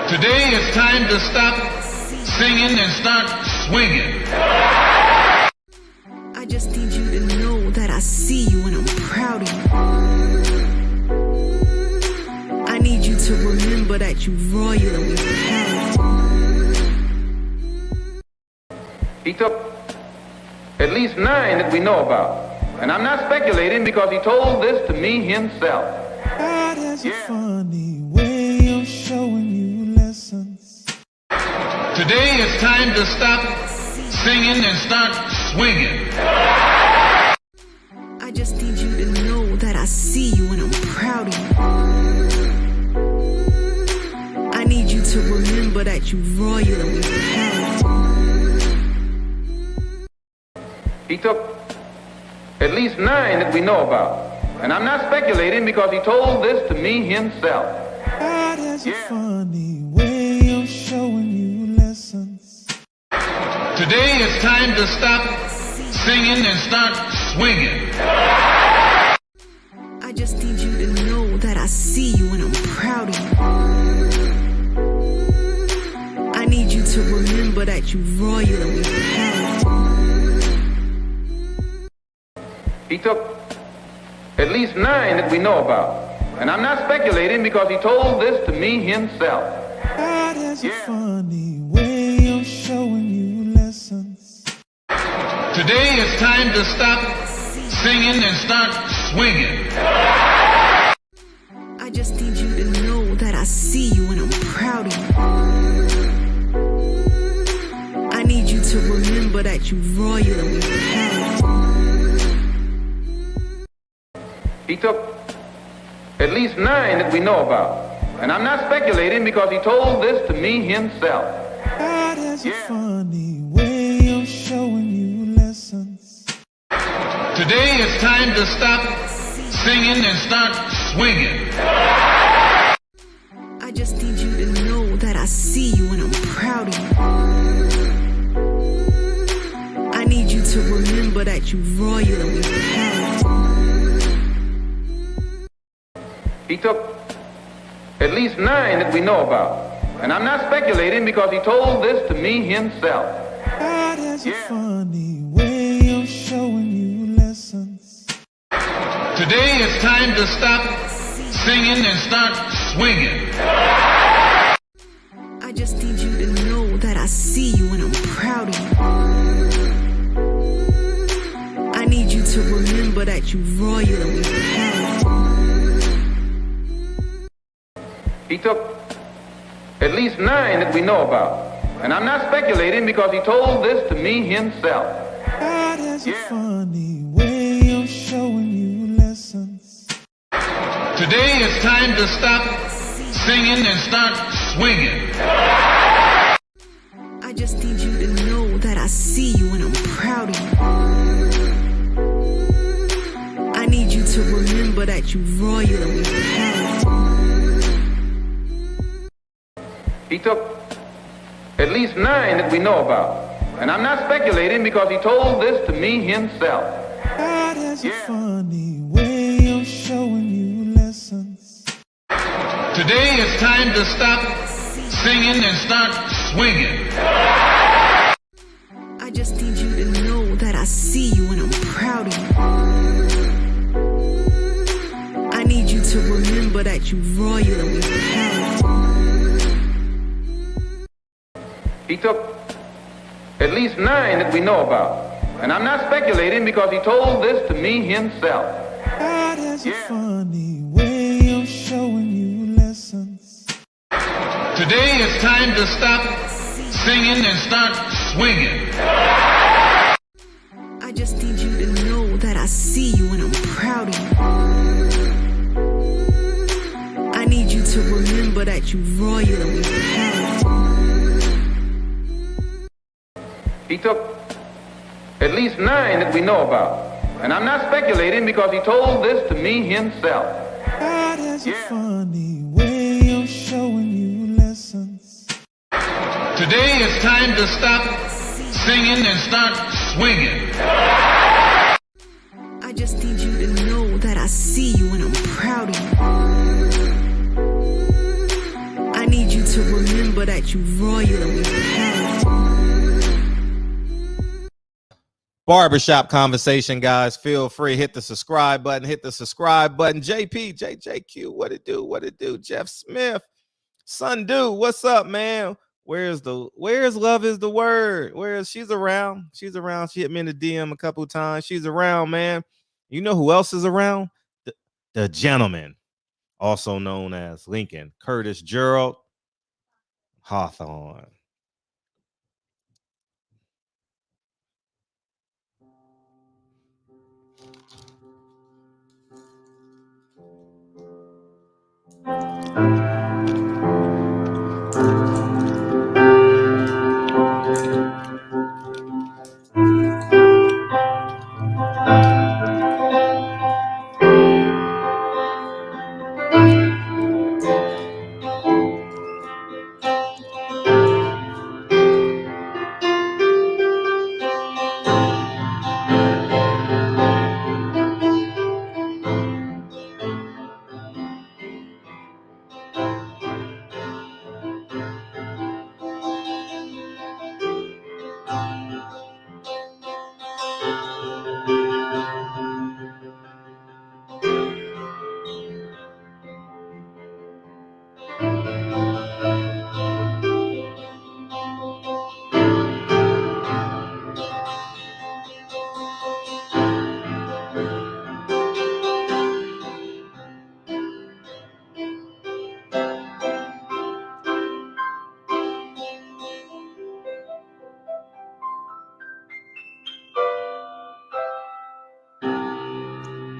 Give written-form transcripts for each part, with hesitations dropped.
Today it's time to stop singing and start swinging. I just need you to know that I see you and I'm proud of you. I need you to remember that you royal and we proud. He took at least 9 that we know about. And I'm not speculating because he told this to me himself. God has a funny way of showing you lessons. Today it's time to stop singing and start swinging. I just need you to know that I see you and I'm proud of you. I need you to remember that you royal and we proud. He took at least 9 that we know about. And I'm not speculating because he told this to me himself. God has a funny way of showing you lessons. Today it's time to stop singing and start swinging. I just need you to know that I see you and I'm proud of you. I need you to remember that you royal and we proud. He took at least 9 that we know about. And I'm not speculating because he told this to me himself. God has a funny way of showing you lessons. Today it's time to stop singing and start swinging. I just need you to know that I see you and I'm proud of you. I need you to remember that you royal and we proud. He took at least 9 that we know about. And I'm not speculating because he told this to me himself. God has a funny way of showing you lessons. Today it's time to stop singing and start swinging. I just need you to know that I see you and I'm proud of you. I need you to remember that you royal and we proud. He took at least 9 that we know about. And I'm not speculating because he told this to me himself. God has a funny way of showing you lessons. Today it's time to stop singing and start swinging. I just need you to know that I see you and I'm proud of you. I need you to remember that you royal and we proud. He took at least 9 that we know about. And I'm not speculating because he told this to me himself. God has a funny way of showing you lessons. Today it's time to stop singing and start swinging. I just need you to know that I see you and I'm proud of you. I need you to remember that you royal and we proud. He took at least 9 that we know about. And I'm not speculating because he told this to me himself. God has a funny way of showing you lessons. Today it's time to stop singing and start swinging. I just need you to know that I see you and I'm proud of you. I need you to remember that you royal and we proud. He took at least 9 that we know about. And I'm not speculating because he told this to me himself. God has a funny way of showing you lessons. Today it's time to stop singing and start swinging. I just need you to know that I see you and I'm proud of you. I need you to remember that you royal and we proud. He took at least 9 that we know about. And I'm not speculating because he told this to me himself. God has a funny way of showing you lessons. Today it's time to stop singing and start swinging. I just need you to know that I see you and I'm proud of you. I need you to to remember that you royal and we proud. Barbershop conversation, guys. Feel free, hit the subscribe button, JP, JJQ, what it do? Jeff Smith, Sundu, what's up, man? Where's love is the word? She's around? She hit me in the DM a couple of times. She's around, man. You know who else is around? The gentleman, also known as Lincoln Curtis Gerald Hawthorne.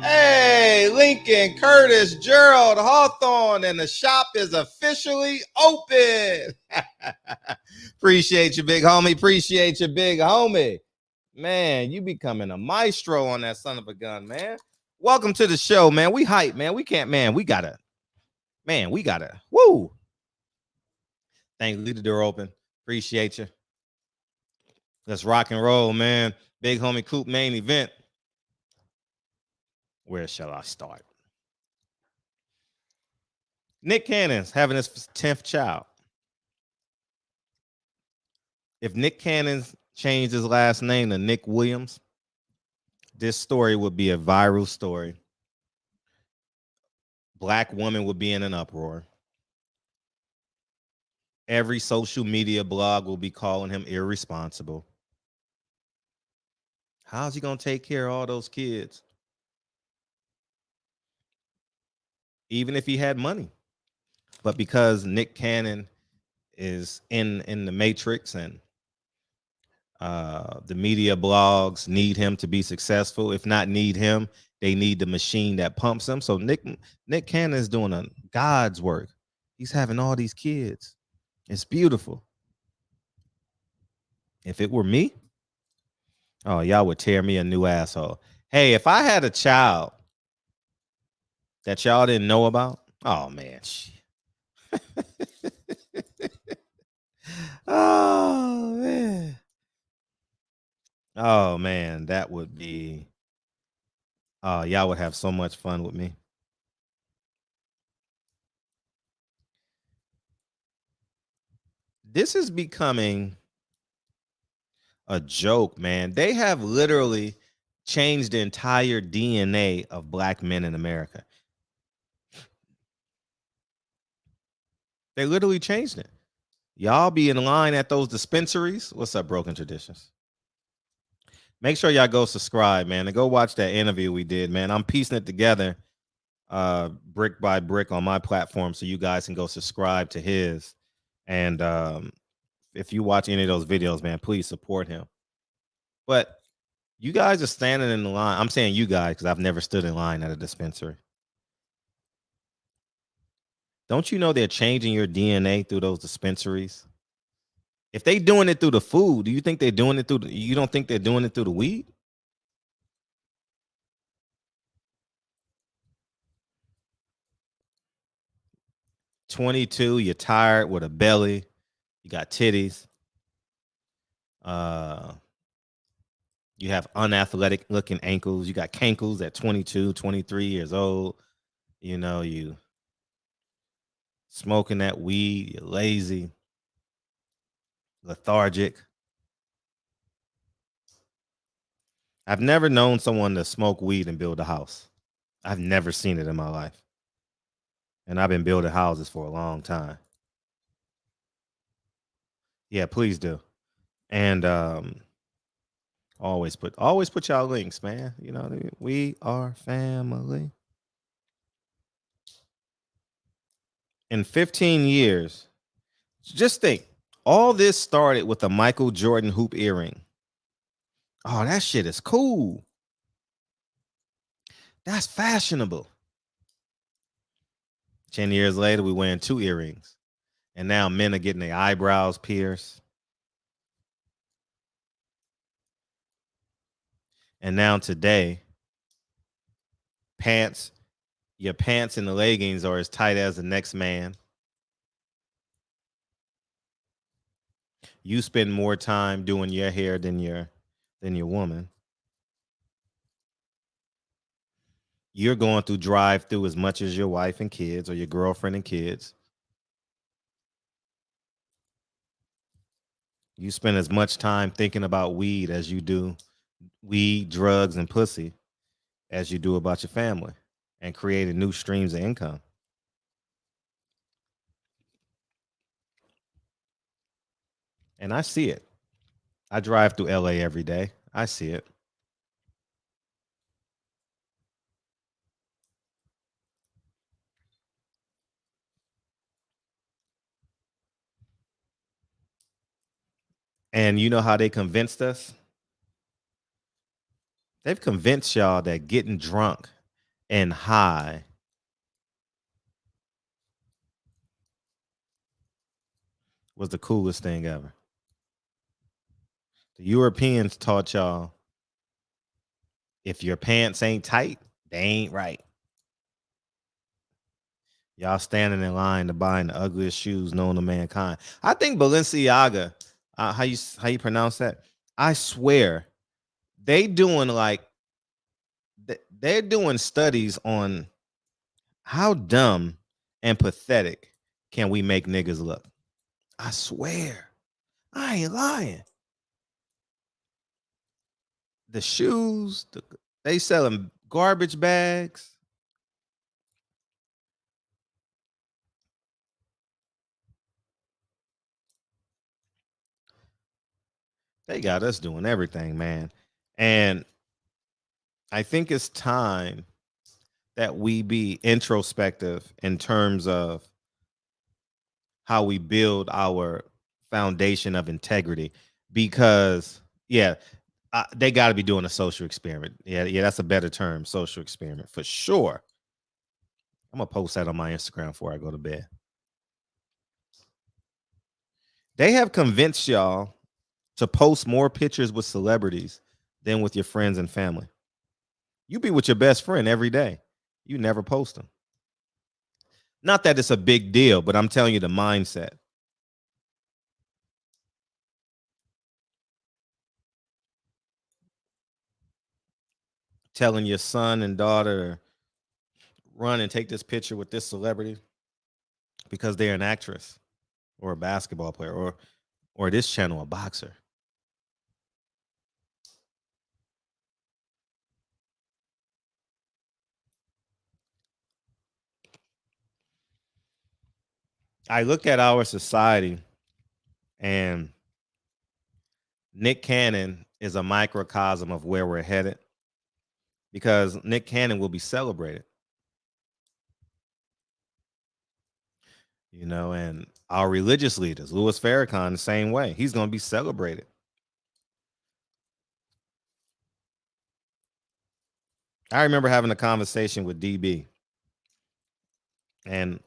Hey, Lincoln Curtis Gerald Hawthorne, and the shop is officially open. Appreciate you, big homie. Man, you becoming a maestro on that son of a gun, man. Welcome to the show, man. We hype, man. We gotta. Woo. Thank you. Leave the door open. Appreciate you. Let's rock and roll, man. Big homie Coop main event. Where shall I start? Nick Cannon's having his 10th child. If Nick Cannon's changed his last name to Nick Williams, this story would be a viral story. Black woman would be in an uproar. Every social media blog will be calling him irresponsible. How's he going to take care of all those kids? Even if he had money. But because Nick Cannon is in the matrix and the media blogs need him to be successful. If not need him, they need the machine that pumps him. So Nick Cannon is doing God's work. He's having all these kids. It's beautiful. If it were me, oh, y'all would tear me a new asshole. Hey, if I had a child that y'all didn't know about, oh, man. Oh, man. Oh, man, that would be, y'all would have so much fun with me. This is becoming a joke, man. They have literally changed the entire DNA of black men in America. They literally changed it. Y'all be in line at those dispensaries. What's up, Broken Traditions? Make sure y'all go subscribe, man, and go watch that interview we did, man. I'm piecing it together brick by brick on my platform so you guys can go subscribe to his. And if you watch any of those videos, man, please support him. But you guys are standing in the line. I'm saying you guys because I've never stood in line at a dispensary. Don't you know they're changing your DNA through those dispensaries? If they doing it through the food, do you think they're doing it through you don't think they're doing it through the weed? "22, you're tired with a belly, you got titties, you have unathletic looking ankles, you got cankles at 22, 23 years old, you know, you smoking that weed, you're lazy, lethargic. I've never known someone to smoke weed and build a house. I've never seen it in my life. And I've been building houses for a long time. Yeah, please do. And always put y'all links, man. You know, we are family. In 15 years, just think, all this started with a Michael Jordan hoop earring. Oh, that shit is cool. That's fashionable. 10 years later, we wearing 2 earrings. And now men are getting their eyebrows pierced. And now today, your pants and the leggings are as tight as the next man. You spend more time doing your hair than your woman. You're going through drive-through as much as your wife and kids or your girlfriend and kids. You spend as much time thinking about weed as you do weed, drugs, and pussy as you do about your family and creating new streams of income. And I see it. I drive through LA every day. I see it. And you know how they convinced us? They've convinced y'all that getting drunk and high was the coolest thing ever. The Europeans taught y'all if your pants ain't tight, they ain't right. Y'all standing in line to buy the ugliest shoes known to mankind. I think Balenciaga, how you pronounce that? I swear, they're doing studies on how dumb and pathetic can we make niggas look. I swear, I ain't lying. The shoes, they selling garbage bags. They got us doing everything, man. And I think it's time that we be introspective in terms of how we build our foundation of integrity. Because, yeah, they got to be doing a social experiment. Yeah, that's a better term, social experiment for sure. I'm gonna post that on my Instagram before I go to bed. They have convinced y'all to post more pictures with celebrities than with your friends and family. You be with your best friend every day. You never post them. Not that it's a big deal, but I'm telling you the mindset. Telling your son and daughter, run and take this picture with this celebrity because they're an actress or a basketball player or this channel a boxer. I look at our society, and Nick Cannon is a microcosm of where we're headed, because Nick Cannon will be celebrated. You know, and our religious leaders, Louis Farrakhan, the same way. He's going to be celebrated. I remember having a conversation with DB, and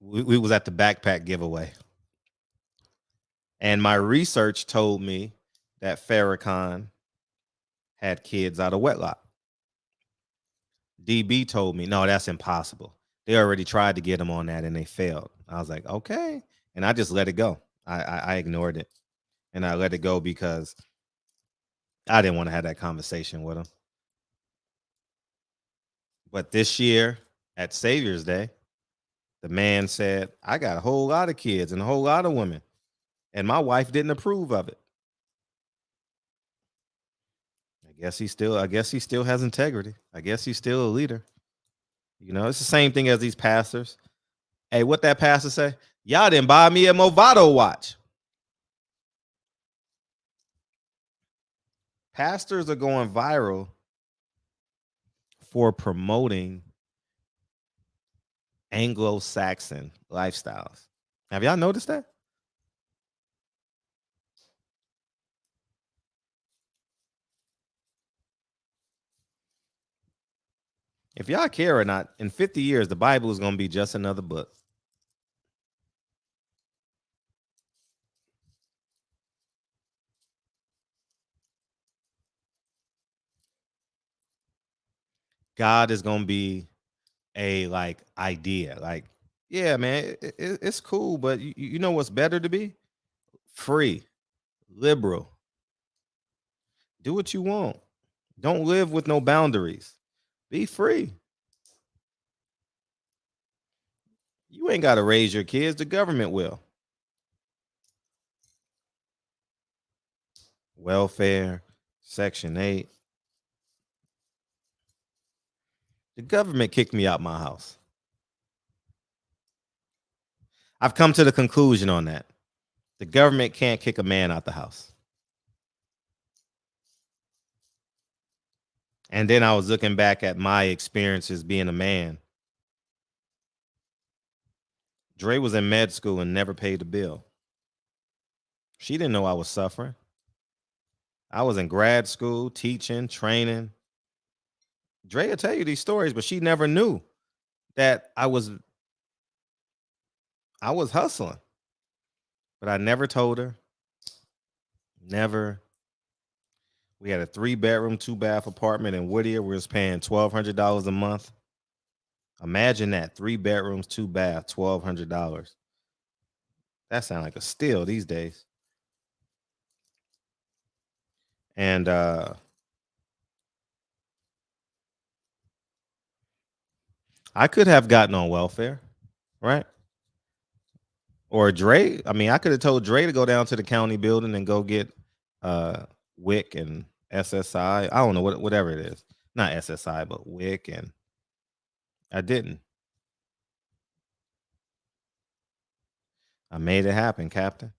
we was at the backpack giveaway. And my research told me that Farrakhan had kids out of wedlock. DB told me, no, that's impossible. They already tried to get him on that and they failed. I was like, okay. And I just let it go. I ignored it. And I let it go because I didn't want to have that conversation with him. But this year at Savior's Day, The man said, I got a whole lot of kids and a whole lot of women, and my wife didn't approve of it. I guess he still has integrity. I guess he's still a leader. You know, it's the same thing as these pastors. Hey, what that pastor say? Y'all didn't buy me a Movado watch. Pastors are going viral for promoting Anglo-Saxon lifestyles. Have y'all noticed that? If y'all care or not, in 50 years, the Bible is going to be just another book. God is going to be a like idea. Like, yeah, man, it's cool, but you know what's better to be? Free, liberal. Do what you want. Don't live with no boundaries. Be free. You ain't got to raise your kids. The government will. Welfare, Section 8. The government kicked me out my house. I've come to the conclusion on that. The government can't kick a man out the house. And then I was looking back at my experiences being a man. Dre was in med school and never paid a bill. She didn't know I was suffering. I was in grad school, teaching, training. Dre will tell you these stories, but she never knew that I was hustling. But I never told her. Never. We had a 3-bedroom, 2-bath apartment in Whittier. We was paying $1,200 a month. Imagine that. 3 bedrooms, 2 baths, $1,200. That sounds like a steal these days. And I could have gotten on welfare, right? Or Dre. I mean, I could have told Dre to go down to the county building and go get WIC and SSI. I don't know whatever it is. Not SSI, but WIC, and I didn't. I made it happen, Captain.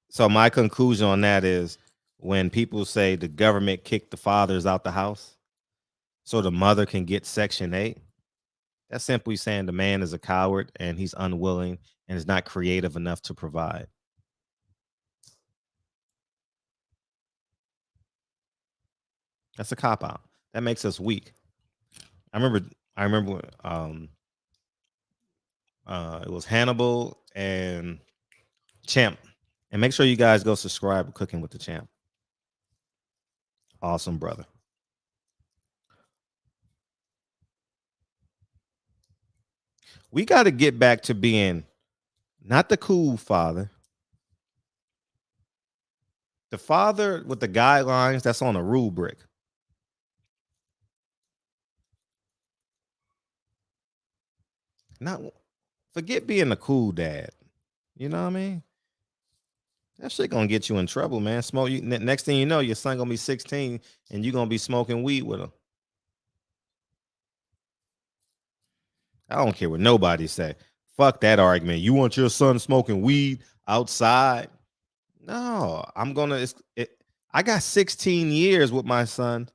So my conclusion on that is when people say the government kicked the fathers out the house so the mother can get Section 8, that's simply saying the man is a coward and he's unwilling and is not creative enough to provide. That's a cop-out. That makes us weak. I remember it was Hannibal and Champ. And make sure you guys go subscribe to Cooking with the Champ. Awesome brother. We got to get back to being not the cool father. The father with the guidelines that's on a rule brick. Not forget being a cool dad. You know what I mean? That shit gonna get you in trouble, man. Smoke you. Next thing you know, your son gonna be 16 and you gonna be smoking weed with him. I don't care what nobody say. Fuck that argument. You want your son smoking weed outside? No, I'm gonna. I got 16 years with my son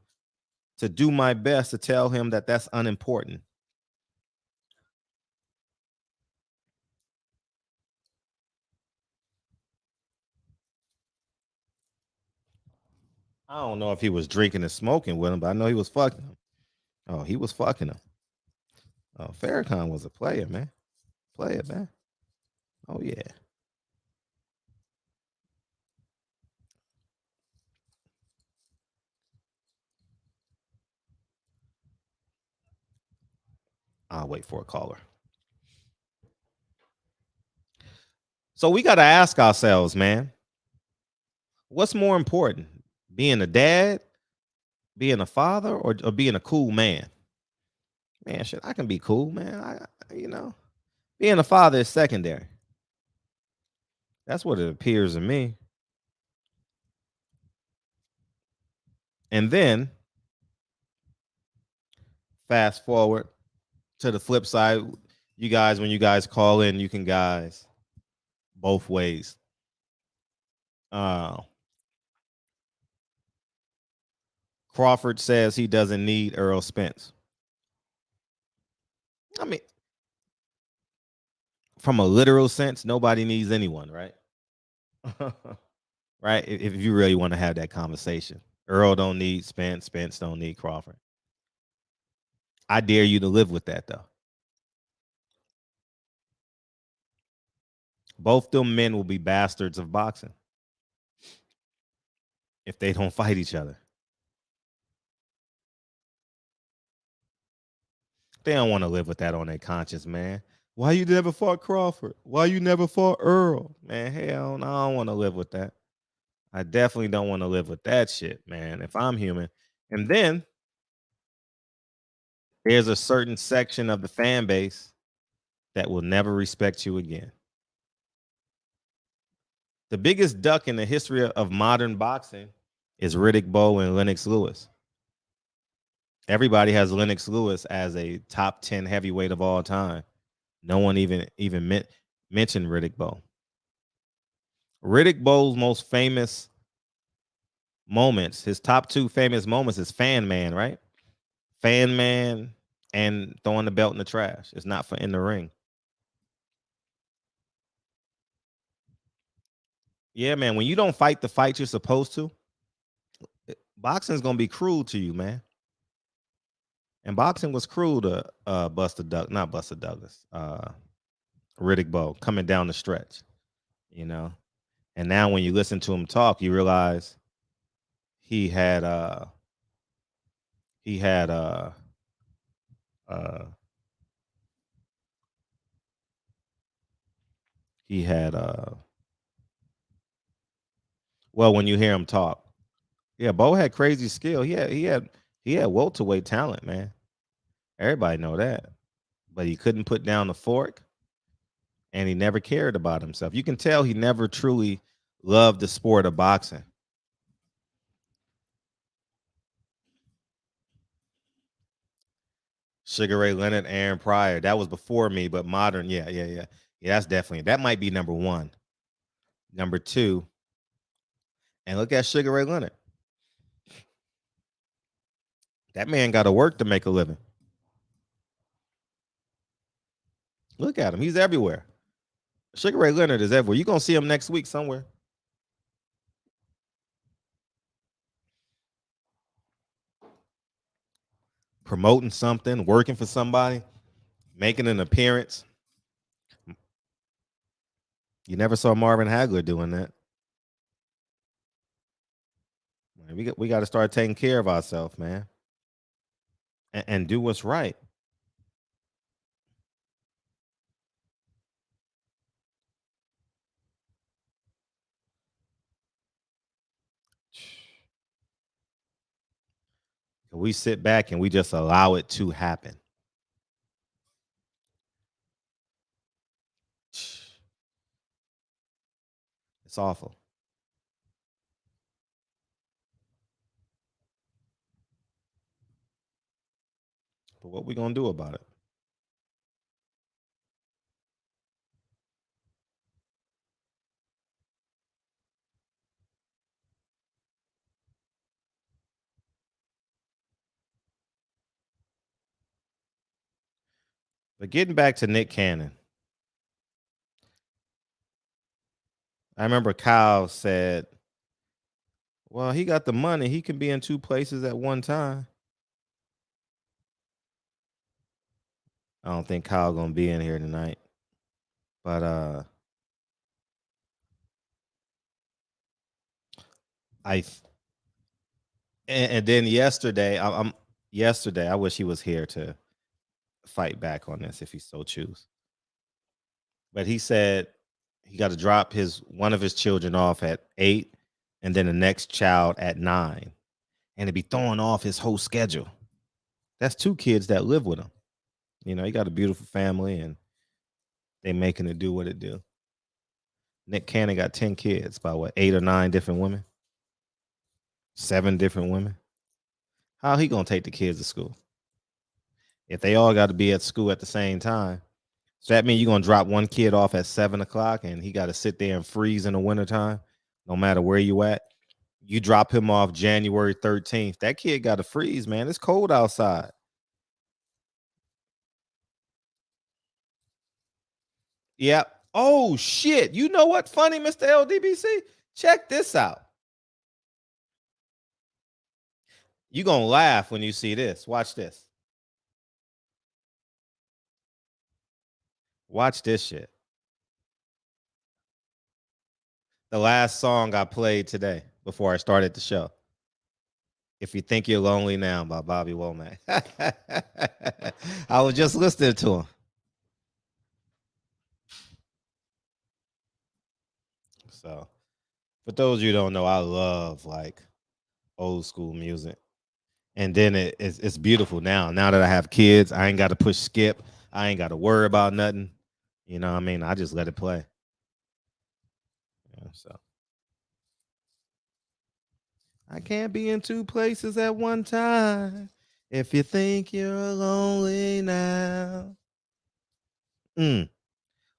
to do my best to tell him that that's unimportant. I don't know if he was drinking and smoking with him, but I know he was fucking him. Oh, he was fucking him. Oh, Farrakhan was a player, man. Player, man. Oh, yeah. I'll wait for a caller. So we got to ask ourselves, man, what's more important? Being a dad, being a father, or being a cool man? Man, shit, I can be cool, man. Being a father is secondary. That's what it appears to me. And then fast forward to the flip side. You guys, when you guys call in, you can guys both ways. Crawford says he doesn't need Earl Spence. I mean, from a literal sense, nobody needs anyone, right? Right? If you really want to have that conversation. Earl don't need Spence. Spence don't need Crawford. I dare you to live with that, though. Both them men will be bastards of boxing if they don't fight each other. They don't want to live with that on their conscience, man. Why you never fought Crawford? Why you never fought Earl? Man, hell no, I don't want to live with that. I definitely don't want to live with that shit, man, if I'm human. And then there's a certain section of the fan base that will never respect you again. The biggest duck in the history of modern boxing is Riddick Bowe and Lennox Lewis. Everybody has Lennox Lewis as a top 10 heavyweight of all time. No one even mentioned Riddick Bowe. Riddick Bowe's most famous moments, his top 2 famous moments is Fan Man, right? Fan Man and throwing the belt in the trash. It's not for in the ring. Yeah, man, when you don't fight the fight you're supposed to, boxing's going to be cruel to you, man. And boxing was cruel to Riddick Bowe coming down the stretch, And now when you listen to him talk, you realize he had well, when you hear him talk, yeah, Bowe had crazy skill. He had welterweight talent, man. Everybody know that. But he couldn't put down the fork, and he never cared about himself. You can tell he never truly loved the sport of boxing. Sugar Ray Leonard, Aaron Pryor. That was before me, but modern, yeah. That's definitely, that might be number 1. Number 2, and look at Sugar Ray Leonard. That man got to work to make a living. Look at him. He's everywhere. Sugar Ray Leonard is everywhere. You're going to see him next week somewhere. Promoting something, working for somebody, making an appearance. You never saw Marvin Hagler doing that. We got to start taking care of ourselves, man, and do what's right. We sit back and we just allow it to happen. It's awful. But what we gonna do about it? But getting back to Nick Cannon, I remember Kyle said, well, he got the money. He can be in 2 places at one time. I don't think Kyle gonna be in here tonight. But and then yesterday, I wish he was here to fight back on this if he so choose. But he said he got to drop one of his children off at 8 and then the next child at 9. And to be throwing off his whole schedule. That's 2 kids that live with him. You know, he got a beautiful family, and they making it do what it do. Nick Cannon got 10 kids by what, 8 or 9 different women, 7 different women. How he gonna take the kids to school if they all got to be at school at the same time? So that means you're gonna drop one kid off at 7 o'clock, and he got to sit there and freeze in the wintertime, no matter where you at. You drop him off January 13th. That kid got to freeze, man. It's cold outside. Yep. Oh shit! You know what? Funny, Mr. LDBC. Check this out. You gonna laugh when you see this. Watch this. Watch this shit. The last song I played today before I started the show. If You Think You're Lonely Now by Bobby Womack. I was just listening to him. So, for those of you who don't know, I love like old school music. And then it's beautiful now. Now that I have kids, I ain't got to push skip. I ain't got to worry about nothing. You know what I mean? I just let it play. Yeah, so I can't be in 2 places at one time. If you think you're lonely now,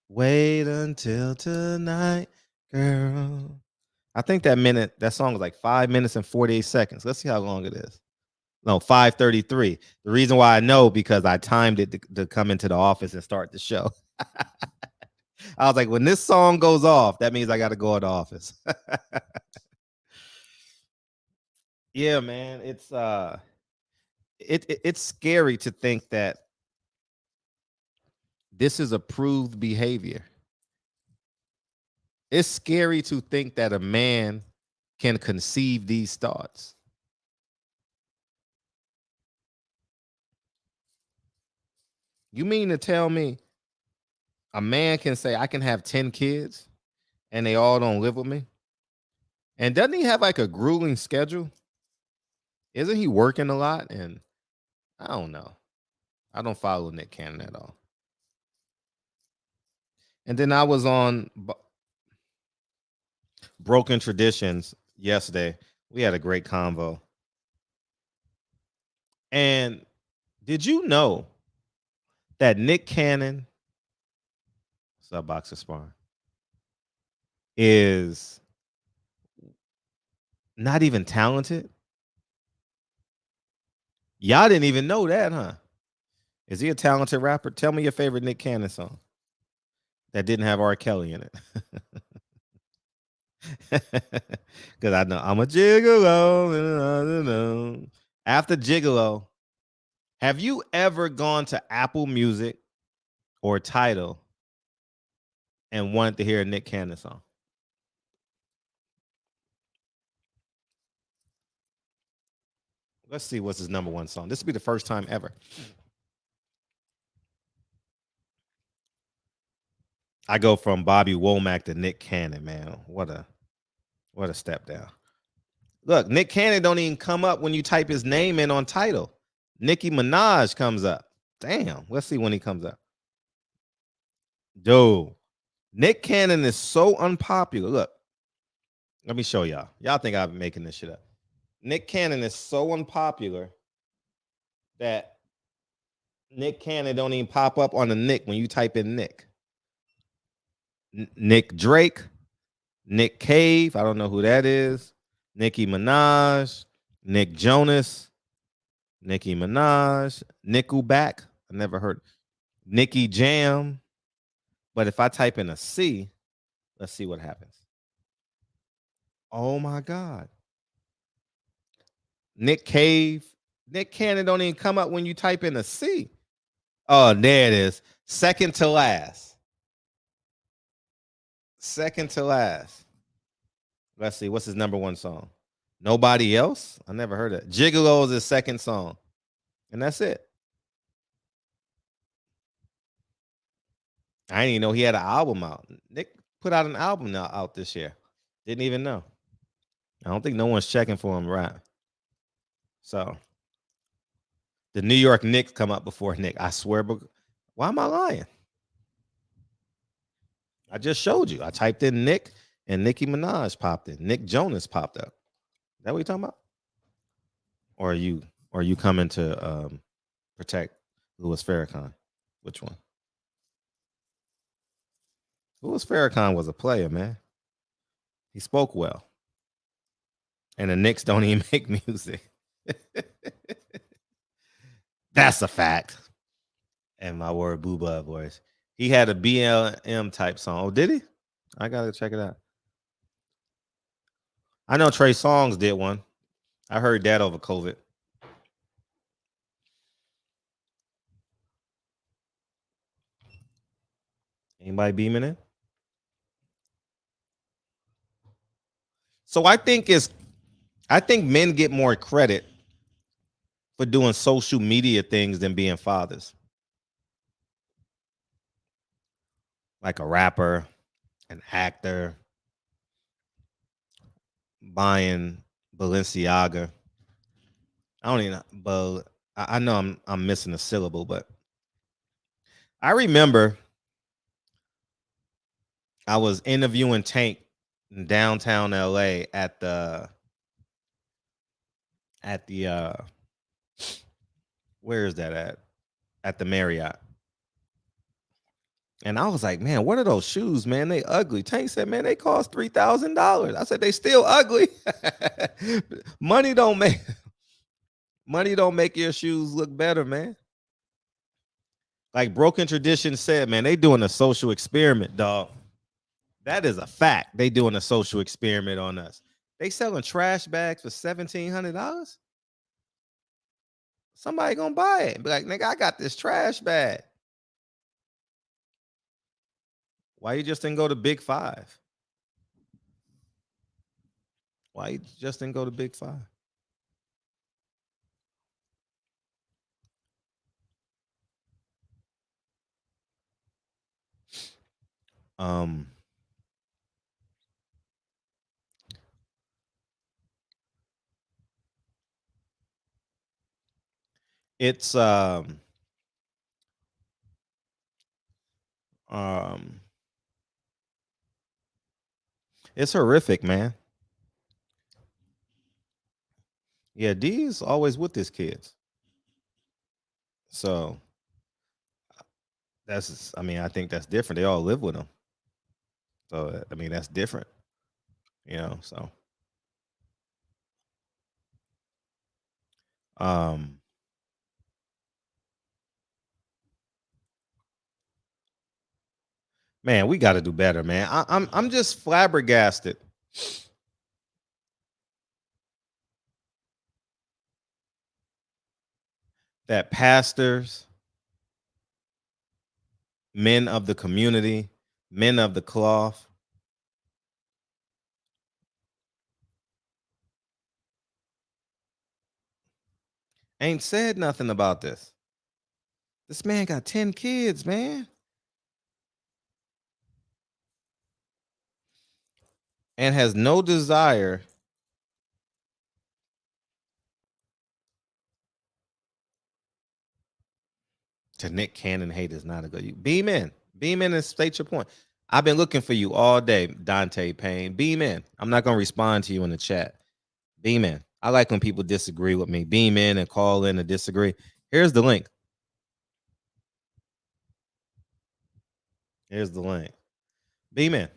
wait until tonight, girl. I think that song is like 5 minutes and 48 seconds. Let's see how long it is. No, 5:33. The reason why I know, because I timed it to come into the office and start the show. I was like, when this song goes off, that means I got to go to the office. Yeah, man, it's scary to think that this is approved behavior. It's scary to think that a man can conceive these thoughts. You mean to tell me a man can say, I can have 10 kids and they all don't live with me? And doesn't he have like a grueling schedule? Isn't he working a lot? And I don't know. I don't follow Nick Cannon at all. And then I was on Broken Traditions yesterday. We had a great convo. And did you know that Nick Cannon, Subboxer Sparring, is not even talented? Y'all didn't even know that, huh? Is he a talented rapper? Tell me your favorite Nick Cannon song that didn't have R. Kelly in it. Because I know I'm a gigolo. And I don't know. After Gigolo, have you ever gone to Apple Music or Tidal and wanted to hear a Nick Cannon song? Let's see what's his number 1 song. This will be the first time ever. I go from Bobby Womack to Nick Cannon, man. What a step down. Look, Nick Cannon don't even come up when you type his name in on Tidal. Nicki Minaj comes up. Damn. Let's see when he comes up. Dude, Nick Cannon is so unpopular. Look, let me show y'all. Y'all think I'm making this shit up. Nick Cannon is so unpopular that Nick Cannon don't even pop up on the Nick when you type in Nick. Nick Drake, Nick Cave, I don't know who that is. Nicki Minaj, Nick Jonas, Nicki Minaj, Nickelback, I never heard. Nicky Jam. But if I type in a C, let's see what happens. Oh my God. Nick Cave. Nick Cannon don't even come up when you type in a C. Oh, there it is. Second to last. Second to last. Let's see. What's his number 1 song? Nobody Else? I never heard it. Gigolo is his second song. And that's it. I didn't even know he had an album out. Nick put out an album out this year. Didn't even know. I don't think no one's checking for him, right? So the New York Knicks come up before Nick. I swear Why am I lying? I just showed you. I typed in Nick and Nicki Minaj popped in. Nick Jonas popped up. Is that what you talking about? Or are you coming to protect Louis Farrakhan? Which one? Louis Farrakhan was a player, man. He spoke well. And the Knicks don't even make music. That's a fact. And my word, Booba voice. He had a BLM type song. Oh, did he? I gotta check it out. I know Trey Songz did one. I heard that over COVID. Anybody beaming it? So I think men get more credit for doing social media things than being fathers. Like a rapper, an actor, buying Balenciaga. I don't even know, but I know I'm missing a syllable, but I remember I was interviewing Tank in downtown LA at the where is that at? At the Marriott. And I was like, man, what are those shoes, man? They ugly. Tank said, man, they cost $3,000. I said, they still ugly. Money don't make your shoes look better, man. Like Broken Tradition said, man, they doing a social experiment, dog. That is a fact. They doing a social experiment on us. They selling trash bags for $1,700. Somebody gonna buy it. Be like, nigga, I got this trash bag. Why you just didn't go to Big Five? Why you just didn't go to Big Five? It's it's horrific, man. Yeah, D's always with his kids. So I think that's different. They all live with him. So that's different. So man, we got to do better, man. I'm just flabbergasted. That pastors, men of the community, men of the cloth, ain't said nothing about this. This man got 10 kids, man. And has no desire to Nick Cannon hate is not a good. Beam in and state your point. I've been looking for you all day, Dante Payne. Beam in. I'm not gonna respond to you in the chat. Beam in. I like when people disagree with me. Beam in and call in and disagree. Here's the link. Here's the link. Beam in.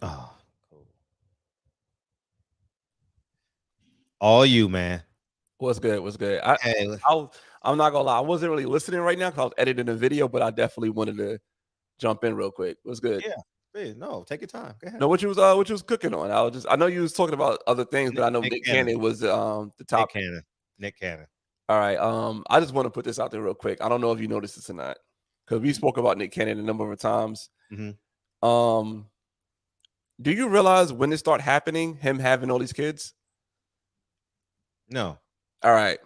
Oh, cool. All you, man. What's good? What's good? I'm not gonna lie. I wasn't really listening right now because I was editing the video, but I definitely wanted to jump in real quick. What's good? Yeah. No, take your time. Go ahead. No, what you was cooking on? I know you was talking about other things, but I know Nick Cannon was the top. Nick Cannon. All right. I just want to put this out there real quick. I don't know if you noticed this or not, because we spoke about Nick Cannon a number of times. Mm-hmm. Do you realize when it start happening, him having all these kids? No. All right.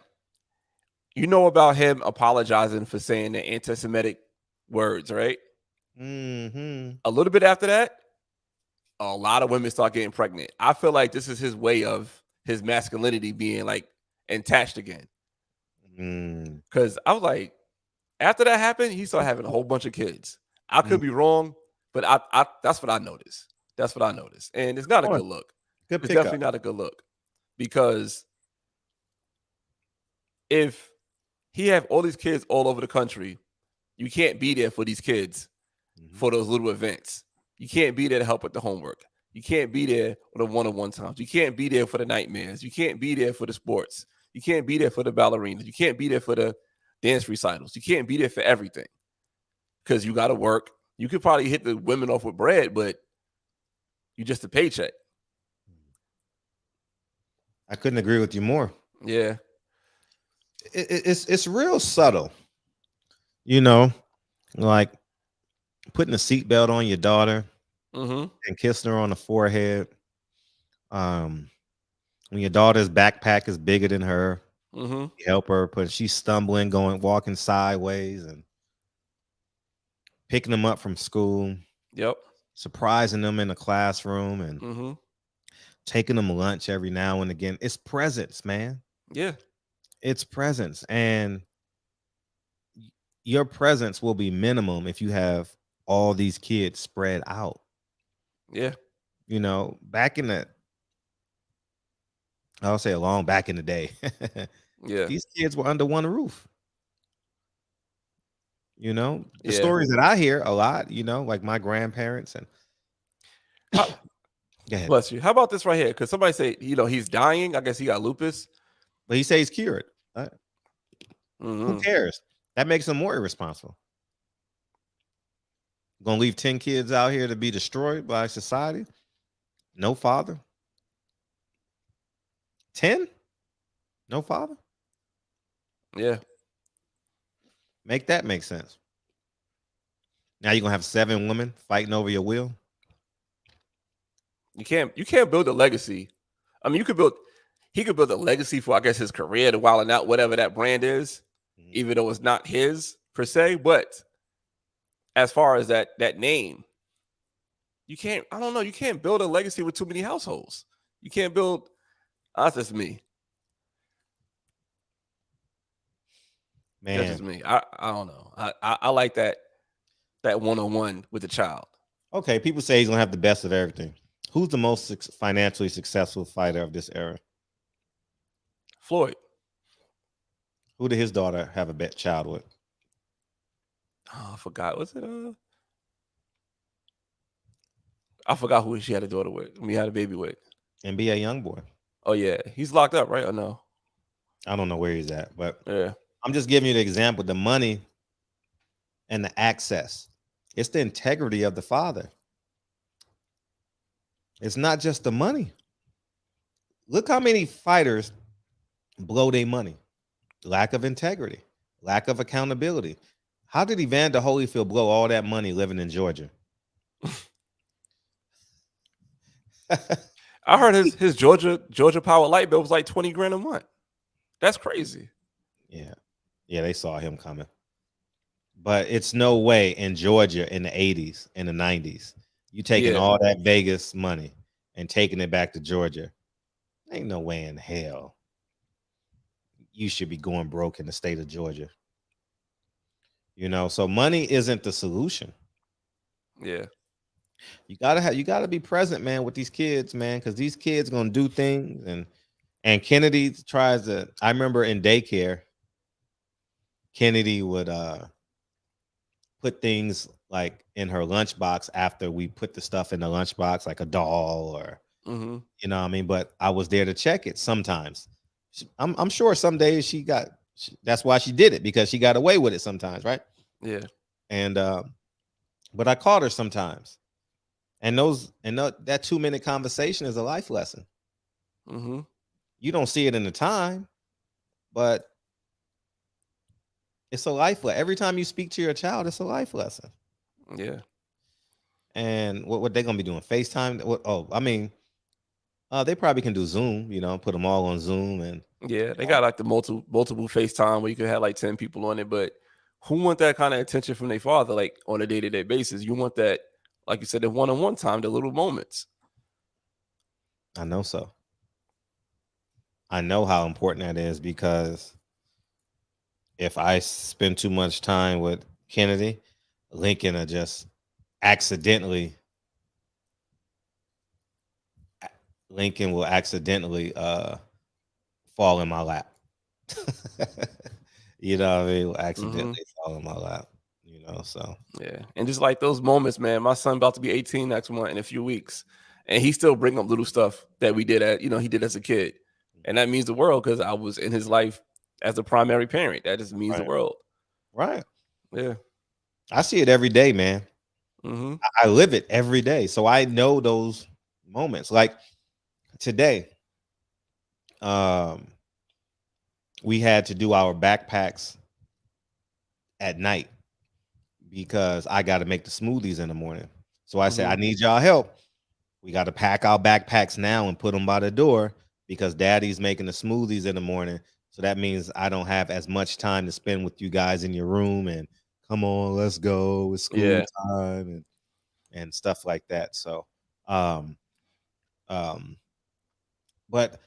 You know about him apologizing for saying the anti-Semitic words, right? Mm-hmm. A little bit after that, a lot of women start getting pregnant. I feel like this is his way of his masculinity being like attached again. Because I was like, after that happened, he started having a whole bunch of kids. I could be wrong, but I that's what I noticed. That's what I noticed. And it's not a good look. It's definitely not a good look. Because if he have all these kids all over the country, you can't be there for these kids for those little events. You can't be there to help with the homework. You can't be there for the one-on-one times. You can't be there for the nightmares. You can't be there for the sports. You can't be there for the ballerinas. You can't be there for the dance recitals. You can't be there for everything because you got to work. You could probably hit the women off with bread, but you just a paycheck. I couldn't agree with you more. Yeah. It's real subtle, like putting a seatbelt on your daughter and kissing her on the forehead. When your daughter's backpack is bigger than her, you help her, but she's stumbling, walking sideways, and picking them up from school. Yep. Surprising them in the classroom and taking them lunch every now and again. It's presence, man. Yeah. It's presence, and your presence will be minimum if you have all these kids spread out. Yeah. Back in the, I'll say long back in the day, yeah, these kids were under one roof. The stories that I hear a lot, like my grandparents and. Go ahead. Bless you. How about this right here? Because somebody say, he's dying. I guess he got lupus. But he says he's cured. Who cares? That makes him more irresponsible. Gonna leave 10 kids out here to be destroyed by society? No father? 10? No father? Yeah. Make that make sense. Now you're gonna have 7 women fighting over your will? You can't build a legacy. I mean, he could build a legacy for, I guess, his career, the Wild 'N Out, whatever that brand is, even though it's not his per se. But as far as that name, you can't build a legacy with too many households. You can't build, that's just me. Man. That's just me. I don't know. I like that one-on-one with the child. Okay, people say he's gonna have the best of everything. Who's the most financially successful fighter of this era? Floyd. Who did his daughter have a child with? Oh, I forgot. Was it I forgot who she had a daughter with. We had a baby with. NBA Youngboy. Oh yeah, he's locked up, right? Or no? I don't know where he's at, but yeah, I'm just giving you the example. The money and the access. It's the integrity of the father. It's not just the money. Look how many fighters blow their money. Lack of integrity, lack of accountability. How did Evander Holyfield blow all that money living in Georgia? I heard his Georgia Power light bill was like 20 grand a month. That's crazy. Yeah, they saw him coming. But it's no way in Georgia in the 80s, in the 90s, you taking all that Vegas money and taking it back to Georgia. Ain't no way in hell you should be going broke in the state of Georgia. So money isn't the solution. Yeah. You gotta be present, man, with these kids, man, because these kids gonna do things. And Kennedy tries to, I remember in daycare, Kennedy would put things like in her lunchbox after we put the stuff in the lunchbox, like a doll or but I was there to check it sometimes. I'm sure some days that's why she did it, because she got away with it sometimes, right? Yeah. And but I caught her sometimes. And that 2-minute conversation is a life lesson. You don't see it in the time, but it's a life lesson. Every time you speak to your child, it's a life lesson. Yeah. And what they're gonna be doing? FaceTime? They probably can do Zoom, put them all on Zoom. And yeah, they got like the multiple FaceTime where you could have like 10 people on it. But who want that kind of attention from their father, like on a day-to-day basis? You want that like you said, the one-on-one time, the little moments. I know so. I know how important that is, because if I spend too much time with Kennedy, Lincoln will just accidentally fall in my lap. You know what I mean? Will accidentally fall in my lap. You know, so yeah. And just like those moments, man, my son about to be 18 next month in a few weeks, and he still bring up little stuff that we did he did as a kid, and that means the world because I was in his life as a primary parent. That just means the world. Right. Yeah. I see it every day, man. I live it every day, so I know those moments. Like today, we had to do our backpacks at night because I got to make the smoothies in the morning. So I said, I need y'all help. We got to pack our backpacks now and put them by the door because Daddy's making the smoothies in the morning. So that means I don't have as much time to spend with you guys in your room and come on, let's go. It's school time and stuff like that. So, but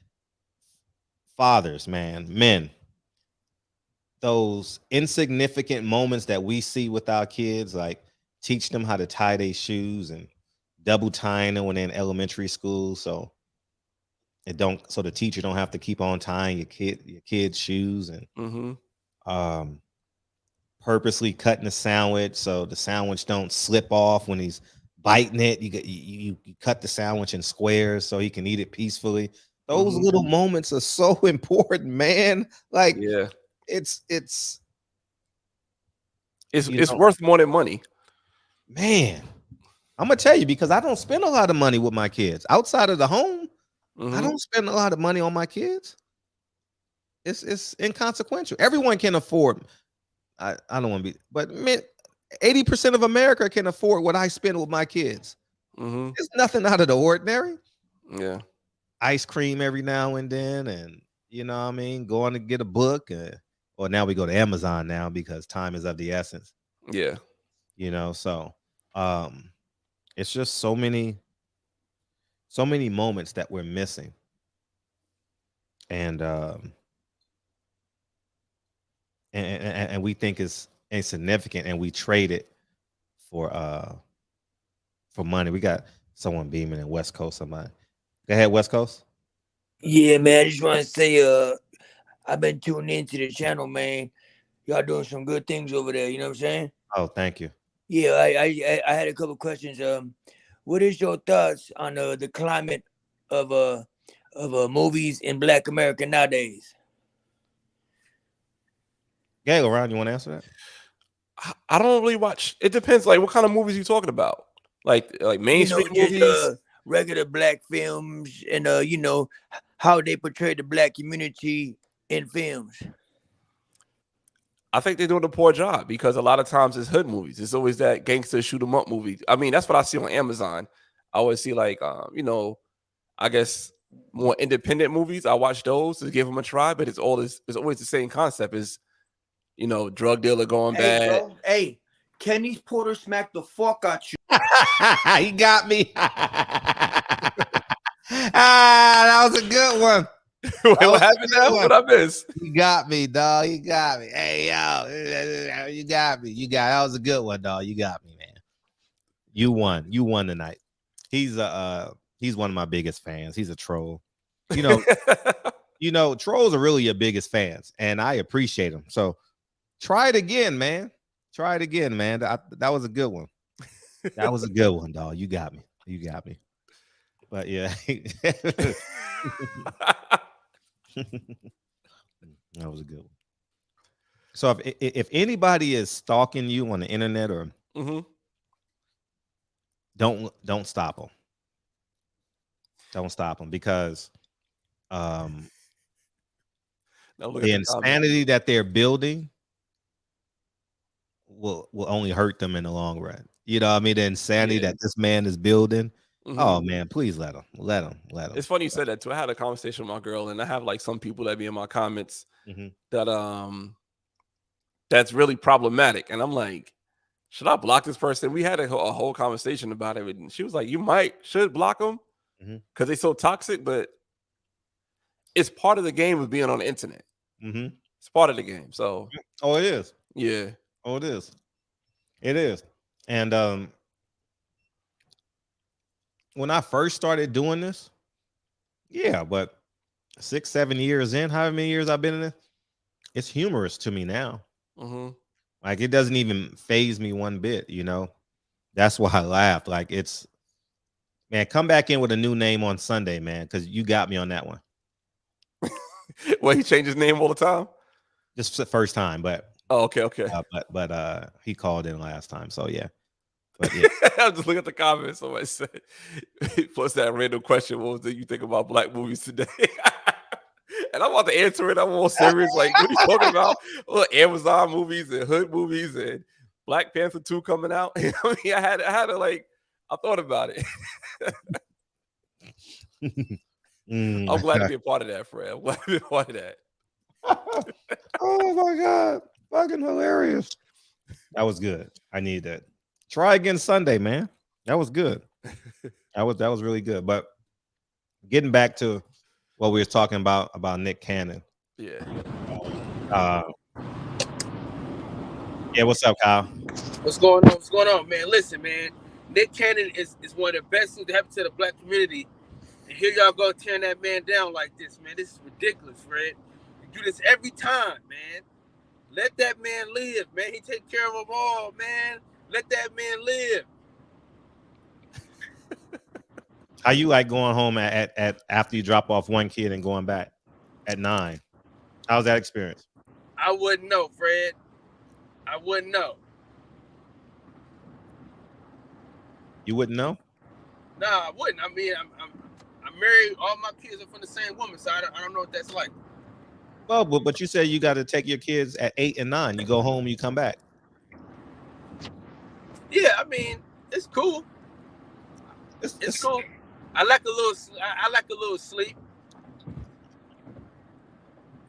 fathers, man, men, those insignificant moments that we see with our kids, like teach them how to tie their shoes and double tying them when they're in elementary school, so the teacher don't have to keep on tying your kid's shoes, and purposely cutting the sandwich so the sandwich don't slip off when he's biting it. You cut the sandwich in squares so he can eat it peacefully. Those little moments are so important, man. Like, it's worth more than money, man. I'm gonna tell you, because I don't spend a lot of money with my kids outside of the home. I don't spend a lot of money on my kids. It's inconsequential. Everyone can afford. I don't want to be, but man, 80% of America can afford what I spend with my kids. It's nothing out of the ordinary. Yeah, ice cream every now and then, and you know what I mean, going to get a book, or now we go to Amazon now because time is of the essence. Yeah, you know, so it's just so many moments that we're missing, and we think is insignificant, and we trade it for money. We got someone beaming in West Coast. Somebody, go ahead, West Coast. Yeah, man. I just want to say, I've been tuning into the channel, man. Y'all doing some good things over there. You know what I'm saying? Oh, thank you. Yeah, I had a couple questions. What is your thoughts on the climate of movies in Black America nowadays? Yeah, Ron, you want to answer that? I don't really watch. It depends. Like, what kind of movies you talking about? Like mainstream movies, regular Black films, and how they portray the Black community in films. I think they're doing a poor job because a lot of times it's hood movies. It's always that gangster shoot 'em up movie. I mean, that's what I see on Amazon. I always see like, I guess more independent movies. I watch those to give them a try, but it's always the same concept. Is drug dealer going bad. Bro, hey, Kenny's Porter smacked the fuck out you. He got me. That was a good one. Wait, what happened now? What I missed? You got me, dog. You got me. Hey, yo, you got me. That was a good one, dog. You got me, man. You won tonight. He's one of my biggest fans. He's a troll. Trolls are really your biggest fans, and I appreciate them. So try it again, man. That was a good one. That was a good one, dog. You got me. But yeah. That was a good one. So if anybody is stalking you on the internet or don't stop them. Don't stop them, because the insanity that they're building will only hurt them in the long run. You know what I mean? The insanity that this man is building. Oh man, please let him. It's funny you said that too. I had a conversation with my girl, and I have like some people that be in my comments that that's really problematic, and I'm like, should I block this person? We had a whole conversation about it. And she was like, you should block them because they're so toxic, but it's part of the game of being on the internet. It's part of the game. So, it is. Yeah. It is. It is. And when I first started doing this, but 6-7 years in, however many years I've been in it, it's humorous to me now. Like, it doesn't even faze me one bit, you know. That's why I laugh. Like, it's, man, come back in with a new name on Sunday, man, because you got me on that one. Well, he changed his name all the time? Just the first time, but okay. But he called in last time, so yeah. But yeah. I'm just looking at the comments. Somebody said, plus that random question, what do you think about black movies today? And I'm about to answer it. I'm all serious. Like, what are you talking about? Well, Amazon movies and hood movies and Black Panther 2 coming out. I mean, I had to like, I thought about it. I'm glad to be a part of that, Fred. I'm glad to be a part of that. Oh my God. Fucking hilarious. That was good. I need that. Try again Sunday, man. That was good. That was really good. But getting back to what we were talking about Nick Cannon. Yeah. What's up, Kyle? What's going on? What's going on, man? Listen, man. Nick Cannon is one of the best things that happened to the black community. And here y'all go tearing that man down like this, man. This is ridiculous, Fred. You do this every time, man. Let that man live, man. He take care of them all, man. Let that man live. How you like going home at after you drop off one kid and going back at 9? How's that experience? I wouldn't know, Fred. I wouldn't know. You wouldn't know? Nah, I wouldn't. I mean, I'm married. All my kids are from the same woman, so I don't know what that's like. Well, but you said you got to take your kids at 8 and 9. You go home, you come back. Yeah, I mean, it's cool. It's cool. I like a little sleep,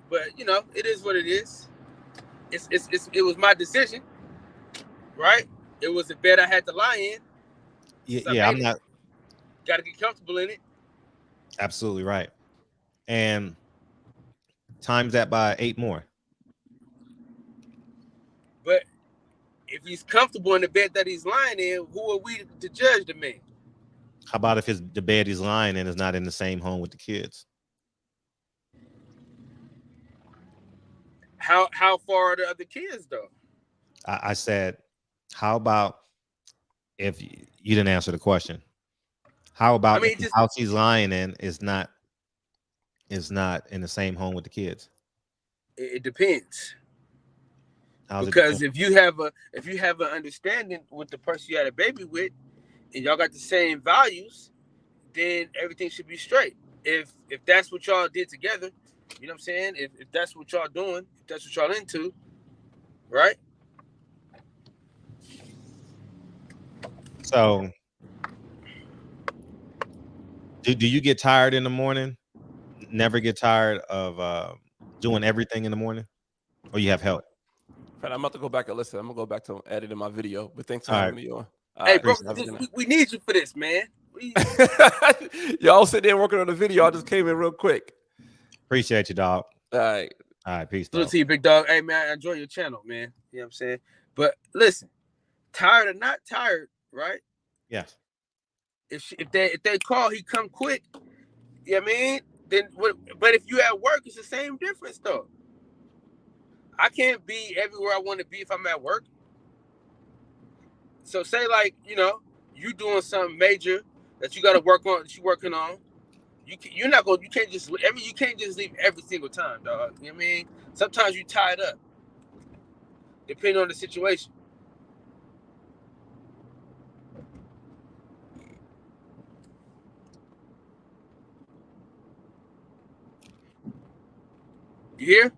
but you know, it is what it is. It was my decision, right? It was the bed I had to lie in. Yeah, I'm not. Got to get comfortable in it. Absolutely right. And times that by 8 more. But if he's comfortable in the bed that he's lying in, who are we to judge the man? How about if the bed he's lying in is not in the same home with the kids? How far are the other kids though? I said, how about if you didn't answer the question? How about if the house he's lying in is not in the same home with the kids? It depends. Because if you have an understanding with the person you had a baby with, and y'all got the same values, then everything should be straight. If that's what y'all did together, you know what I'm saying? If that's what y'all doing, if that's what y'all into, right? So, do you get tired in the morning? Never get tired of doing everything in the morning? Or you have help? I'm about to go back and listen. I'm going to go back to editing my video. But thanks for having me on. Hey, bro, we need you for this, man. Y'all sitting there working on the video. I just came in real quick. Appreciate you, dog. All right. Peace. Good to see you, big dog. Hey, man, I enjoy your channel, man. You know what I'm saying? But listen, tired or not tired, right? Yes. If they call, he come quick. You know what I mean? Then, but if you at work, it's the same difference, though. I can't be everywhere I want to be if I'm at work. So say like, you know, you doing something major that you got to work on, that you working on. You can't just leave every single time, dog. You know what I mean? Sometimes you tied up, depending on the situation. You hear?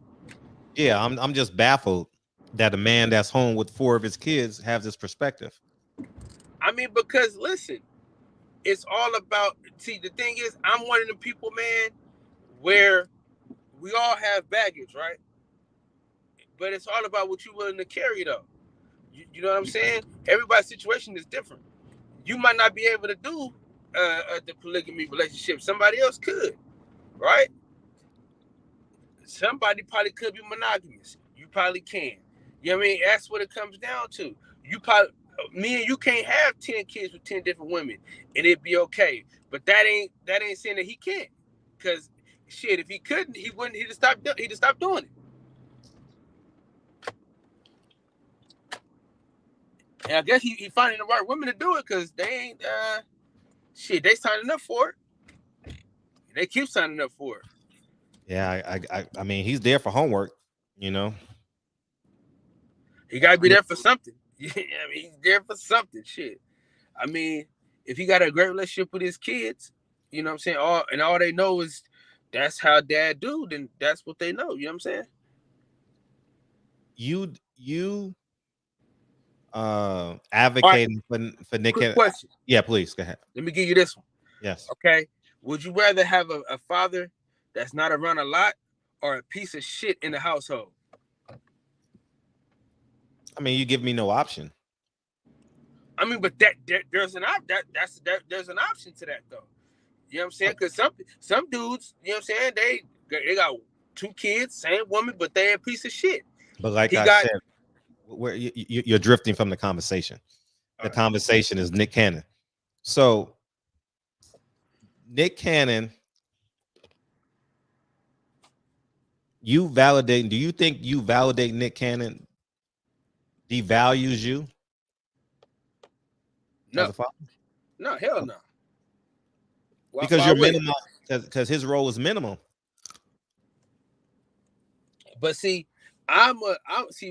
Yeah, I'm just baffled that a man that's home with 4 of his kids has this perspective. I mean, because listen, it's all about. See, the thing is, I'm one of the people, man, where we all have baggage, right? But it's all about what you're willing to carry, though. You know what I'm saying? Everybody's situation is different. You might not be able to do the polygamy relationship. Somebody else could, right? Somebody probably could be monogamous. You probably can. You know what I mean? That's what it comes down to. You probably, me and you can't have 10 kids with 10 different women, and it'd be okay. But that ain't saying that he can't. Cause shit, if he couldn't, he wouldn't. He'd have stopped doing it. And I guess he finding the right women to do it, because they ain't shit. They signing up for it. They keep signing up for it. Yeah, I mean, he's there for homework, you know. He gotta be there for something. Yeah, I mean, he's there for something. Shit. I mean, if he got a great relationship with his kids, you know what I'm saying? All they know is that's how dad do, then that's what they know. You know what I'm saying? You advocating for Nick. Quick question. Yeah, please go ahead. Let me give you this one. Yes. Okay. Would you rather have a father that's not around a lot, or a piece of shit in the household? I mean, you give me no option. I mean, but there's an there's an option to that though. You know what I'm saying? Because some dudes, you know what I'm saying, they got 2 kids, same woman, but they a piece of shit. But like I said, where you're drifting from the conversation. The conversation is Nick Cannon. So Nick Cannon, do you think you validate Nick Cannon devalues you? No. No, hell no. Because you're minimal, because his role is minimal. But see,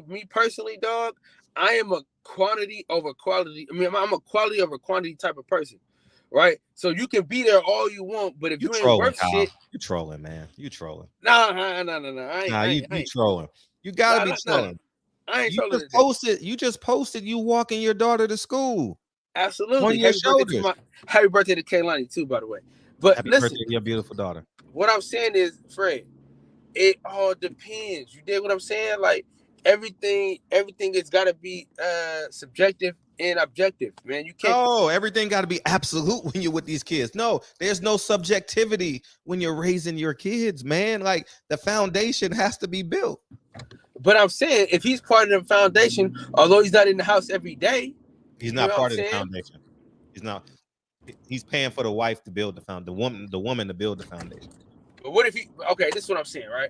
me personally, dog, I am a quantity over quality. I mean, I'm a quality over quantity type of person, right? So you can be there all you want, but if you ain't worth shit, you trolling, man. You trolling. No. You trolling. You gotta be trolling. I ain't trolling. You just posted you walking your daughter to school. Absolutely. On your shoulders. Happy birthday to Kaylani too, by the way. But happy listen, birthday to your beautiful daughter. What I'm saying is, Fred, it all depends. You dig what I'm saying? Like everything has got to be subjective and objective, man. You can't. Oh, everything got to be absolute when you're with these kids. No, there's no subjectivity when you're raising your kids, man. Like the foundation has to be built. But I'm saying if he's part of the foundation, although he's not in the house every day, he's not part of the foundation. He's not. He's paying for the wife to build the woman to build the foundation. But what if he? Okay, this is what I'm saying, right?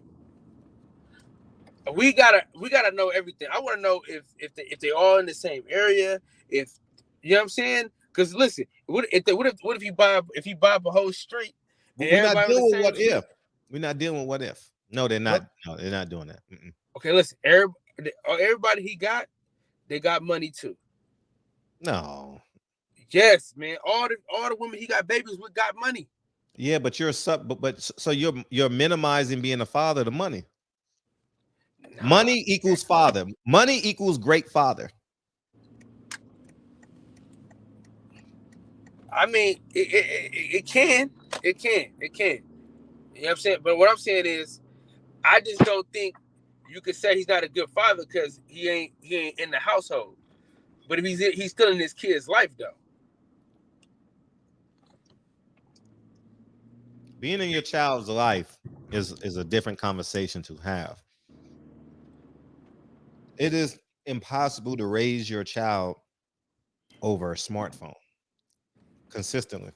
We gotta know everything. I want to know if they all in the same area. If you know what I'm saying? Because listen, what if he buy up a whole street? We're not dealing with what if. We're not dealing with what if. No, they're not. No, they're not doing that. Mm-mm. Okay, listen. Everybody he got, they got money too. No. Yes, man. All the women he got babies with got money. Yeah, but you're so you're minimizing being a father to money. No. Money equals father. Money equals great father. I mean, it can. You know what I'm saying? But what I'm saying is, I just don't think you could say he's not a good father because he ain't in the household. But if he's still in his kid's life though. Being in your child's life is a different conversation to have. It is impossible to raise your child over a smartphone consistently.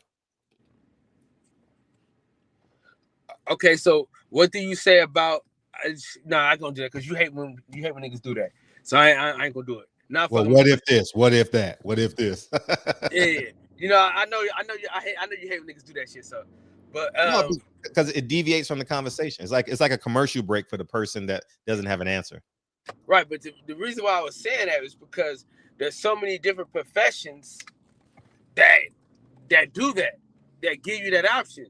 Okay, so what do you say about? I ain't gonna do that because you hate when niggas do that. So I ain't gonna do it. Well, what if this? What if that? What if this? Yeah. You know, I know you hate when niggas do that shit. So. But no, because it deviates from the conversation. It's like a commercial break for the person that doesn't have an answer. Right, but the reason why I was saying that is because there's so many different professions that do that give you that option.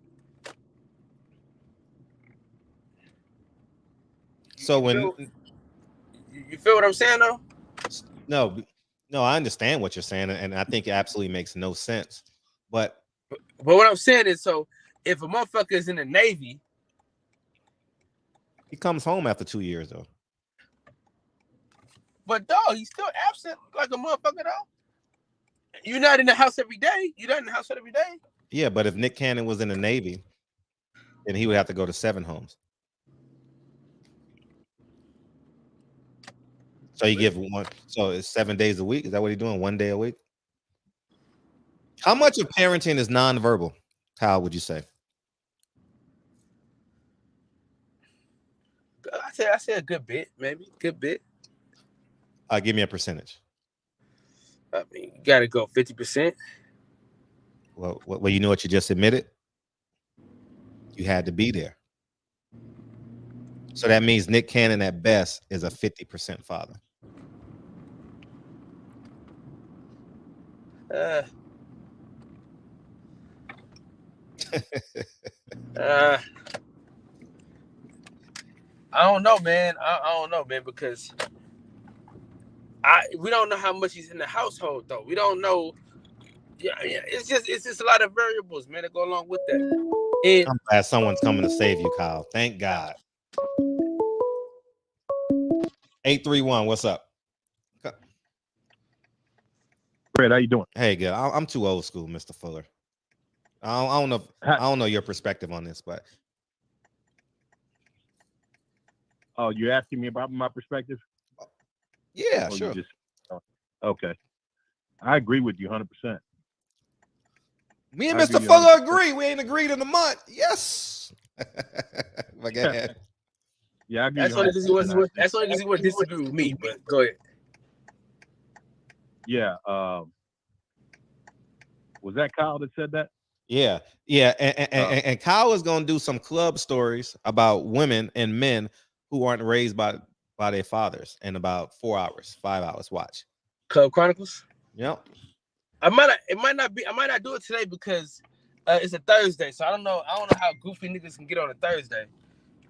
So you feel what I'm saying though? No, I understand what you're saying, and I think it absolutely makes no sense. But what I'm saying is, so if a motherfucker is in the Navy, he comes home after 2 years though. But dog, he's still absent like a motherfucker though. You're not in the house every day. You're not in the house every day. Yeah, but if Nick Cannon was in the Navy, then he would have to go to 7 homes. So you give one. So it's 7 days a week. Is that what he's doing? 1 day a week? How much of parenting is nonverbal? Kyle, would you say? I say a good bit, maybe good bit. Give me a percentage. I mean, you gotta go 50%. Well, you know what you just admitted? You had to be there. So that means Nick Cannon at best is a 50% father. I don't know, man. I don't know, man, because we don't know how much he's in the household, though. We don't know. Yeah. It's just a lot of variables, man, that go along with that. And I'm glad someone's coming to save you, Kyle. Thank God. 831, what's up? Fred, how you doing? Hey, good. I'm too old school, Mr. Fuller. I don't know your perspective on this, but you're asking me about my perspective? Yeah, sure. Okay. I agree with you 100%. Me and Mr. Fuller agree. We ain't agreed in a month. Yes. Go ahead. Yeah, I agree. That's only because he would disagree with me, but go ahead. Yeah. Was that Kyle that said that? Yeah. And Kyle is going to do some club stories about women and men who aren't raised by their fathers in about 4 hours, 5 hours. Watch. Club Chronicles? Yep. I might not do it today because it's a Thursday, so I don't know how goofy niggas can get on a Thursday,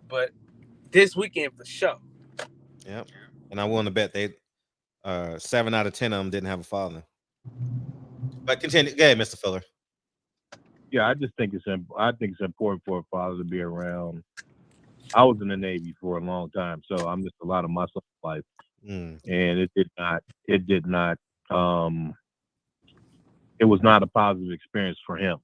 but this weekend for sure. Yep. And I want to bet they 7 out of 10 of them didn't have a father. But continue. Go ahead, Mr. Fuller. Yeah, I just think it's important for a father to be around. I was in the Navy for a long time, so I missed a lot of my life, and it was not a positive experience for him,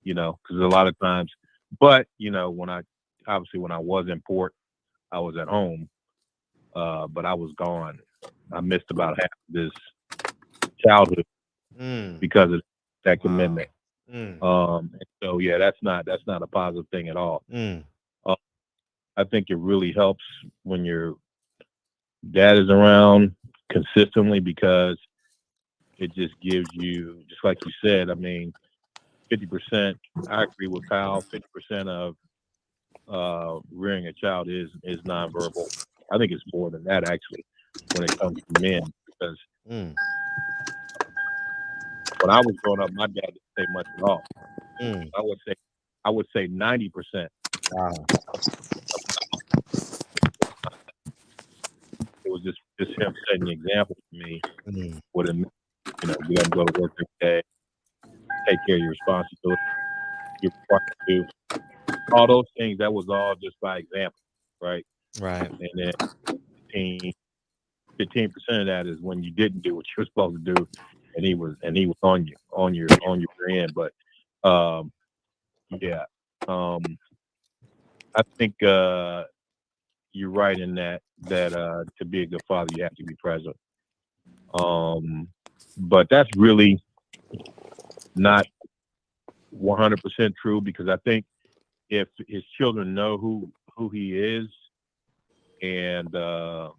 because a lot of times. But when I was in port, I was at home, but I was gone. I missed about half of this childhood because of that commitment. And so yeah, that's not a positive thing at all. I think it really helps when your dad is around consistently, because it just gives you, just like you said, I mean, 50%, I agree with Kyle, 50% of rearing a child is nonverbal. I think it's more than that, actually, when it comes to men, because when I was growing up, my dad didn't say much at all. I would say 90%. Wow. It was just him setting the example for me. What it meant, you have to go to work every day, take care of your responsibilities, you're required to do all those things. That was all just by example, right? Right. And then 15% of that is when you didn't do what you were supposed to do, and he was on your end. But I think you're right in that to be a good father, you have to be present. But that's really not 100% true, because I think if his children know who he is, and the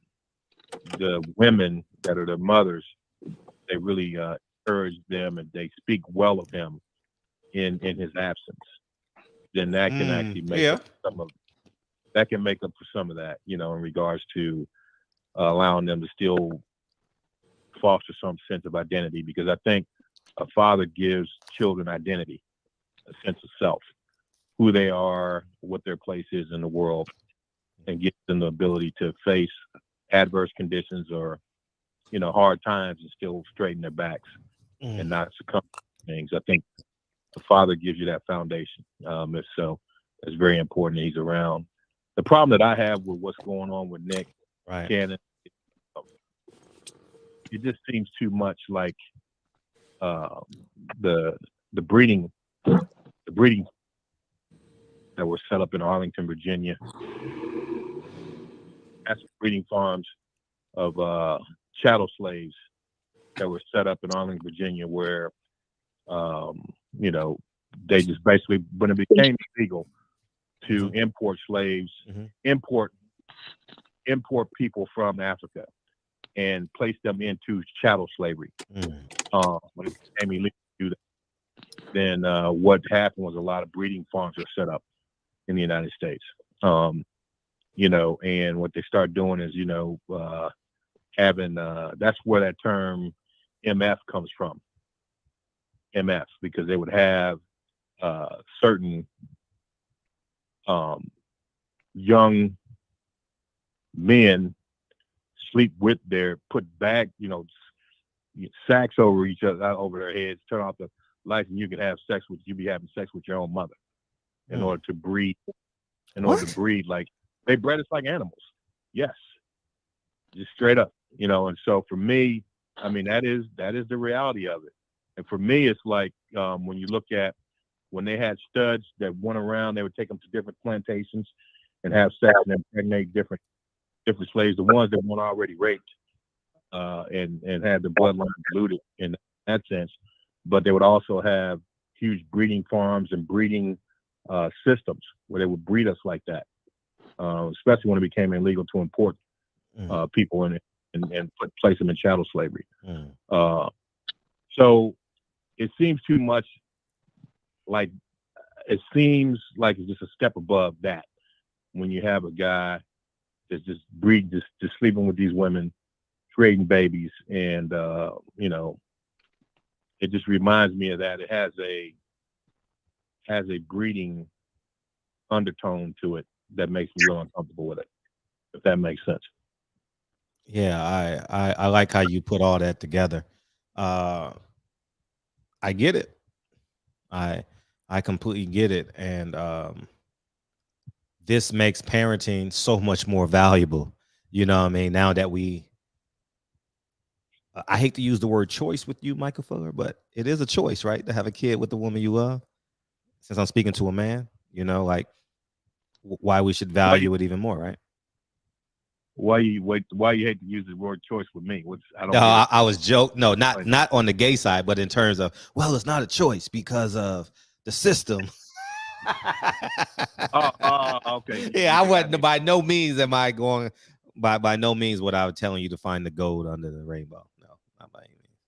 women that are the mothers, they really encourage them and they speak well of him in his absence, then that can actually make up for some of that, in regards to allowing them to still foster some sense of identity, because I think a father gives children identity, a sense of self, who they are, what their place is in the world, and gives them the ability to face adverse conditions or, hard times and still straighten their backs and not succumb to things. I think the father gives you that foundation. So it's very important that he's around. The problem that I have with what's going on with Nick Cannon, it just seems too much like the breeding that were set up in Arlington, Virginia. That's breeding farms of chattel slaves that were set up in Arlington, Virginia, where they just basically, when it became illegal to import slaves, import people from Africa and place them into chattel slavery. When it became illegal to do that, then what happened was a lot of breeding farms were set up in the United States. And what they start doing is, having that's where that term MF comes from. MF, because they would have certain young men sleep with put bag, sacks over each other, over their heads, turn off the lights, and you be having sex with your own mother in order to breed. Like they bred us like animals. Yes, just straight up, And so for me, I mean, that is the reality of it. And for me, it's like when you look at when they had studs that went around, they would take them to different plantations and have sex and impregnate different slaves, the ones that weren't already raped and had the bloodline diluted in that sense. But they would also have huge breeding farms and breeding systems where they would breed us like that, especially when it became illegal to import people and place them in chattel slavery. So it seems too much like it's just a step above that when you have a guy that's just sleeping with these women, creating babies, and it just reminds me of that. It has a breeding undertone to it that makes me real uncomfortable with it, if that makes sense. Yeah, I like how you put all that together. I get it. I completely get it. And this makes parenting so much more valuable. You know what I mean? Now that I hate to use the word choice with you, Michael Fuller, but it is a choice, right? To have a kid with the woman you love. Since I'm speaking to a man, like why we should value it even more, right? Why you hate to use the word choice with me? I was joking. No, not on the gay side, but in terms of, well, it's not a choice because of the system. Okay. Yeah, I wasn't. By no means am I going. By no means what I was telling you to find the gold under the rainbow. No, not by any means.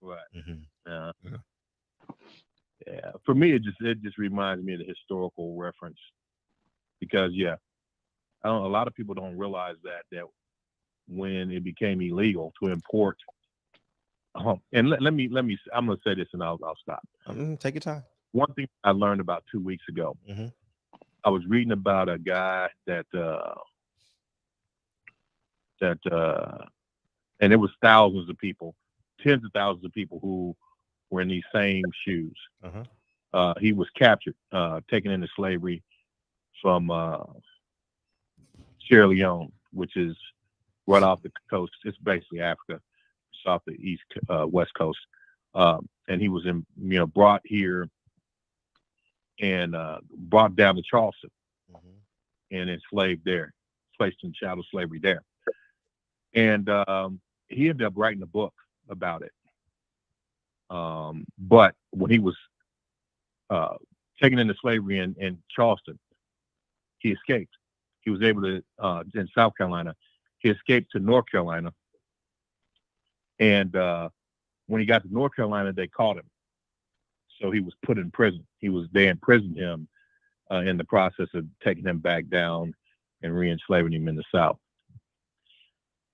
Right. Yeah. For me, it just reminds me of the historical reference, because a lot of people don't realize that when it became illegal to import, and let me, I'm gonna say this and I'll stop. Take your time. One thing I learned about 2 weeks ago, I was reading about a guy that and it was thousands of people, tens of thousands of people who were in these same shoes. He was captured, taken into slavery from Sierra Leone, which is right off the coast. It's basically Africa. It's off the west coast. And he was brought here and brought down to Charleston and enslaved there, placed in chattel slavery there. And he ended up writing a book about it. But when he was taken into slavery in Charleston, he escaped. He was able to, in South Carolina, he escaped to North Carolina. And when he got to North Carolina, they caught him. So he was put in prison. They imprisoned him in the process of taking him back down and re-enslaving him in the South.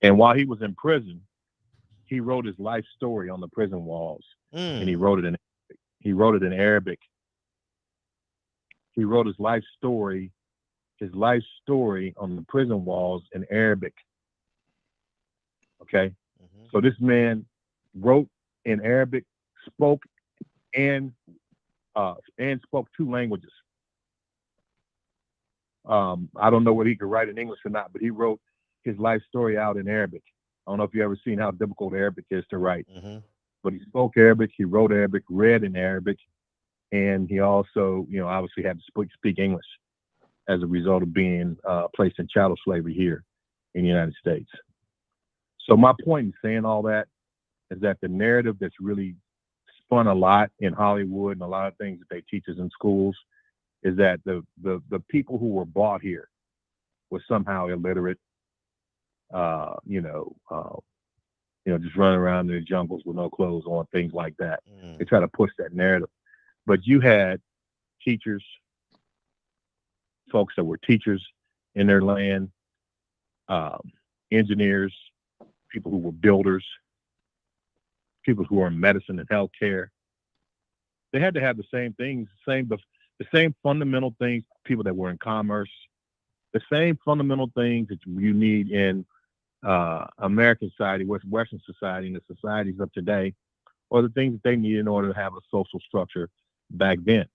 And while he was in prison, he wrote his life story on the prison walls. And he wrote it in Arabic. He wrote his life story on the prison walls in Arabic. Okay. So this man wrote in Arabic, spoke and spoke 2 languages. I don't know whether he could write in English or not, but he wrote his life story out in Arabic I don't know if you ever seen how difficult Arabic is to write, but he spoke Arabic, he wrote Arabic, read in Arabic, and he also, obviously had to speak English as a result of being placed in chattel slavery here in the United States. So my point in saying all that is that the narrative that's really spun a lot in Hollywood and a lot of things that they teach us in schools is that the people who were brought here were somehow illiterate, just running around in the jungles with no clothes on, things like that. They try to push that narrative. But you had teachers, folks that were teachers in their land, engineers, people who were builders, people who were in medicine and healthcare. They had to have the same things, the same fundamental things, people that were in commerce, the same fundamental things that you need in American society, Western society, and the societies of today, or the things that they need in order to have a social structure back then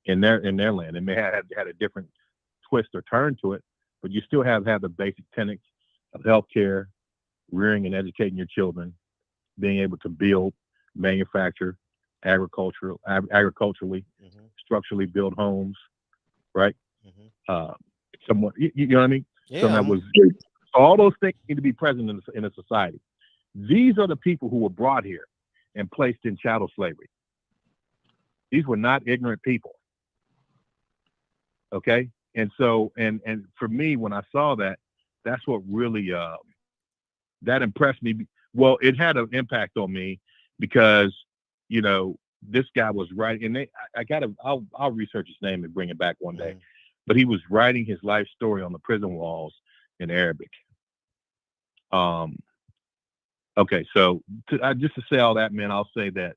in their land. It may have had a different twist or turn to it, but you still have the basic tenets of healthcare, rearing and educating your children, being able to build, manufacture, agriculturally, structurally build homes, right? Somewhat, you know what I mean? Yeah. All those things need to be present in a society. These are the people who were brought here and placed in chattel slavery. These were not ignorant people. Okay? And so, and for me, when I saw that, that's what really, that impressed me. Well, it had an impact on me because, this guy was writing, and I'll research his name and bring it back one day. But he was writing his life story on the prison walls in Arabic. Okay, so just to say all that, man, I'll say that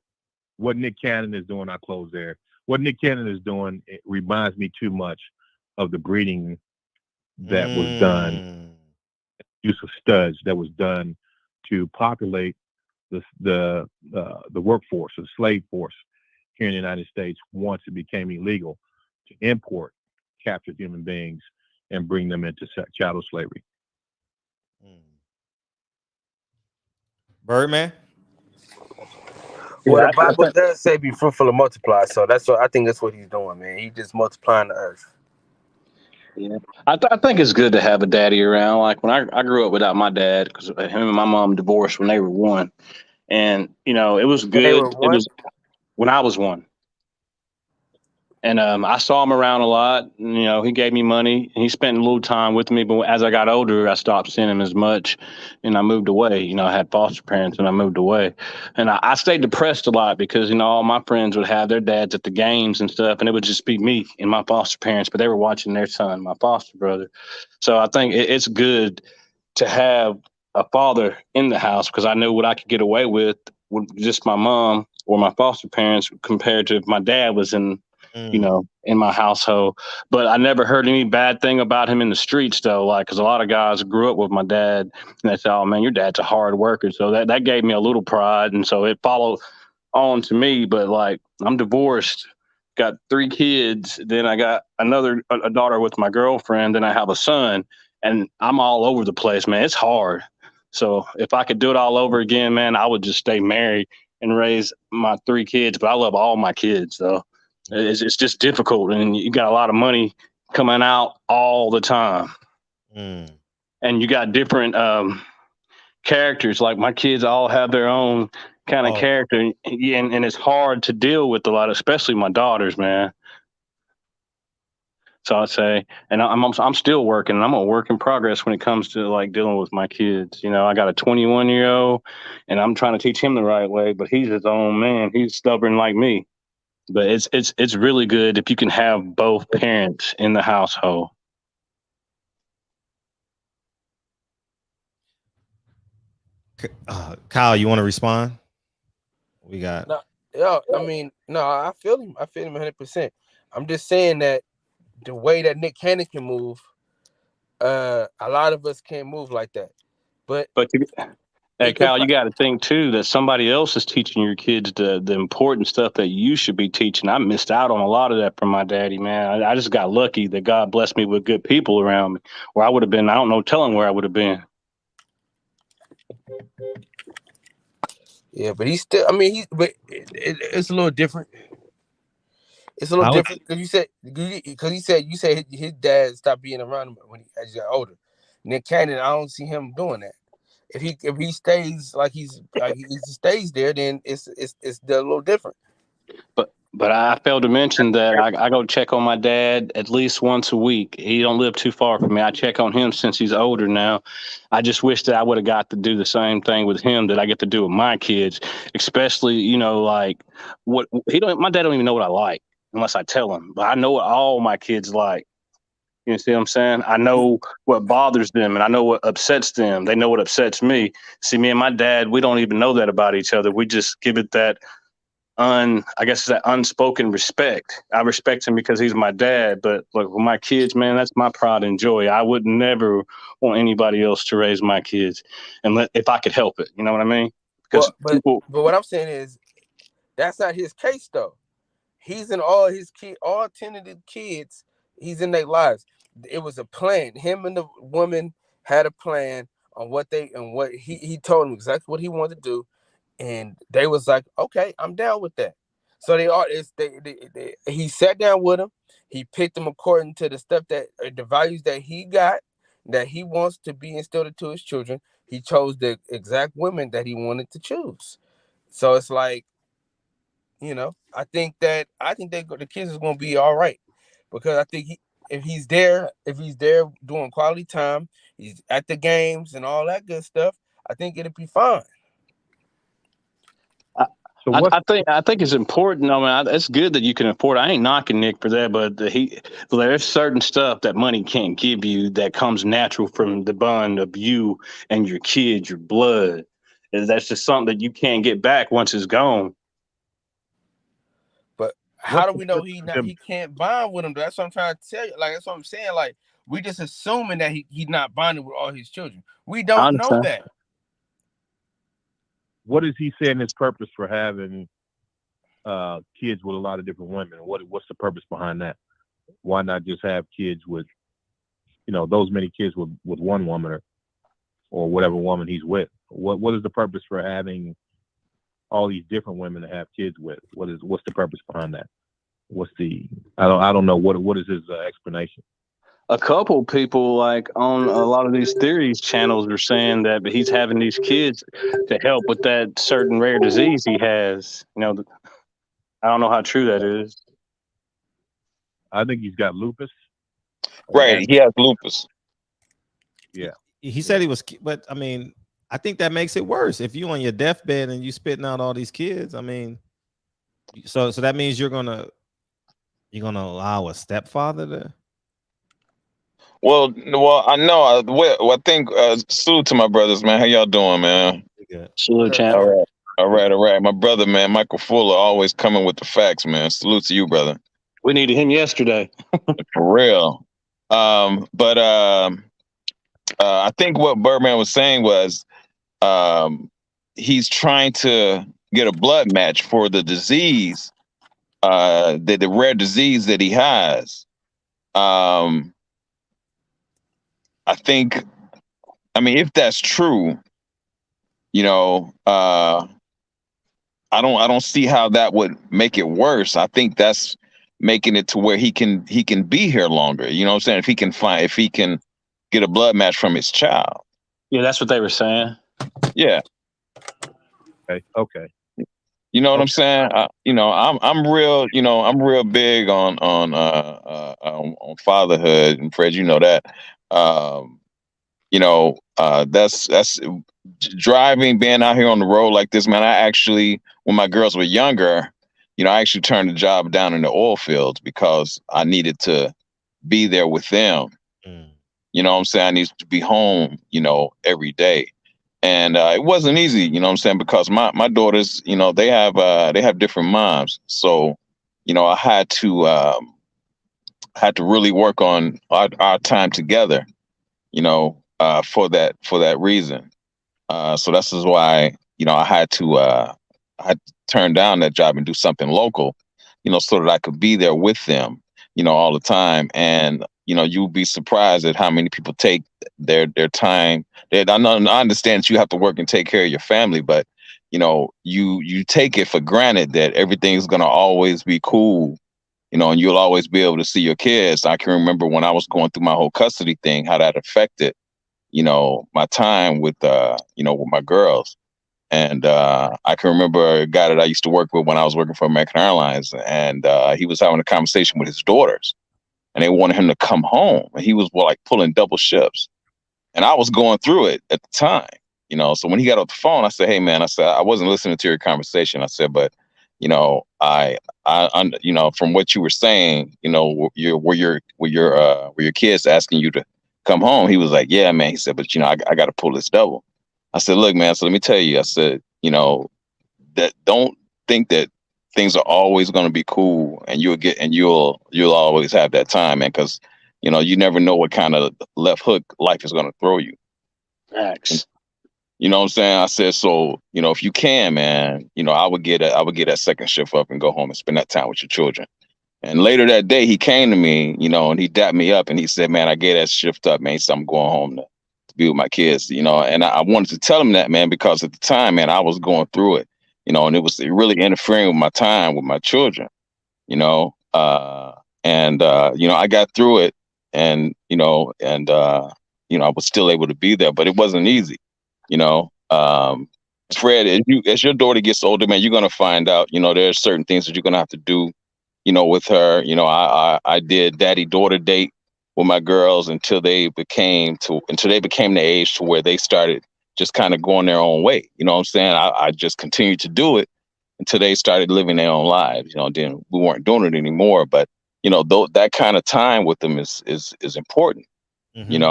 what Nick Cannon is doing, I'll close there. What Nick Cannon is doing, it reminds me too much of the breeding that was done, use of studs that was done to populate the workforce, the slave force here in the United States once it became illegal to import captured human beings and bring them into chattel slavery. Birdman? Well, the Bible does say be fruitful and multiply, so I think that's what he's doing, man. He's just multiplying the earth. Yeah, I think it's good to have a daddy around. Like when I grew up without my dad, because him and my mom divorced when they were one, and it was good. It was when I was one, and I saw him around a lot. And, he gave me money, and he spent a little time with me. But as I got older, I stopped seeing him as much, and I moved away. I had foster parents, and I moved away, and I stayed depressed a lot because all my friends would have their dads at the games and stuff, and it would just be me and my foster parents, but they were watching their son, my foster brother. So I think it's good to have a father in the house because I knew what I could get away with just my mom or my foster parents compared to if my dad was in my household. But I never heard any bad thing about him in the streets, though, because a lot of guys grew up with my dad and they said, oh, man, your dad's a hard worker. So that gave me a little pride. And so it followed on to me. But, I'm divorced, got 3 kids. Then I got a daughter with my girlfriend. Then I have a son. And I'm all over the place, man. It's hard. So if I could do it all over again, man, I would just stay married and raise my 3 kids. But I love all my kids, though. It's just difficult, and you got a lot of money coming out all the time, and you got different characters. Like my kids all have their own kind of character, and it's hard to deal with a lot, especially my daughters, man. So I'd say, and I'm still working, and I'm a work in progress when it comes to dealing with my kids. I got a 21-year-old, and I'm trying to teach him the right way, but he's his own man. He's stubborn like me. But it's really good if you can have both parents in the household. Kyle, you want to respond? We got I feel him 100%. I'm just saying that the way that Nick Cannon can move, a lot of us can't move like that. But hey, Kyle, you got to think, too, that somebody else is teaching your kids the important stuff that you should be teaching. I missed out on a lot of that from my daddy, man. I just got lucky that God blessed me with good people around me, or I would have been, I don't know, telling where I would have been. Yeah, but he's still. I mean, it's a little different. It's a little different because you said his dad stopped being around him as he got older. Nick Cannon, I don't see him doing that. If he stays like he stays there, then it's a little different. But I failed to mention that I go check on my dad at least once a week. He don't live too far from me. I check on him since he's older now. I just wish that I would have got to do the same thing with him that I get to do with my kids, especially, you know, like my dad don't even know what I like unless I tell him. But I know what all my kids like. You see what I'm saying? I know what bothers them and I know what upsets them. They know what upsets me. See, me and my dad, we don't even know that about each other. We just give it that it's that unspoken respect. I respect him because he's my dad, but look, with my kids, man, that's my pride and joy. I would never want anybody else to raise my kids, if I could help it. You know what I mean? Because but what I'm saying is, that's not his case though. He's in all 10 of the kids. He's in their lives. It was a plan. Him and the woman had a plan on what he told them exactly what he wanted to do. And they was like, okay, I'm down with that. So he sat down with them. He picked them according to the stuff the values that he got, that he wants to be instilled into his children. He chose the exact women that he wanted to choose. So it's like, you know, I think the kids is going to be all right, because I think if he's there doing quality time, he's at the games and all that good stuff, I think it'll be fine. I think it's important. I mean, it's good that you can afford it. I ain't knocking Nick for that, but there's certain stuff that money can't give you that comes natural from the bond of you and your kids, your blood. That's just something that you can't get back once it's gone. But how do we know he can't bond with them? That's what I'm trying to tell you. Like, that's what I'm saying. Like, we just assuming that he's not bonding with all his children. We don't know that. What is he saying his purpose for having kids with a lot of different women? What's the purpose behind that? Why not just have kids with, you know, those many kids with one woman or whatever woman he's with? What is the purpose for having all these different women to have kids with? What's the purpose behind that? I don't know what is his explanation? A couple people, like on a lot of these theories channels, are saying that he's having these kids to help with that certain rare disease he has. You know, I don't know how true that is. I think he's got lupus. Right, he has lupus. Yeah. He said he was, but I mean, I think that makes it worse. If you on your deathbed and you spitting out all these kids, I mean, so that means you're gonna allow a stepfather to. Well, I know. I think salute to my brothers, man. How y'all doing, man? Salute, champ. All right. My brother, man, Michael Fuller, always coming with the facts, man. Salute to you, brother. We needed him yesterday. For real. But I think what Birdman was saying was he's trying to get a blood match for the disease, the rare disease that he has. I think, I mean, if that's true, you know, I don't see how that would make it worse. I think that's making it to where he can be here longer. You know what I'm saying? If he can get a blood match from his child. Yeah, that's what they were saying. Yeah. Okay. You know what I'm saying? I'm real big on fatherhood, and Fred, you know that. That's driving, being out here on the road like this, man. I actually, when my girls were younger, you know, I actually turned the job down in the oil fields because I needed to be there with them. You know what I'm saying? I needed to be home, you know, every day. And it wasn't easy, you know what I'm saying? Because my daughters, you know, they have different moms. So, you know, I had to really work on our time together, you know, for that reason. So this is why, you know, I had to turn down that job and do something local, you know, so that I could be there with them, you know, all the time. And you'll be surprised at how many people take their time. I understand that you have to work and take care of your family, but you take it for granted that everything's gonna always be cool, and you'll always be able to see your kids. I can remember when I was going through my whole custody thing, how that affected, my time with with my girls. And I can remember a guy that I used to work with when I was working for American Airlines, and he was having a conversation with his daughters, and they wanted him to come home, and he was like pulling double shifts, and I was going through it at the time, So when he got off the phone, I said, "Hey, man," I said, "I wasn't listening to your conversation." I said, "But I from what you were saying, were your kids asking you to come home?" He was like, "Yeah, man." He said, "But I got to pull this double." I said, "Look, man, so let me tell you," I said, that don't think that things are always going to be cool and you'll always have that time, man, because, you never know what kind of left hook life is going to throw you. Facts. You know what I'm saying? I said, so, if you can, man, I would get that second shift up and go home and spend that time with your children. And later that day, he came to me, and he dapped me up and he said, "Man, I gave that shift up, man. He said, I'm going home to be with my kids," and I wanted to tell him that, man, because at the time, man, I was going through it, and it was really interfering with my time with my children, I got through it, and I was still able to be there, but it wasn't easy, Fred, as your daughter gets older, man, you're going to find out, there's certain things that you're going to have to do, with her. I did daddy-daughter date with my girls until they became the age to where they started just kind of going their own way. You know what I'm saying? I just continued to do it until they started living their own lives. Then we weren't doing it anymore. But that kind of time with them is important. Mm-hmm.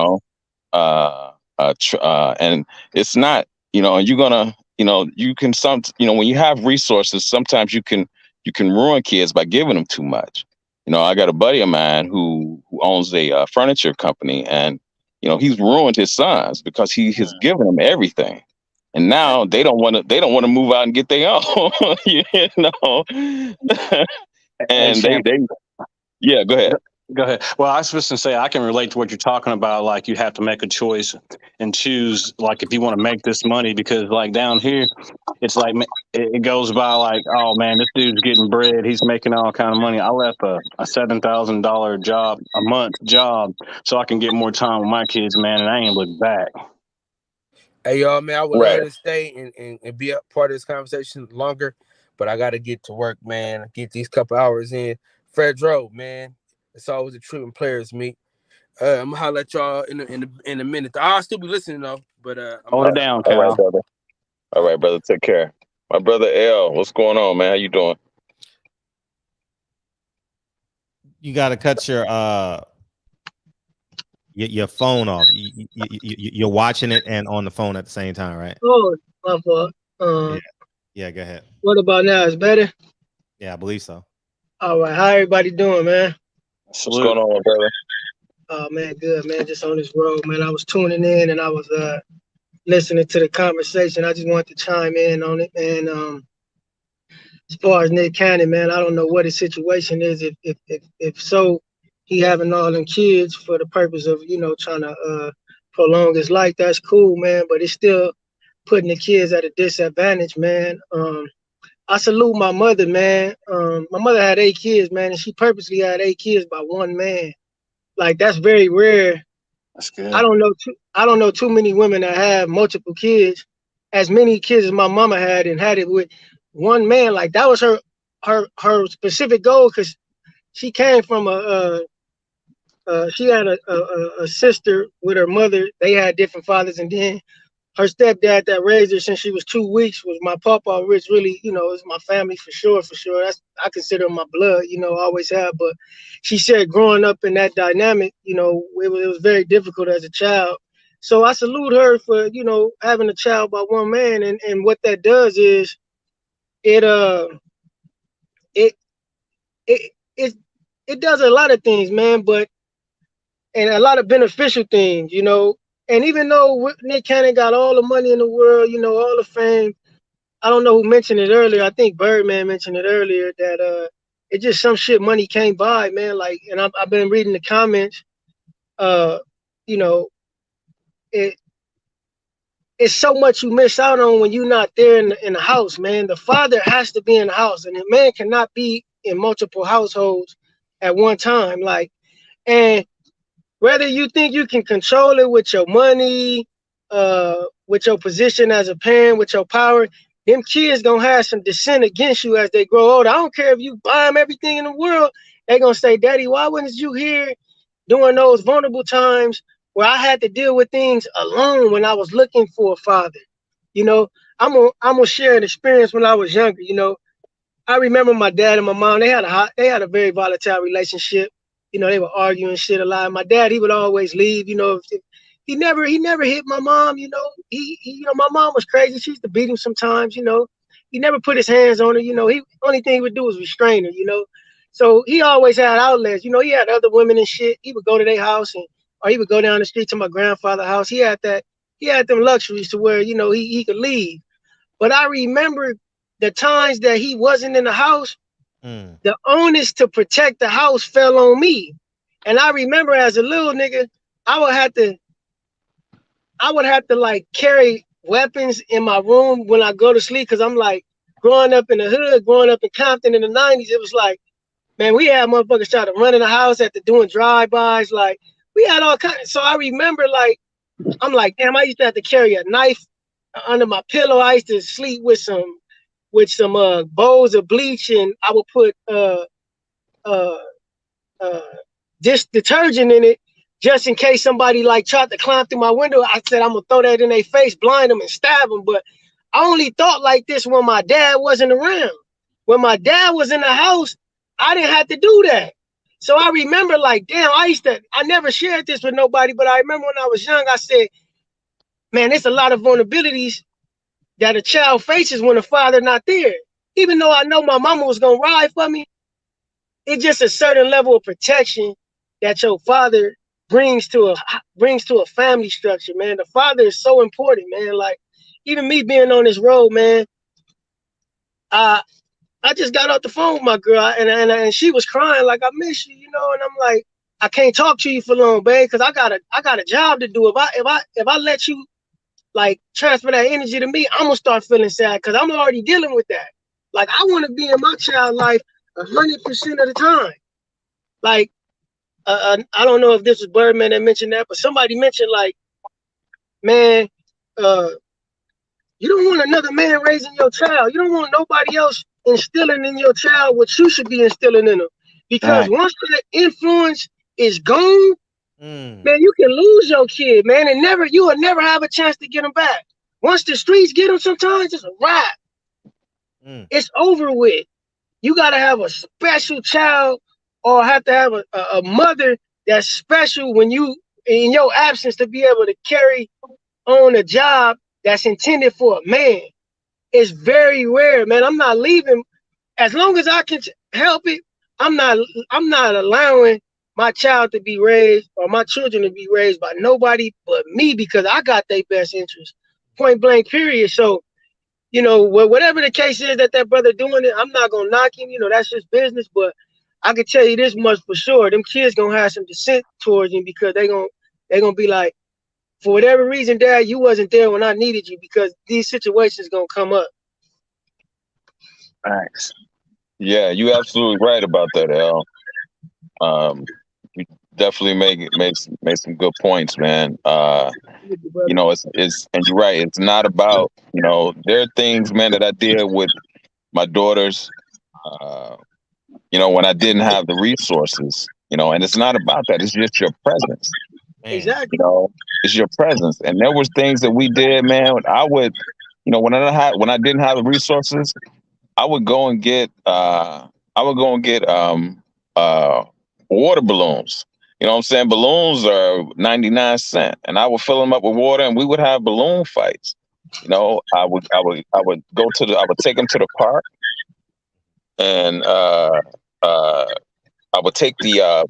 And it's not. You're gonna. You can when you have resources, sometimes you can ruin kids by giving them too much. I got a buddy of mine who owns a furniture company, and he's ruined his sons because he has given them everything, and now they don't want to move out and get their own. And they yeah, go ahead. Go ahead. Well, I was supposed to say I can relate to what you're talking about. Like, you have to make a choice and choose, like, if you want to make this money, because like down here, it's like it goes by like, oh man, this dude's getting bread. He's making all kind of money. I left a $7,000 a month job so I can get more time with my kids, man, and I ain't looked back. Hey, y'all, man, I would love to stay and be a part of this conversation longer, but I got to get to work, man. Get these couple hours in. Fredro, man. It's always a trip when players meet. I'm gonna holler at y'all in a minute. I'll still be listening though, but hold it down, Cal. All right, brother. All right, brother. Take care. My brother L, what's going on, man? How you doing? You got to cut your phone off. You're watching it and on the phone at the same time, right? Oh, my fault. Yeah, go ahead. What about now? It's better? Yeah, I believe so. All right. How everybody doing, man? What's going on, brother? Oh, man, good, man. Just on this road, man. I was tuning in and I was listening to the conversation. I just wanted to chime in on it, man. As far as Nick Cannon, man, I don't know what his situation is. If so, he having all them kids for the purpose of, trying to prolong his life. That's cool, man. But it's still putting the kids at a disadvantage, man. I salute my mother, man. My mother had 8 kids, man, and she purposely had 8 kids by one man. Like, that's very rare. That's good. I don't know too many women that have multiple kids, as many kids as my mama had, and had it with one man. Like, that was her specific goal, because she came from she had a sister with her mother. They had different fathers, and then her stepdad that raised her since she was 2 weeks was my papa, which really, is my family for sure. I consider my blood, always have. But she said growing up in that dynamic, it was very difficult as a child. So I salute her for, having a child by one man. And what that does is it does a lot of things, man, and a lot of beneficial things, And even though Nick Cannon got all the money in the world, all the fame, I don't know who mentioned it earlier. I think Birdman mentioned it earlier that it's just some shit money can't buy, man. Like, and I've been reading the comments, you know, it's so much you miss out on when you're not there in the house, man. The father has to be in the house, and the man cannot be in multiple households at one time. Like, and whether you think you can control it with your money, with your position as a parent, with your power, them kids gonna have some dissent against you as they grow older. I don't care if you buy them everything in the world. They gonna say, Daddy, why wasn't you here during those vulnerable times where I had to deal with things alone when I was looking for a father? You know, I'm gonna share an experience when I was younger. You know, I remember my dad and my mom, they had a very volatile relationship. You know, they were arguing shit a lot. My dad, he would always leave. You know, he never hit my mom. You know, you know, my mom was crazy. She used to beat him sometimes. You know, he never put his hands on her. You know, only thing he would do was restrain her. You know, so he always had outlets. You know, he had other women and shit. He would go to their house or he would go down the street to my grandfather's house. He had them luxuries to where, you know, he could leave. But I remember the times that he wasn't in the house, the onus to protect the house fell on me. And I remember as a little nigga, I would have to like carry weapons in my room when I go to sleep. Cause I'm like, growing up in the hood, growing up in Compton in the 90s, it was like, man, we had motherfuckers try to run in the house after doing drive-bys. Like, we had all kinds. So I remember, like, I'm like, damn, I used to have to carry a knife under my pillow. I used to sleep with some bowls of bleach, and I would put dish detergent in it just in case somebody like tried to climb through my window. I said, I'm gonna throw that in their face, blind them, and stab them. But I only thought like this when my dad wasn't around. When my dad was in the house, I didn't have to do that. So I remember, like, damn, I never shared this with nobody, but I remember when I was young, I said, man, there's a lot of vulnerabilities that a child faces when the father not there. Even though I know my mama was gonna ride for me, it's just a certain level of protection that your father brings to a family structure, man. The father is so important, man. Like, even me being on this road, man, I just got off the phone with my girl, and she was crying like, I miss you, you know. And I'm like, I can't talk to you for long, babe, because I got a job to do. If I let you like transfer that energy to me, I'm gonna start feeling sad because I'm already dealing with that. Like, I want to be in my child life 100% of the time. Like, I don't know if this was Birdman that mentioned that, but somebody mentioned, like, man, you don't want another man raising your child. You don't want nobody else instilling in your child what you should be instilling in them. Because once that influence is gone, man, you can lose your kid, man, and you will never have a chance to get them back. Once the streets get them, sometimes it's a wrap. It's over with. You got to have a special child or have to have a mother that's special when you, in your absence, to be able to carry on a job that's intended for a man. It's very rare, man. I'm not leaving. As long as I can help it, I'm not allowing my child to be raised or my children to be raised by nobody but me, because I got their best interest. Point blank, period. So, you know, whatever the case is that brother doing it, I'm not gonna knock him. You know, that's just business. But I can tell you this much for sure: them kids gonna have some dissent towards him, because they gonna be like, for whatever reason, Dad, you wasn't there when I needed you, because these situations gonna come up. Thanks. Yeah, you're absolutely right about that, Al. You definitely made some good points, man. You know, it's and you're right. It's not about, you know, there are things, man, that I did with my daughters, you know, when I didn't have the resources, you know, and it's not about that. It's just your presence. Exactly. You know, it's your presence. And there was things that we did, man. I would, you know, when I didn't have the resources, I would go and get water balloons. You know what I'm saying? Balloons are 99 cents, and I would fill them up with water, and we would have balloon fights. You know, I would take them to the park, and I would take the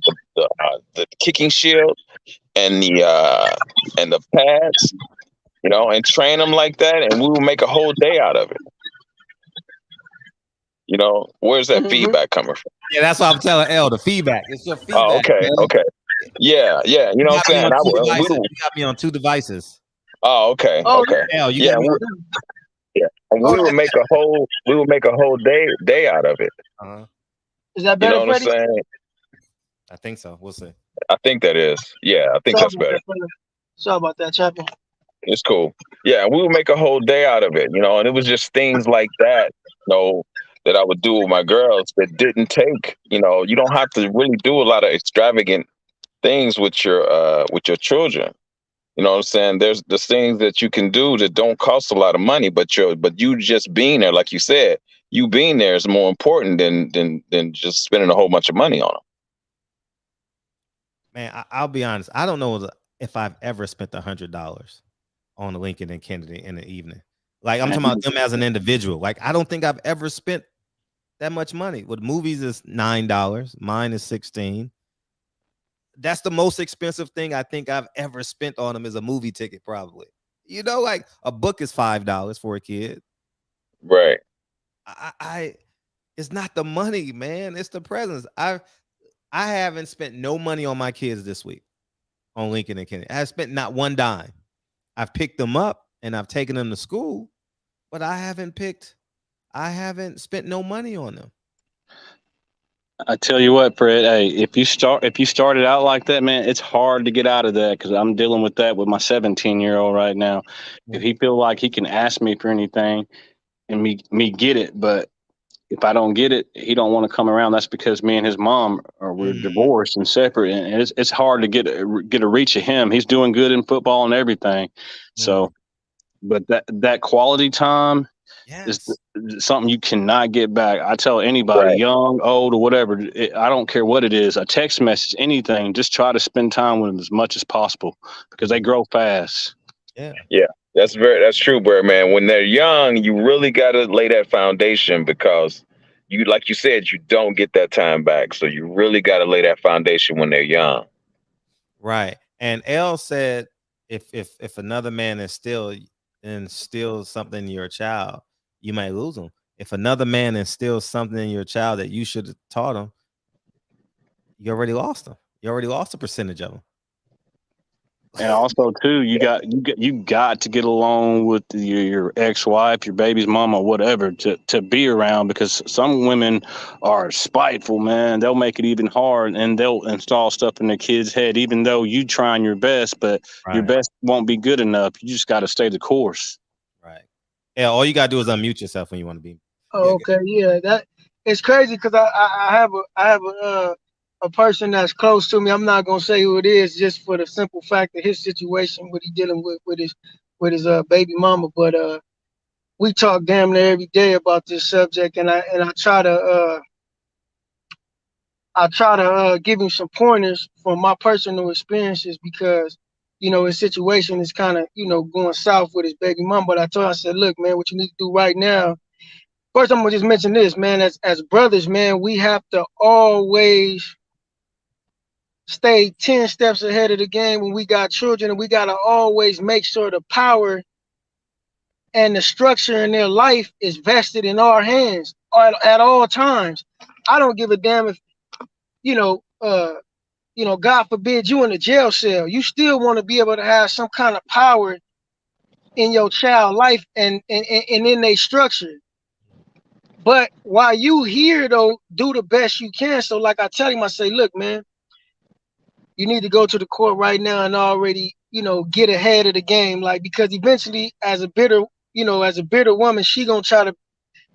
kicking shield and the pads, you know, and train them like that, and we would make a whole day out of it. You know, where's that feedback coming from? Yeah, that's what I'm telling El. The feedback. It's your feedback. Oh, okay, man. okay. Yeah. You know what I'm saying? You got me on 2 devices. Oh, okay. Oh, Okay. Hell, you Yeah. got me on Yeah. And we would make a whole day out of it. Is that You better, know what I'm Freddie? saying? I think so. We'll see. I think that is. Yeah, I think that's better. Sorry about that, champion. It's cool. Yeah, we would make a whole day out of it, you know, and it was just things like that, you know, that I would do with my girls that didn't take, you know, you don't have to really do a lot of extravagant things with your children. You know what I'm saying? There's things that you can do that don't cost a lot of money, but you just being there, like you said, you being there is more important than just spending a whole bunch of money on them. Man, I'll be honest. I don't know if I've ever spent $100 on Lincoln and Kennedy in the evening. Like, I'm talking about them as an individual. Like, I don't think I've ever spent that much money. With movies is $9. Mine is $16. That's the most expensive thing I think I've ever spent on them is a movie ticket, probably. You know, like a book is $5 for a kid. Right. It's not the money, man. It's the presents. I haven't spent no money on my kids this week on Lincoln and Kennedy. I spent not one dime. I've picked them up and I've taken them to school, but I haven't spent no money on them. I tell you what, Fred, hey, if you started out like that, man, it's hard to get out of that because I'm dealing with that with my 17-year-old right now. If he feel like he can ask me for anything and me get it, but if I don't get it, he don't want to come around. That's because me and his mom we're divorced and separate, and it's hard to get a reach of him. He's doing good in football and everything. So, but that quality time is something you cannot get back. I tell anybody, young, old, or whatever, I don't care what it is, a text message, anything, just try to spend time with them as much as possible because they grow fast. Yeah. That's true, Bird, man. When they're young, you really got to lay that foundation because like you said, you don't get that time back. So you really got to lay that foundation when they're young. Right. And L said, if another man instills something in your child, you might lose them. If another man instills something in your child that you should have taught them, you already lost them. You already lost a percentage of them. And also, too, you got to get along with your ex-wife, your baby's mama, whatever, to be around because some women are spiteful, man. They'll make it even hard, and they'll install stuff in their kid's head, even though you trying your best, but your best won't be good enough. You just got to stay the course. Right. Yeah. All you got to do is unmute yourself when you want to be. Oh, okay. Yeah. That it's crazy because I have a person that's close to me. I'm not gonna say who it is, just for the simple fact of his situation, what he's dealing with his baby mama. But we talk damn near every day about this subject, and I try to give him some pointers from my personal experiences because his situation is kind of going south with his baby mama. But I said, look, man, what you need to do right now. First, I'm gonna just mention this, man. As brothers, man, we have to always stay 10 steps ahead of the game when we got children, and we got to always make sure the power and the structure in their life is vested in our hands at all times. I don't give a damn if God forbid you in a jail cell. You still want to be able to have some kind of power in your child life and in their structure. But while you here, though, do the best you can. So like I tell him, I say, look, man, you need to go to the court right now and already, get ahead of the game. Like, because eventually as a bitter woman, she gonna try to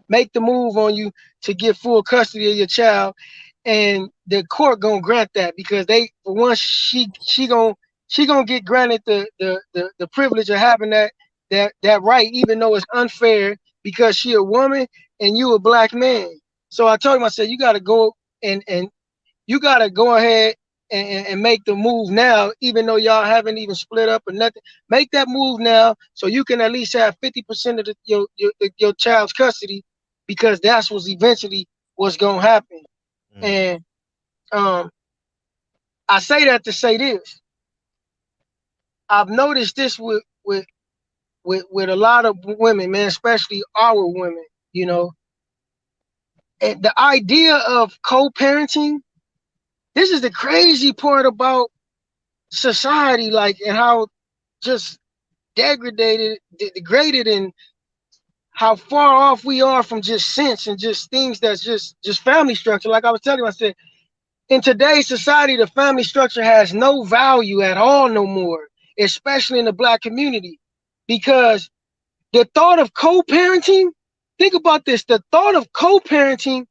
make the move on you to get full custody of your child. And the court gonna grant that because for once she gonna get granted the privilege of having that right, even though it's unfair because she a woman and you a black man. So I told him, I said, you gotta go and you gotta go ahead and make the move now, even though y'all haven't even split up or nothing. Make that move now so you can at least have 50% of your child's custody, because that's what's gonna happen. And I say that to say this. I've noticed this with a lot of women, man, especially our women, and the idea of co-parenting. This is the crazy part about society, like, and how just degraded, and how far off we are from just sense and just things that's just family structure. Like I was telling you, I said, in today's society, the family structure has no value at all no more, especially in the Black community, because the thought of co-parenting, think about this, the thought of co-parenting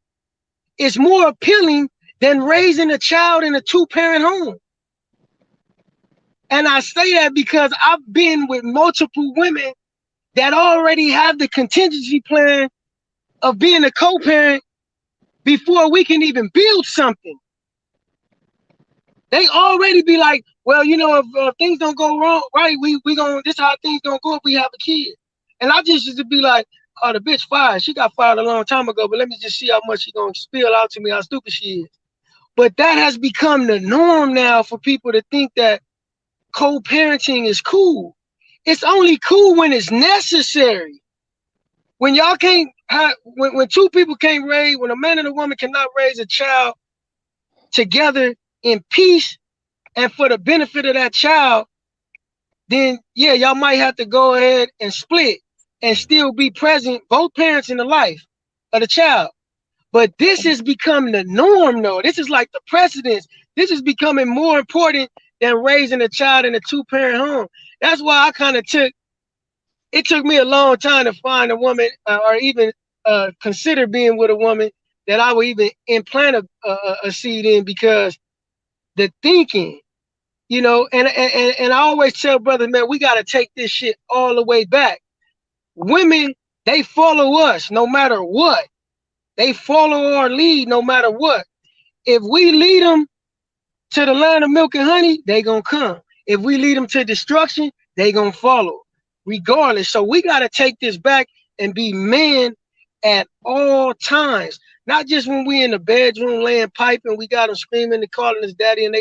is more appealing than raising a child in a two-parent home. And I say that because I've been with multiple women that already have the contingency plan of being a co-parent before we can even build something. They already be like, well, you know, if things don't go wrong, right, we gonna, this how things gonna go if we have a kid. And I just used to be like, oh, the bitch fired. She got fired a long time ago, but let me just see how much she gonna spill out to me, how stupid she is. But that has become the norm now for people to think that co-parenting is cool. It's only cool when it's necessary. When y'all can't have, when two people can't raise, when a man and a woman cannot raise a child together in peace and for the benefit of that child, then yeah, y'all might have to go ahead and split and still be present, both parents in the life of the child. But this has become the norm, though. This is like the precedence. This is becoming more important than raising a child in a two-parent home. That's why I kind of it took me a long time to find a woman or even consider being with a woman that I would even implant a seed in, because the thinking, you know, and I always tell brothers, man, we got to take this shit all the way back. Women, they follow us no matter what. They follow our lead no matter what. If we lead them to the land of milk and honey, they gonna come. If we lead them to destruction, they gonna follow, regardless. So we gotta take this back and be men at all times. Not just when we in the bedroom laying pipe and we got them screaming and calling us daddy and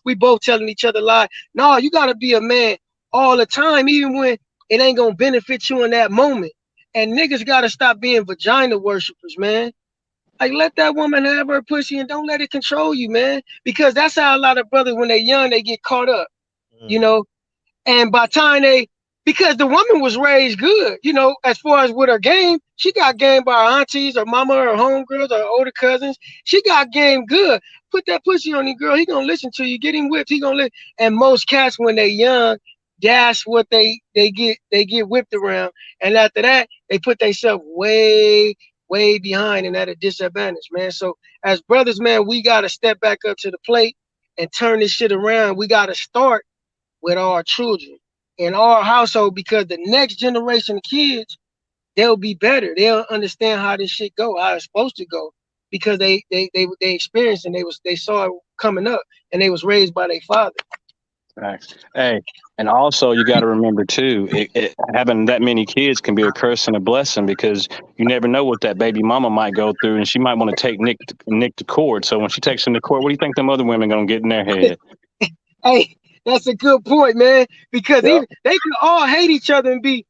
we both telling each other lies. No, you gotta be a man all the time, even when it ain't gonna benefit you in that moment. And niggas gotta stop being vagina worshipers, man. Like, let that woman have her pussy and don't let it control you, man. Because that's how a lot of brothers, when they're young, they get caught up, you know. And by the time because the woman was raised good, you know, as far as with her game, she got game by her aunties, her mama, her homegirls, her older cousins. She got game good. Put that pussy on him, girl. He gonna listen to you. Get him whipped. He gonna listen. And most cats, when they young, that's what they get whipped around. And after that, they put themselves way behind and at a disadvantage, man. So as brothers, man, we got to step back up to the plate and turn this shit around. We got to start with our children in our household, because the next generation of kids, they'll be better. They'll understand how this shit go, how it's supposed to go, because they experienced and they saw it coming up and they was raised by their father. Right. Hey, and also you got to remember too, having that many kids can be a curse and a blessing, because you never know what that baby mama might go through, and she might want to take Nick to court. So when she takes him to court, what do you think them other women gonna get in their head? Hey, that's a good point, man. Because even they can all hate each other and be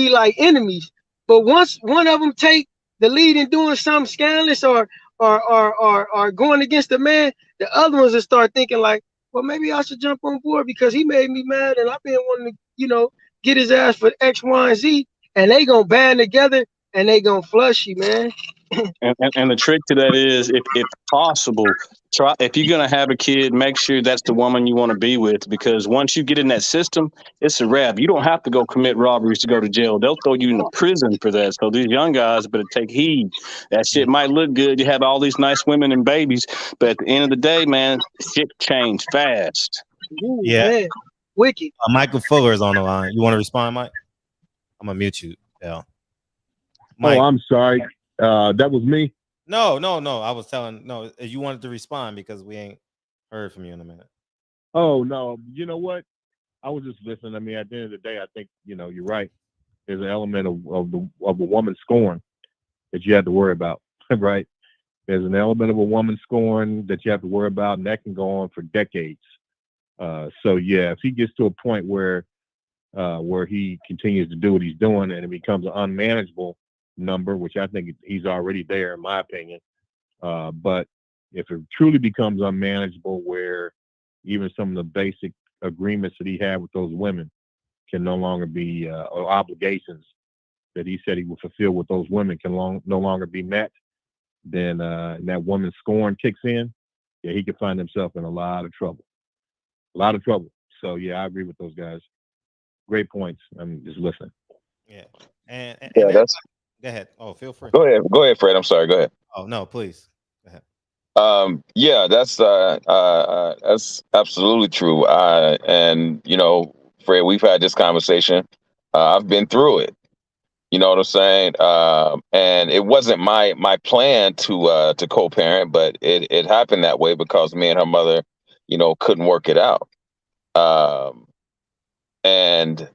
like enemies, but once one of them take the lead in doing something scandalous or going against the man, the other ones will start thinking like, well, maybe I should jump on board because he made me mad and I've been wanting to, you know, get his ass for X, Y, and Z. And they gonna band together and they gonna flush you, man. And the trick to that is, if possible, try, if you're gonna have a kid, make sure that's the woman you want to be with, because once you get in that system, it's a wrap. You don't have to go commit robberies to go to jail. They'll throw you in the prison for that. So these young guys better take heed. That shit might look good. You have all these nice women and babies, but at the end of the day, man, shit change fast. Ooh, yeah, man. Wicked. Michael Fuller is on the line. You want to respond, Mike? I'm gonna mute you. Yeah. Mike. Oh, I'm sorry. That was me. No. I was telling you wanted to respond because we ain't heard from you in a minute. Oh no, you know what? I was just listening. I mean, at the end of the day, I think you're right. There's an element of a woman scorn that you have to worry about, right? There's an element of a woman scorn that you have to worry about, and that can go on for decades. So yeah, if he gets to a point where he continues to do what he's doing and it becomes an unmanageable number, which I think he's already there in my opinion, but if it truly becomes unmanageable, where even some of the basic agreements that he had with those women can no longer be, or obligations that he said he would fulfill with those women can no longer be met, then and that woman's scorn kicks in, yeah, he could find himself in a lot of trouble. A lot of trouble. So, yeah, I agree with those guys. Great points. I'm just listening. Yeah. And that's. Go ahead. Oh, feel free. Go ahead, Fred. I'm sorry. Go ahead. Oh, no, please. Go ahead. Yeah, that's absolutely true. And you know, Fred, we've had this conversation. I've been through it. You know what I'm saying? And it wasn't my plan to co-parent, but it happened that way because me and her mother, you know, couldn't work it out. And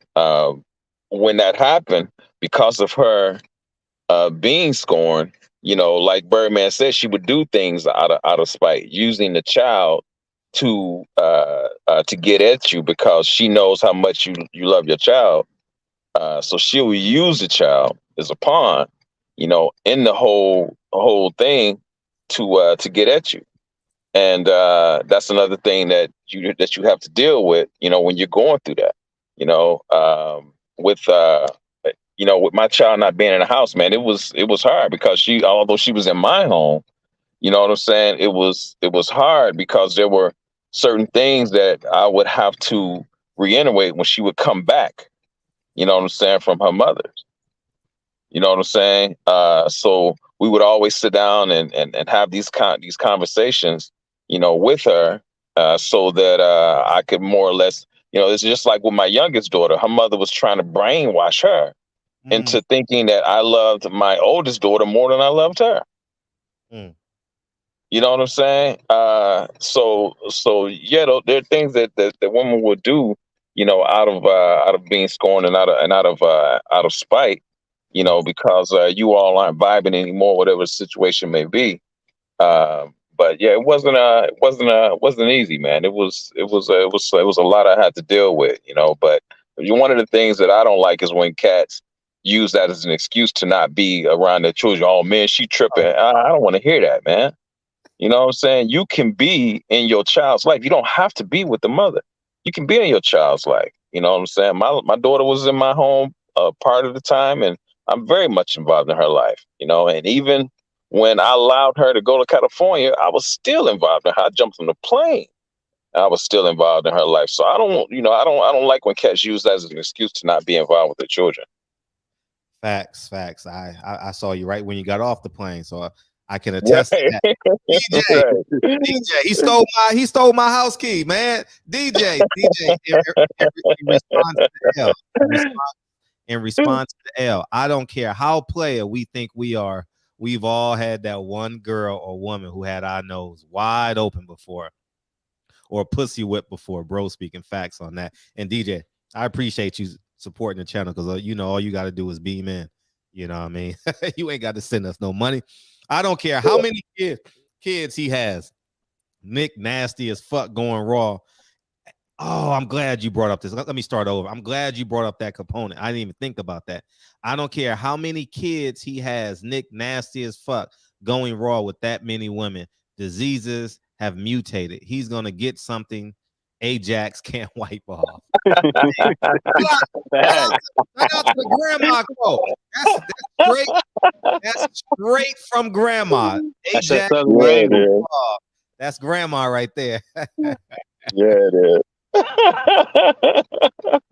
when that happened, because of her being scorned, you know, like Birdman said, she would do things out of spite, using the child to get at you because she knows how much you love your child. So she'll use the child as a pawn, you know, in the whole thing to get at you. And that's another thing that you have to deal with, you know, when you're going through that, you know, with my child not being in the house, man, it was hard because although she was in my home, you know what I'm saying? It was hard because there were certain things that I would have to reiterate when she would come back, you know what I'm saying, from her mother's. You know what I'm saying? So we would always sit down and have these conversations, you know, with her, so that I could more or less, you know, it's just like with my youngest daughter. Her mother was trying to brainwash her into thinking that I loved my oldest daughter more than I loved her. You know what I'm saying? So yeah, there are things that women would do, you know, out of being scorned and out of spite, you know, because you all aren't vibing anymore, whatever the situation may be. But yeah, it wasn't easy, man. It was a lot I had to deal with, you know. But one of the things that I don't like is when cats use that as an excuse to not be around their children. Oh man, she tripping. I don't want to hear that, man. You know what I'm saying? You can be in your child's life. You don't have to be with the mother. You can be in your child's life. You know what I'm saying? My daughter was in my home part of the time, and I'm very much involved in her life. You know, and even when I allowed her to go to California, I was still involved in her. I jumped on the plane. I was still involved in her life. So I don't like when cats use that as an excuse to not be involved with their children. Facts. I saw you right when you got off the plane, so I can attest to that. DJ, he stole my house key, man. DJ, in response to the L, I don't care how player we think we are. We've all had that one girl or woman who had our nose wide open before, or pussy whipped before. Bro, speaking facts on that. And DJ, I appreciate you supporting the channel because you know all you got to do is beam in. You know what I mean? You ain't got to send us no money. I don't care how many kids he has. Nick nasty as fuck going raw. Oh, I'm glad you brought up this. Let me start over. I'm glad you brought up that component. I didn't even think about that. I don't care how many kids he has. Nick nasty as fuck going raw with that many women. Diseases have mutated. He's going to get something Ajax can't wipe off. Shout out to the grandma quote. That's great. That's straight from grandma. Ajax, that's grandma right there. Yeah, it is.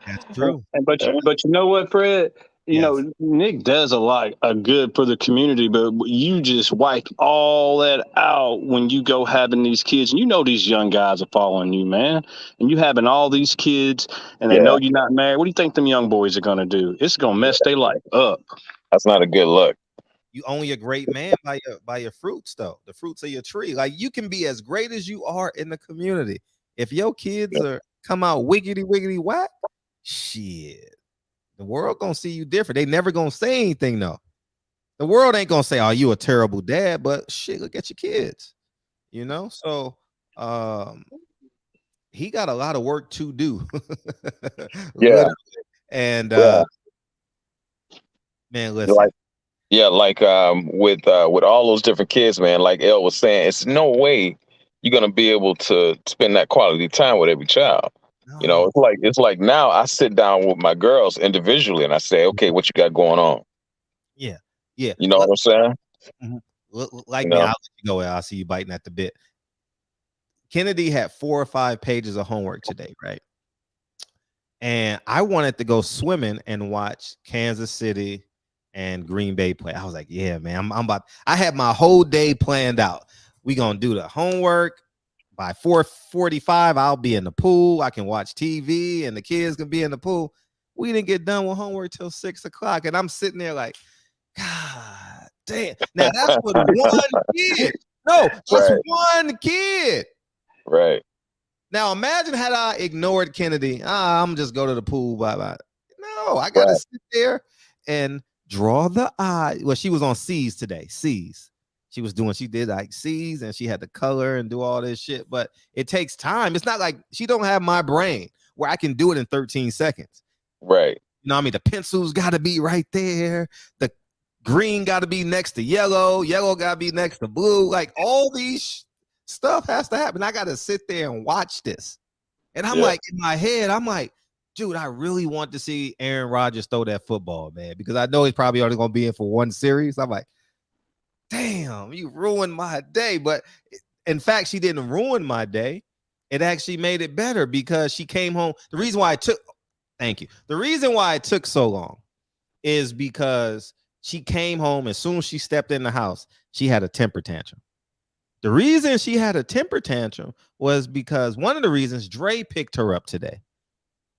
That's true. But you know what, Fred? You know, Nick does a lot of good for the community, but you just wipe all that out when you go having these kids. And you know these young guys are following you, man. And you having all these kids, and they know you're not married. What do you think them young boys are going to do? It's going to mess their life up. That's not a good look. You only a great man by your fruits, though. The fruits of your tree. Like, you can be as great as you are in the community. If your kids come out wiggity whack, shit. The world gonna see you different. They never gonna say anything though. The world ain't gonna say, "Oh, you a terrible dad," but shit, look at your kids. You know, so he got a lot of work to do. Yeah, and man, listen. With all those different kids, man. Like El was saying, it's no way you're gonna be able to spend that quality time with every child. You know, it's like now I sit down with my girls individually and I say, okay, what you got going on? Yeah. Yeah. You know what I'm saying? Like You me, know? I'll let you go. I'll see you biting at the bit. Kennedy had 4 or 5 pages of homework today, right? And I wanted to go swimming and watch Kansas City and Green Bay play. I was like, yeah, man, I had my whole day planned out. We gonna do the homework. By 4:45, I'll be in the pool. I can watch TV and the kids can be in the pool. We didn't get done with homework till 6 o'clock. And I'm sitting there like, God damn. Now that's with one kid. No, that's one kid. Right. Now imagine had I ignored Kennedy. I'm just go to the pool. Bye bye. No, I gotta sit there and draw the eye. Well, she was on C's today. C's. She did like C's and she had to color and do all this shit. But it takes time. It's not like she don't have my brain where I can do it in 13 seconds. Right. You know what I mean? The pencils gotta be right there. The green gotta be next to yellow. Yellow gotta be next to blue. Like all these stuff has to happen. I got to sit there and watch this. And I'm like, in my head, I'm like, dude, I really want to see Aaron Rodgers throw that football, man, because I know he's probably only going to be in for one series. I'm like, damn, you ruined my day. But in fact, she didn't ruin my day. It actually made it better because she came home. The reason why it took so long is because she came home. As soon as she stepped in the house, she had a temper tantrum. The reason she had a temper tantrum was because one of the reasons Dre picked her up today,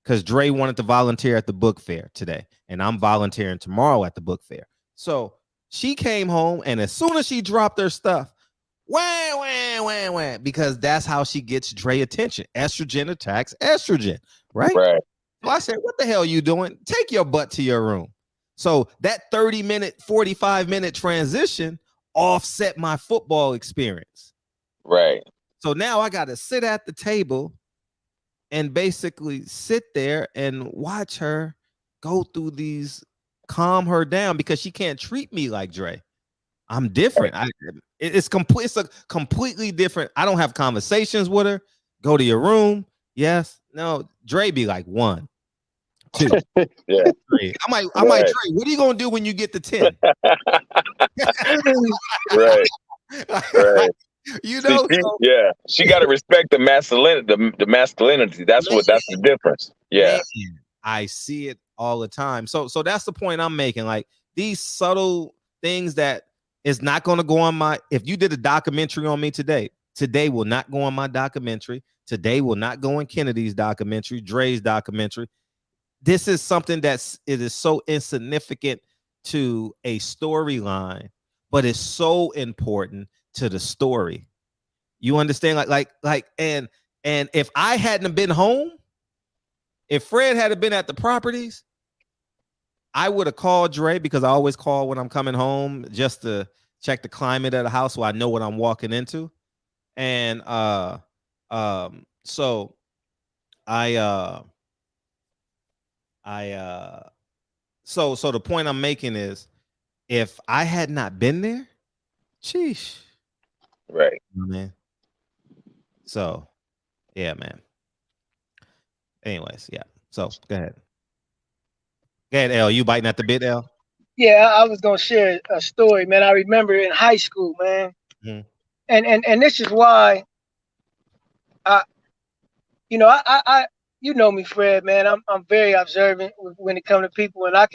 because Dre wanted to volunteer at the book fair today, and I'm volunteering tomorrow at the book fair. So she came home, and as soon as she dropped her stuff, wham, because that's how she gets Dre attention. Estrogen attacks estrogen, right? Right. So I said, what the hell are you doing? Take your butt to your room. So that 30-minute, 45-minute transition offset my football experience. Right. So now I got to sit at the table and basically sit there and watch her go through these, calm her down because she can't treat me like Dre. I'm different. It's a completely different. I don't have conversations with her. Go to your room. Yes. No. Dre be like 1, 2. Yeah. 3. I'm like, Dre, what are you gonna do when you get to 10? Right. Right. You know, she got to respect the masculinity. The masculinity. That's the difference. Yeah. Man, I see it all the time. So that's the point I'm making. Like these subtle things that is not going to go on my. If you did a documentary on me today will not go on my documentary. Today will not go in Kennedy's documentary, Dre's documentary. This is something it is so insignificant to a storyline, but it's so important to the story. You understand? And if I hadn't been home, if Fred had been at the properties, I would have called Dre because I always call when I'm coming home just to check the climate of the house so I know what I'm walking into. And so so the point I'm making is if I had not been there, sheesh. Right. Man. So yeah, man. Anyways, yeah. So go ahead. Go ahead, L. You biting at the bit, L? Yeah, I was gonna share a story, man. I remember in high school, man. Mm-hmm. And this is why I you know me, Fred, man. I'm very observant when it comes to people, and I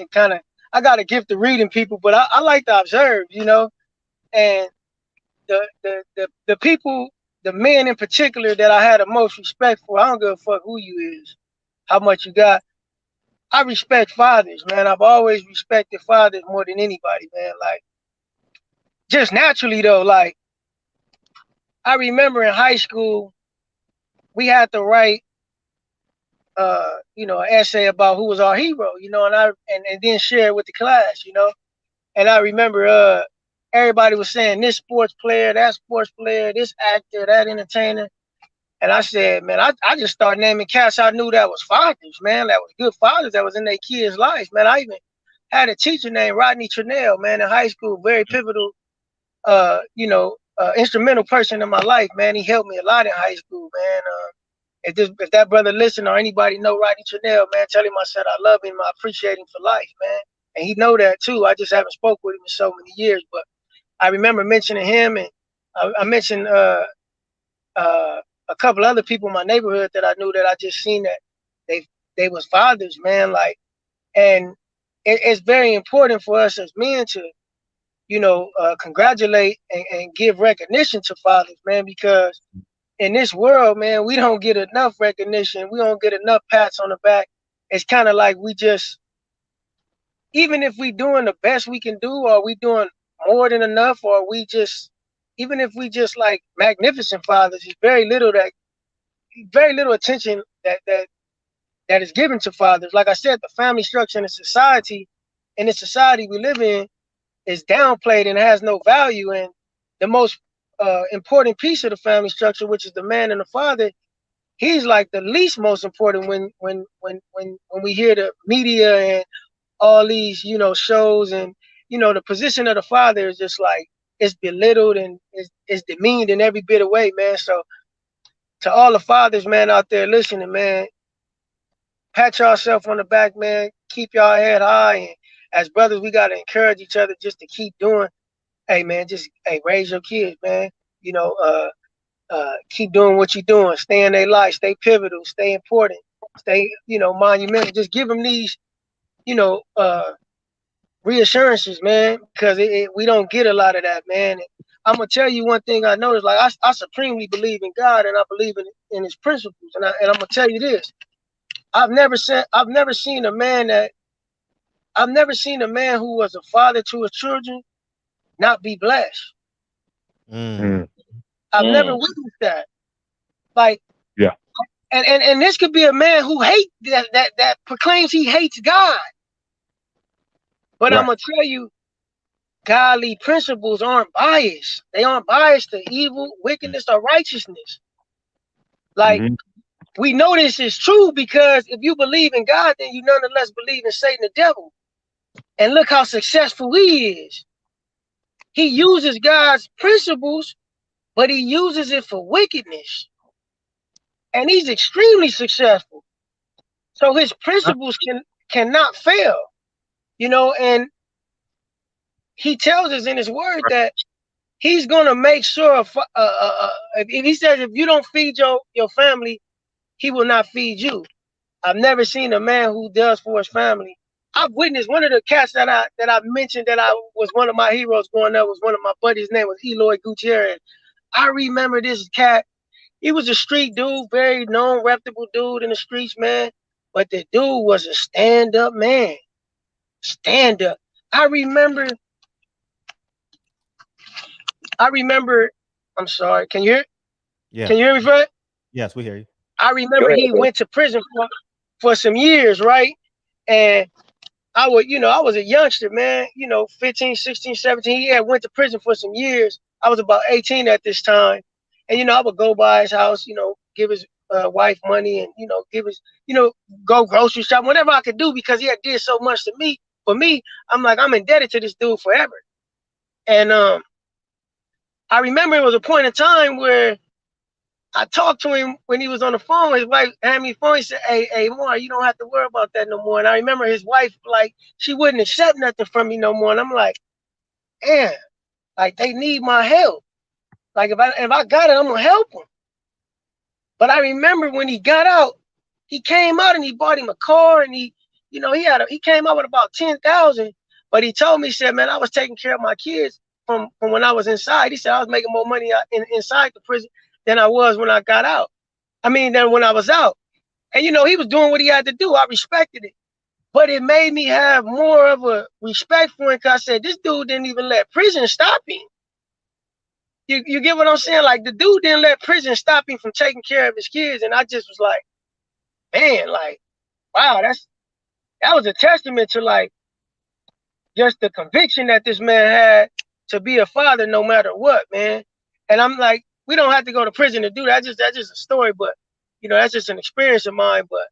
got a gift of reading people, but I like to observe, you know. And the people, the men in particular that I had the most respect for, I don't give a fuck who you is, how much you got. I respect fathers, man. I've always respected fathers more than anybody, man. Like, just naturally though, like, I remember in high school, we had to write, an essay about who was our hero, and then share it with the class, And I remember everybody was saying this sports player, that sports player, this actor, that entertainer. And I said, man, I just started naming cats I knew that was fathers, man, that was good fathers that was in their kids' life, man. I even had a teacher named Rodney Trinnell, man, in high school, very pivotal, instrumental person in my life, man. He helped me a lot in high school, man. if that brother listen or anybody know Rodney Chanel, man, tell him I said I love him. I appreciate him for life, man. And he know that too. I just haven't spoke with him in so many years. But I remember mentioning him, and I mentioned a couple other people in my neighborhood that I knew that I just seen that they was fathers, man. Like, and it's very important for us as men to, congratulate and give recognition to fathers, man, because in this world, man, we don't get enough recognition. We don't get enough pats on the back. It's kind of like we just, even if we doing the best we can do, or we doing more than enough, or we just, even if we just like magnificent fathers, there's very little attention that is given to fathers. Like I said, the family structure in the society we live in is downplayed and has no value. And the most important piece of the family structure, which is the man and the father, he's like the least most important when we hear the media and all these, shows, and the position of the father is just like, it's belittled and it's demeaned in every bit of way, man. So to all the fathers, man, out there listening, man, pat yourself on the back, man. Keep y'all head high, and as brothers, we gotta encourage each other just to keep doing. Hey, man, raise your kids, man. Keep doing what you're doing. Stay in their life. Stay pivotal. Stay important. Stay, monumental. Just give them these, reassurances, man, because we don't get a lot of that, man. And I'm gonna tell you one thing I noticed. Like I supremely believe in God, and I believe in His principles. And I'm gonna tell you this: I've never seen a man who was a father to his children not be blessed. I've never witnessed that. Like, yeah. And this could be a man who that proclaims he hates God. But right. I'm gonna tell you, godly principles aren't biased. They aren't biased to evil, wickedness, or righteousness. Like, we know this is true because if you believe in God, then you nonetheless believe in Satan the devil. And look how successful he is. He uses God's principles, but he uses it for wickedness. And he's extremely successful. So his principles cannot fail. And he tells us in his word that he's going to make sure, if he says, if you don't feed your family, he will not feed you. I've never seen a man who does for his family. I've witnessed one of the cats that I mentioned that I was one of my heroes growing up was one of my buddies' name was Eloy Gutierrez. I remember this cat. He was a street dude, very known, reputable dude in the streets, man. But the dude was a stand-up man. Stand-up. I remember, I'm sorry, can you hear? Yeah. Can you hear me, Fred? Yes, we hear you. I remember he went to prison for some years, right? And I was a youngster, man, 15, 16, 17. He had went to prison for some years. I was about 18 at this time. And, I would go by his house, give his wife money and, give his, go grocery shop, whatever I could do because he had did so much to me. For me, I'm like, I'm indebted to this dude forever. And I remember it was a point in time where I talked to him when he was on the phone. His wife handed me the phone. He said, hey, Mar, you don't have to worry about that no more. And I remember his wife, like, she wouldn't accept nothing from me no more. And I'm like, man, like, they need my help. Like, if I got it, I'm going to help him. But I remember when he got out, he came out and he bought him a car. And he came out with about $10,000. But he told me, he said, man, I was taking care of my kids from when I was inside. He said, I was making more money inside the prison than I was when I got out. Than when I was out. And, he was doing what he had to do. I respected it. But it made me have more of a respect for him because I said, this dude didn't even let prison stop him. You get what I'm saying? Like, the dude didn't let prison stop him from taking care of his kids. And I just was like, man, like, wow, that was a testament to, like, just the conviction that this man had to be a father no matter what, man. And I'm like, we don't have to go to prison to do that. That's just a story, but that's just an experience of mine. But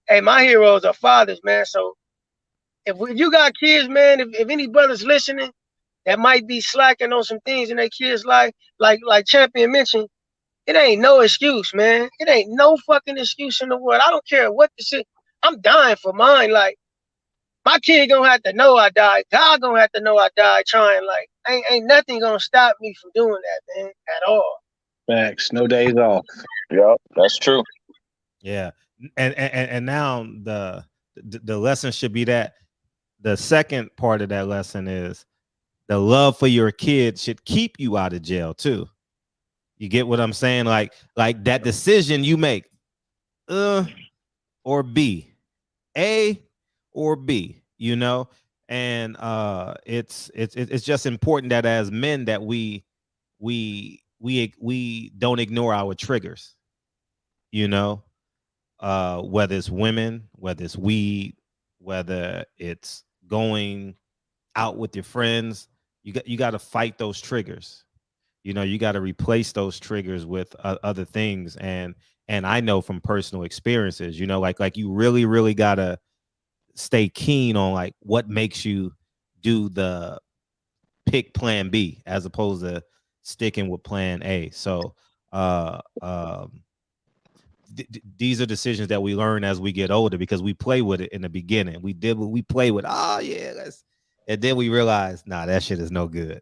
hey, my heroes are fathers, man. So if you got kids, man, if any brothers listening that might be slacking on some things in their kids' life, like Champion mentioned, it ain't no excuse, man. It ain't no fucking excuse in the world. I don't care what the shit. I'm dying for mine. Like, my kid gonna have to know I died. God gonna have to know I died trying. Like, ain't nothing gonna stop me from doing that, man, at all. Facts. No days off. Yeah, that's true. Yeah, and now the lesson should be that the second part of that lesson is the love for your kid should keep you out of jail too. You get what I'm saying? Like that decision you make, or B, A or B, you know, and it's just important that as men that we don't ignore our triggers, you know, whether it's women, whether it's weed, whether it's going out with your friends, you got to fight those triggers. You know, you got to replace those triggers with other things. And I know from personal experiences, you know, like you really got to stay keen on like what makes you do the pick plan B as opposed to sticking with plan A. So these are decisions that we learn as we get older because we play with it in the beginning. We did what we play with. Oh yeah, and then we realize, nah, that shit is no good.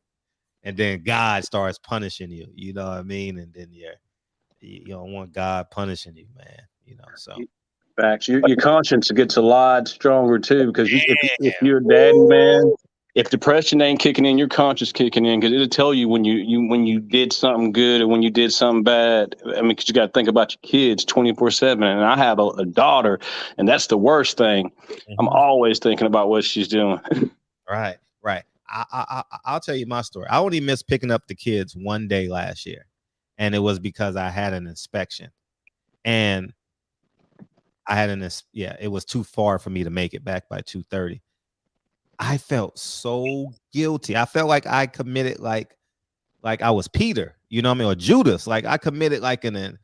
And then God starts punishing you. You know what I mean? And then you don't want God punishing you, man. You know, so. Facts. Your conscience gets a lot stronger too, because if you're a daddy, man, if depression ain't kicking in, your conscience kicking in, because it'll tell you when you did something good or when you did something bad. I mean, because you got to think about your kids 24/7. And I have a daughter, and that's the worst thing. Mm-hmm. I'm always thinking about what she's doing. Right. I'll tell you my story. I only missed picking up the kids one day last year, and it was because I had an inspection, and it was too far for me to make it back by 2:30. I felt so guilty. I felt like I committed like I was Peter, you know what I mean, or Judas. Like I committed like an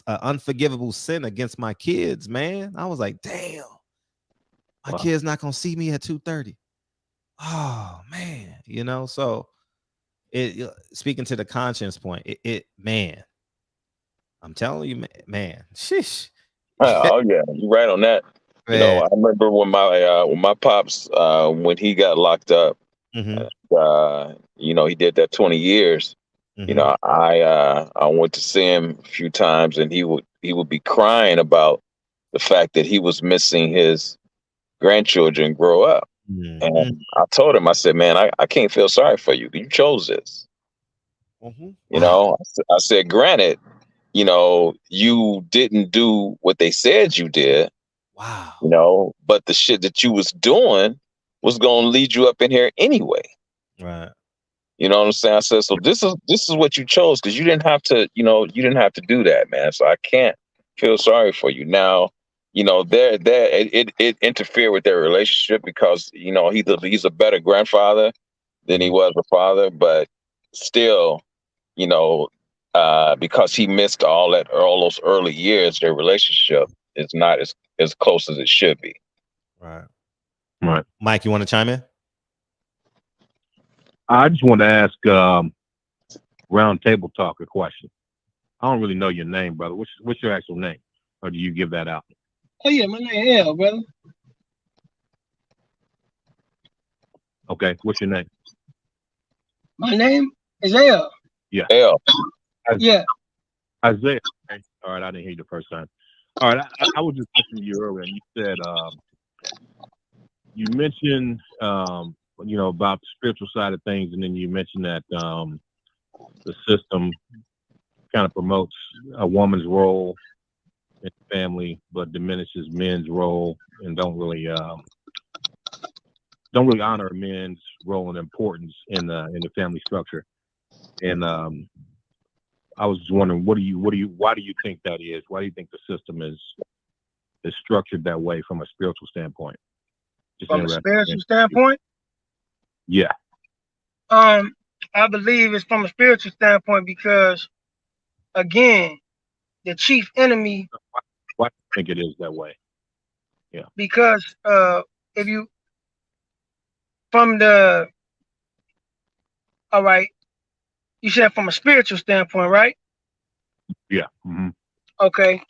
unforgivable sin against my kids, man. I was like, damn, my kid's not gonna see me at 2:30. Oh man, you know. So it speaking to the conscience point, man, I'm telling you, man, shish. Oh yeah, you're right on that. Man. You know, I remember when my pops when he got locked up, mm-hmm. You know, he did that 20 years. Mm-hmm. You know, I went to see him a few times, and he would be crying about the fact that he was missing his grandchildren grow up. Mm-hmm. And I told him, I said, man, I can't feel sorry for you. You chose this. Mm-hmm. You know, I said, granted, you know, you didn't do what they said you did. Wow. You know, but the shit that you was doing was going to lead you up in here anyway. Right. You know what I'm saying? I said, so this is what you chose, because you didn't have to, you know, you didn't have to do that, man. So I can't feel sorry for you. Now, you know, it interfered with their relationship because, you know, he's a better grandfather than he was a father, but still, you know, because he missed all those early years, their relationship is not as close as it should be. Right. Mike, you want to chime in? I just want to ask Round Table Talk a question. I don't really know your name, brother. What's your actual name? Or do you give that out? Oh yeah, my name L, brother. Okay, what's your name? My name is L. Yeah. L. Yeah. Isaiah. Okay. All right, I didn't hear you the first time. All right, I was just listening to you earlier, and you said you mentioned you know, about the spiritual side of things, and then you mentioned that the system kind of promotes a woman's role in the family, but diminishes men's role, and don't really honor men's role and importance in the family structure. And I was just wondering, why do you think that is? Why do you think the system is structured that way from a spiritual standpoint? From a spiritual standpoint? Yeah. I believe it's from a spiritual standpoint because, again, the chief enemy. Why do you think it is that way? Yeah. Because if you all right, you said from a spiritual standpoint, right? Yeah. Mm-hmm. Okay.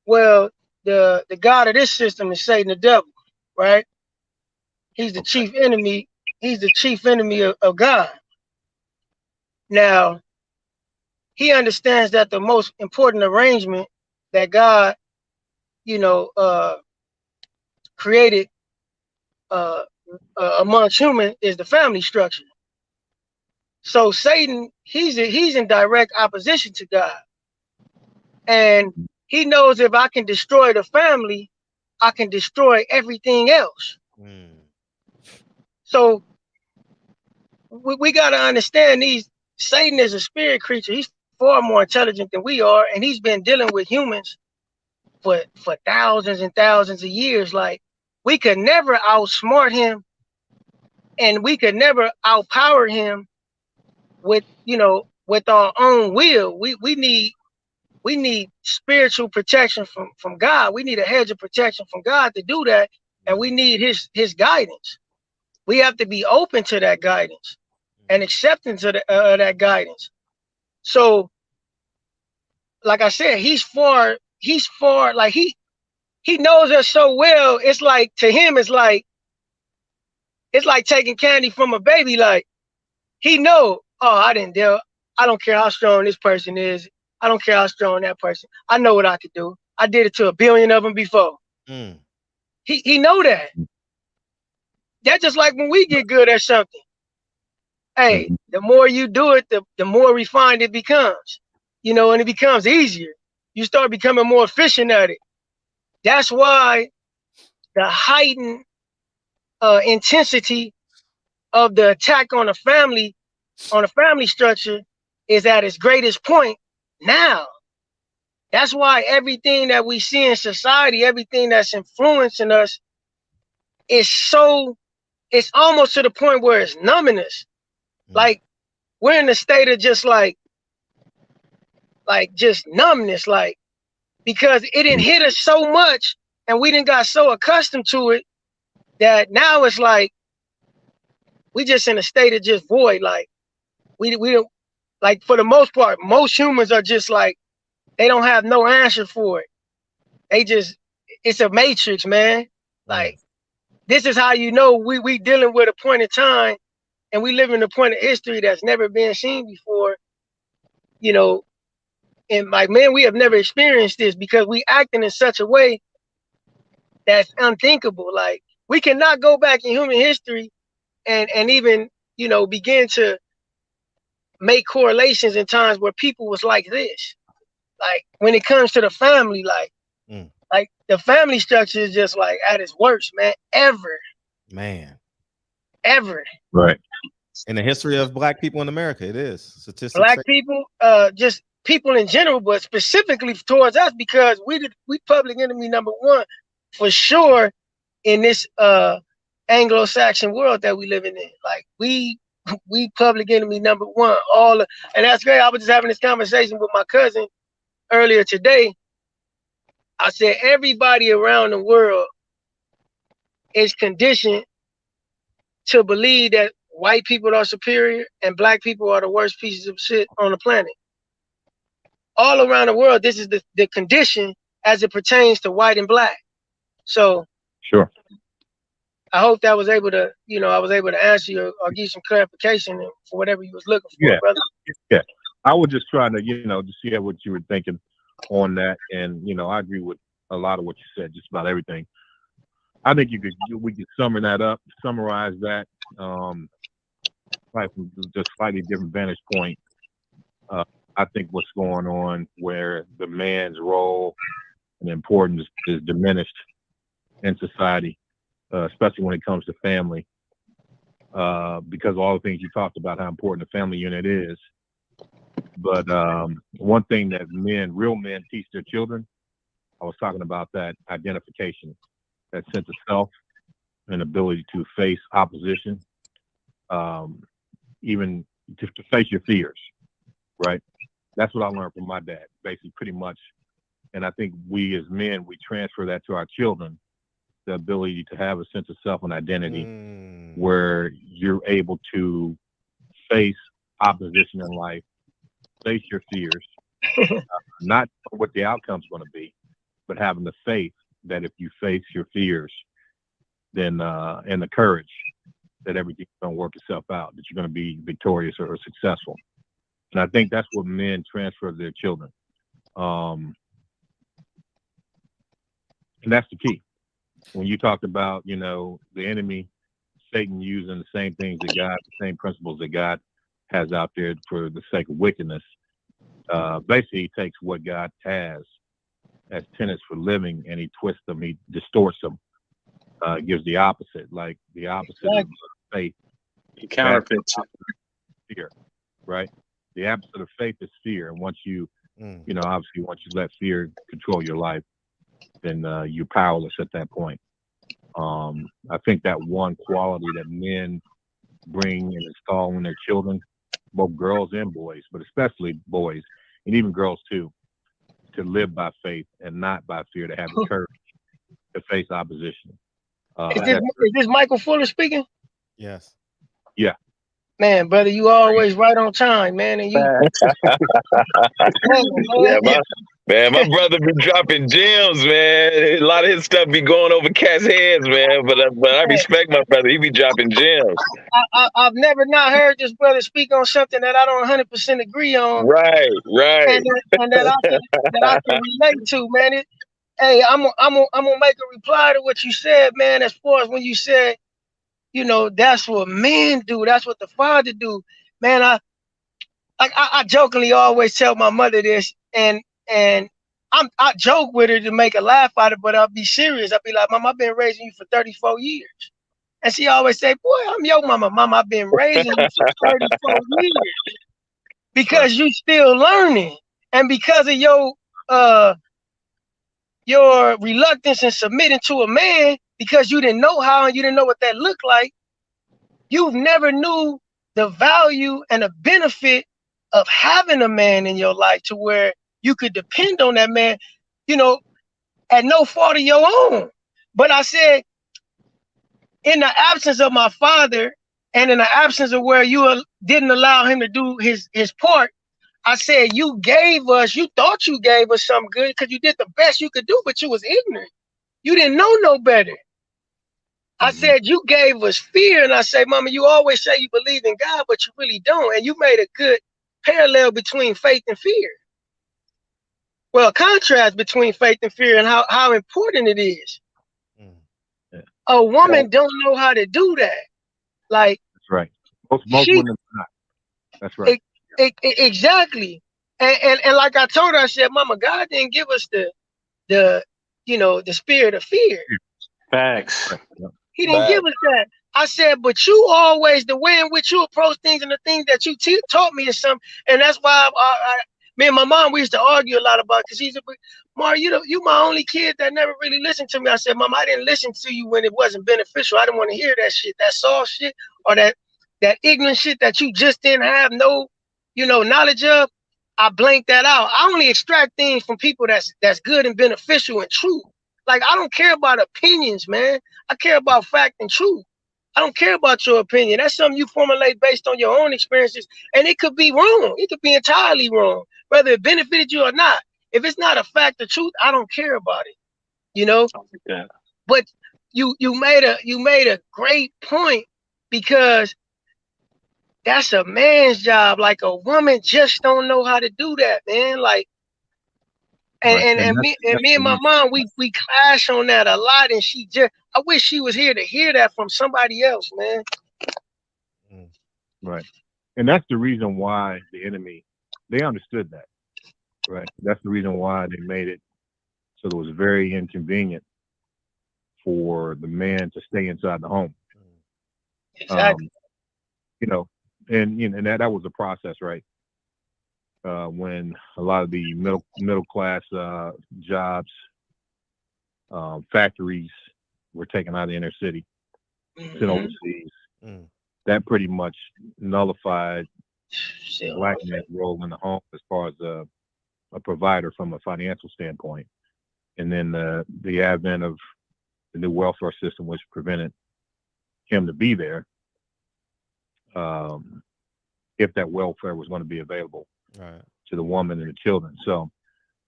Well, the god of this system is Satan, the devil, right? He's the chief enemy. He's the chief enemy of God. Now, he understands that the most important arrangement that God, created amongst humans is the family structure. So Satan, he's in direct opposition to God, and he knows if I can destroy the family, I can destroy everything else. So we got to understand Satan is a spirit creature. He's far more intelligent than we are, and he's been dealing with humans for thousands and thousands of years. Like, we could never outsmart him, and we could never outpower him with our own will. We need spiritual protection from God. We need a hedge of protection from God to do that, and we need his guidance. We have to be open to that guidance and acceptance of that guidance. So, like I said, he's far like he knows us so well. It's like, to him, it's like taking candy from a baby. Like, he know, I don't care how strong this person is. I don't care how strong that person. I know what I could do. I did it to 1 billion of them before. He know that. That's just like when we get good at something. Hey, the more you do it, the more refined it becomes. And it becomes easier. You start becoming more efficient at it. That's why the heightened intensity of the attack on the family structure is at its greatest point now. That's why everything that we see in society, everything that's influencing us, it's almost to the point where it's numbing us. Like, we're in a state of just just numbness, like, because it didn't hit us so much and we didn't got so accustomed to it that now it's like we just in a state of just void. Like, we don't, like, for the most part, most humans are just like, they don't have no answer for it. It's a matrix, man. Like, this is how we dealing with a point in time, and we live in a point of history that's never been seen before. And like, man, we have never experienced this because we acting in such a way that's unthinkable. Like, we cannot go back in human history and even, begin to make correlations in times where people was like this. Like, when it comes to the family, like the family structure is just like at its worst, man, ever. Right. In the history of Black people in America, it is. Statistics Black people, just people in general, but specifically towards us, because we public enemy number one for sure in this Anglo-Saxon world that we living in. Like, we public enemy number one. And that's great. I was just having this conversation with my cousin earlier today. I said, everybody around the world is conditioned to believe that white people are superior and Black people are the worst pieces of shit on the planet. All around the world, this is the condition as it pertains to white and Black. So, sure. I hope that was able to, I was able to answer you or give some clarification for whatever you was looking for, brother. Yeah. I was just trying to, to see what you were thinking on that. And, I agree with a lot of what you said, just about everything. I think we could summarize that, like, from just slightly different vantage point. I think what's going on where the man's role and importance is diminished in society, especially when it comes to family, because of all the things you talked about, how important the family unit is. But one thing that real men teach their children, I was talking about that identification, that sense of self, and ability to face opposition, even to face your fears, right? That's what I learned from my dad, basically, pretty much. And I think we as men, we transfer that to our children, the ability to have a sense of self and identity where you're able to face opposition in life, face your fears, not what the outcome's going to be, but having the faith that if you face your fears, then and the courage that everything's going to work itself out, that you're going to be victorious or successful. And I think that's what men transfer to their children. And that's the key. When you talked about, you know, the enemy, Satan using the same things that God, the same principles that God has out there for the sake of wickedness, basically he takes what God has as tenets for living and he twists them, he distorts them, gives the opposite, like the opposite of faith. He counterfeits fear, right? The opposite of faith is fear. And once you, you know, obviously once you let fear control your life, then you're powerless at that point. I think that one quality that men bring and install in their children, both girls and boys, but especially boys, and even girls too, to live by faith and not by fear, to have the courage to face opposition. Is this Michael Fuller speaking? Yes. Yeah. Man, brother, you always right on time, man. And you, Man, my brother be dropping gems, man. A lot of his stuff be going over cats' heads, man. But I respect my brother. He be dropping gems. I've never not heard this brother speak on something that I don't 100% agree on. Right. And that I can relate to, man. Hey, I'm gonna make a reply to what you said, man. As far as when you said, you know, that's what men do. That's what the father do, man. I jokingly always tell my mother this, and I joke with her to make her laugh out of it, but I'll be serious. I'll be like, Mom, I've been raising you for 34 years. And she always say, boy, I'm your mama. Mom, I've been raising you for 34 years. Because you still learning. And because of your reluctance in submitting to a man, because you didn't know how and you didn't know what that looked like, you've never knew the value and the benefit of having a man in your life to where you could depend on that man, you know, at no fault of your own. But I said, in the absence of my father and in the absence of where you didn't allow him to do his part, I said, you thought you gave us something good because you did the best you could do, but you was ignorant. You didn't know no better. I said, you gave us fear. And I say, Mama, you always say you believe in God, but you really don't. And you made a good parallel between faith and fear. Well, contrast between faith and fear and how important it is. A woman don't know how to do that. Like, that's right. Most women do not. That's right. Exactly. And like I told her, I said, Mama, God didn't give us the spirit of fear. Facts. He didn't give us that. I said, but you always, the way in which you approach things and the things that you taught me is something. And that's why me and my mom, we used to argue a lot about it, because he's Mar, you my only kid that never really listened to me. I said, Mom, I didn't listen to you when it wasn't beneficial. I didn't want to hear that shit, that soft shit, or that ignorant shit that you just didn't have no, knowledge of. I blank that out. I only extract things from people that's good and beneficial and true. Like, I don't care about opinions, man. I care about fact and truth. I don't care about your opinion. That's something you formulate based on your own experiences. And it could be wrong. It could be entirely wrong, whether it benefited you or not. If it's not a fact or truth, I don't care about it. Yeah. But you made a great point, because that's a man's job. Like, a woman just don't know how to do that, man. Like, and me and my mom, we clash on that a lot. And I wish she was here to hear that from somebody else, man. Right. And that's the reason why the enemy, they understood that. Right. That's the reason why they made it so it was very inconvenient for the man to stay inside the home. Exactly. And that was a process, right? When a lot of the middle class jobs, factories were taken out of the inner city, sent overseas. That pretty much nullified black man's role in the home as far as a provider from a financial standpoint. And then the advent of the new welfare system, which prevented him to be there, if that welfare was going to be available to the woman and the children. So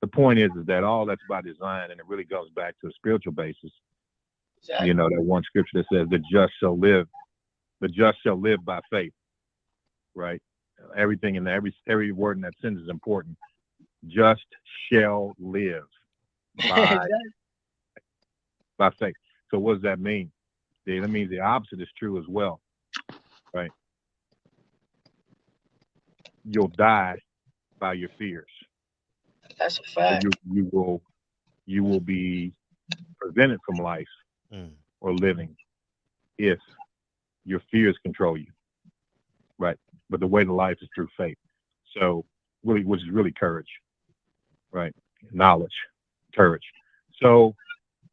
the point is that all that's by design, and it really goes back to a spiritual basis. Exactly. You know, that one scripture that says the just shall live by faith, right? Everything in every word in that sentence is important. Just shall live by faith. So what does that mean? That means the opposite is true as well, right? You'll die by your fears. That's a fact. You will be prevented from life or living if your fears control you, right? But the way to life is through faith. So really, which is really courage, right? Knowledge, courage. So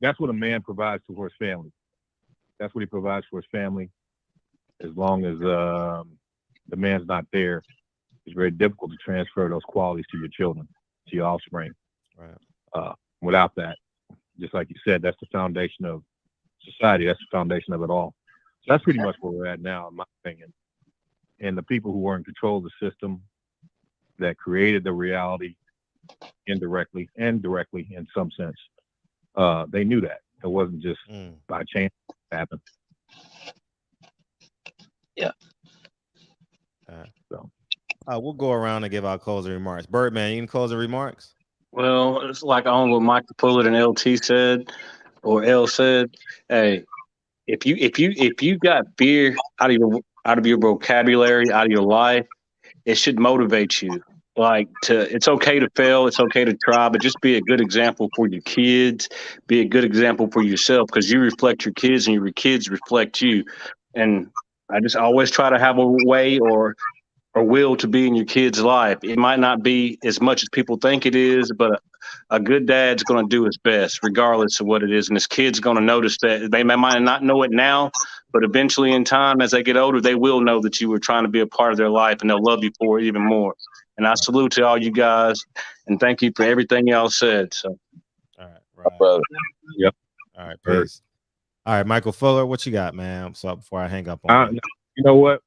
that's what a man provides for his family. That's what he provides for his family. As long as the man's not there, it's very difficult to transfer those qualities to your children, to your offspring. Right. Without that, just like you said, that's the foundation of society. That's the foundation of it all. So that's pretty much where we're at now, in my opinion. And the people who were in control of the system that created the reality indirectly and directly in some sense, they knew that. It wasn't just by chance it happened. Yeah. So we'll go around and give our closing remarks. Birdman, you can closing remarks? Well, it's like on what Michael Pullett and LT said, or L said. Hey, if you got fear out of your vocabulary, out of your life, it should motivate you. Like it's okay to fail, it's okay to try, but just be a good example for your kids. Be a good example for yourself, because you reflect your kids, and your kids reflect you. And I just always try to have a way or will to be in your kid's life. It might not be as much as people think it is, but a good dad's going to do his best regardless of what it is. And his kid's going to notice that. They might not know it now, but eventually in time, as they get older, they will know that you were trying to be a part of their life, and they'll love you for it even more. And I salute to all you guys, and thank you for everything y'all said. So, all right, brother. Yep. All right, peace. All right, Michael Fuller, what you got, man? So before I hang up on you. You know what?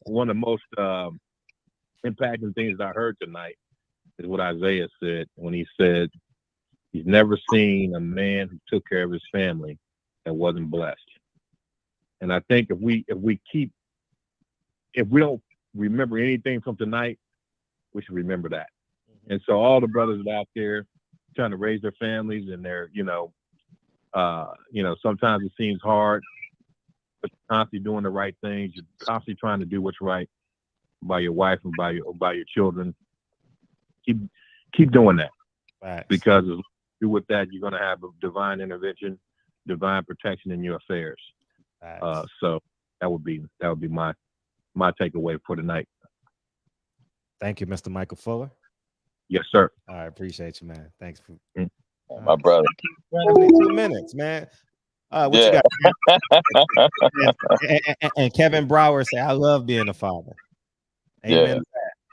One of the most impacting things I heard tonight is what Isaiah said when he said he's never seen a man who took care of his family that wasn't blessed. And I think if we don't remember anything from tonight, we should remember that. And so all the brothers out there trying to raise their families, and they're, sometimes it seems hard, but you're constantly doing the right things. You're constantly trying to do what's right by your wife and by your children. Keep doing that. Right. Because as you do with that, you're going to have a divine intervention, divine protection in your affairs. Right. So that would be my takeaway for tonight. Thank you, Mr. Michael Fuller. Yes, sir. I appreciate you, man. Thanks for my brother. 2 minutes, man. What you got? and Kevin Brower say, "I love being a father." Amen.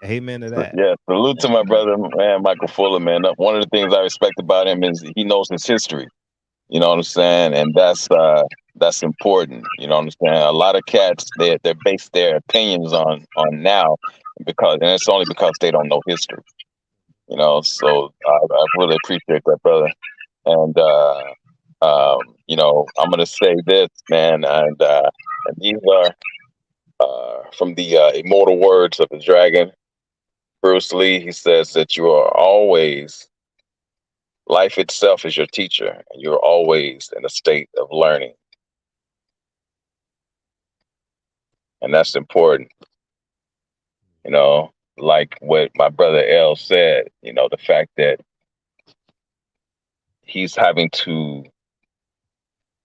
Yeah. Amen to that. Yeah. Salute to my brother, man, Michael Fuller, man. One of the things I respect about him is he knows his history. You know what I'm saying? And that's important. You know what I'm saying? A lot of cats, they base their opinions on now and it's only because they don't know history. You know, so I really appreciate that, brother. And I'm gonna say this, man, and these are from the immortal words of the dragon, Bruce Lee. He says that you are always, life itself is your teacher, and you're always in a state of learning. And that's important. Like what my brother L said, the fact that he's having to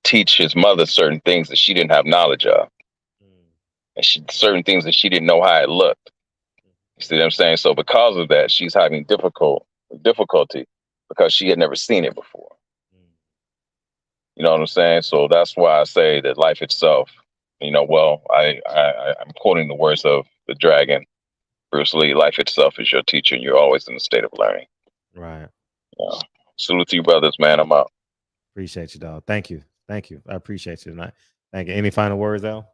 teach his mother certain things that she didn't have knowledge of. And certain things that she didn't know how it looked. You see what I'm saying? So because of that, she's having difficulty because she had never seen it before. You know what I'm saying? So that's why I say that life itself, I'm quoting the words of the dragon, Bruce Lee, life itself is your teacher, and you're always in a state of learning. Right. Salute to you, brothers, man. I'm out. Appreciate you, dog. Thank you. I appreciate you tonight. Thank you. Any final words, Al?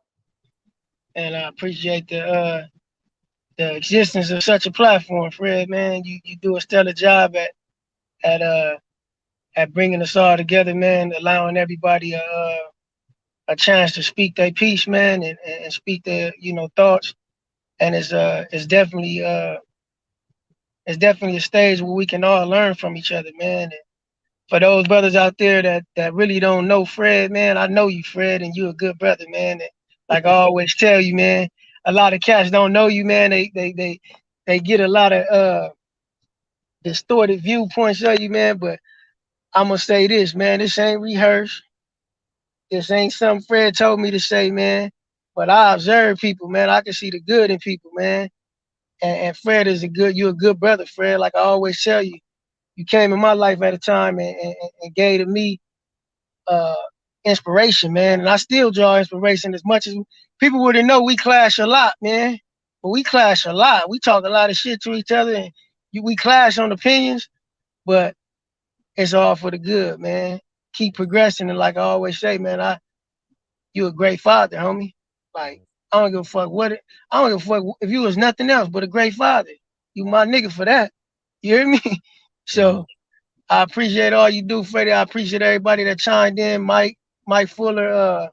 And I appreciate the existence of such a platform, Fred, man. You do a stellar job at at bringing us all together, man, allowing everybody a chance to speak their piece, man, and speak their thoughts. And it's definitely a stage where we can all learn from each other, man. And for those brothers out there that really don't know Fred, man, I know you, Fred, and you a good brother, man. And like I always tell you, man, a lot of cats don't know you, man. They get a lot of distorted viewpoints of you, man. But I'm gonna say this, man. This ain't rehearsed. This ain't something Fred told me to say, man. But I observe people, man. I can see the good in people, man. And Fred is you're a good brother, Fred. Like I always tell you, you came in my life at a time and gave to me inspiration, man. And I still draw inspiration as much as people wouldn't know we clash a lot, man. But we clash a lot. We talk a lot of shit to each other and we clash on opinions, but it's all for the good, man. Keep progressing. And like I always say, man, you a great father, homie. Like, I don't give a fuck I don't give a fuck if you was nothing else but a great father. You my nigga for that. You hear me? So I appreciate all you do, Freddie. I appreciate everybody that chimed in. Mike Fuller,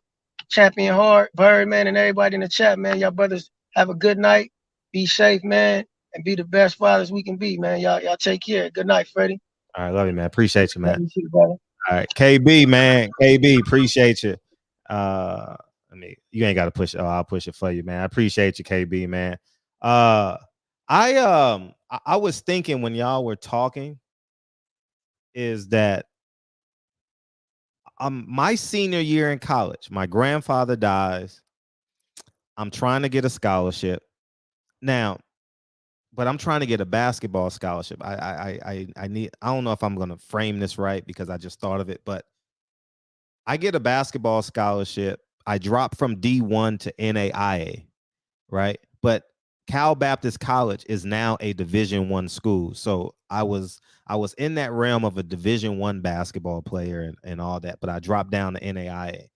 Champion Hard, Birdman, and everybody in the chat, man. Y'all brothers have a good night. Be safe, man, and be the best fathers we can be, man. Y'all take care. Good night, Freddie. All right, love you, man. Appreciate you, man. Love you too, brother. All right, KB, man. KB, appreciate you. I mean, you ain't got to push it. Oh, I'll push it for you, man. I appreciate you, KB, man. I was thinking when y'all were talking is that my senior year in college, my grandfather dies. I'm trying to get a scholarship now, but I'm trying to get a basketball scholarship. I don't know if I'm going to frame this right because I just thought of it, but I get a basketball scholarship. I drop from D1 to NAIA, right? But Cal Baptist College is now a Division I school. So I was in that realm of a Division I basketball player and all that, but I dropped down to NAIA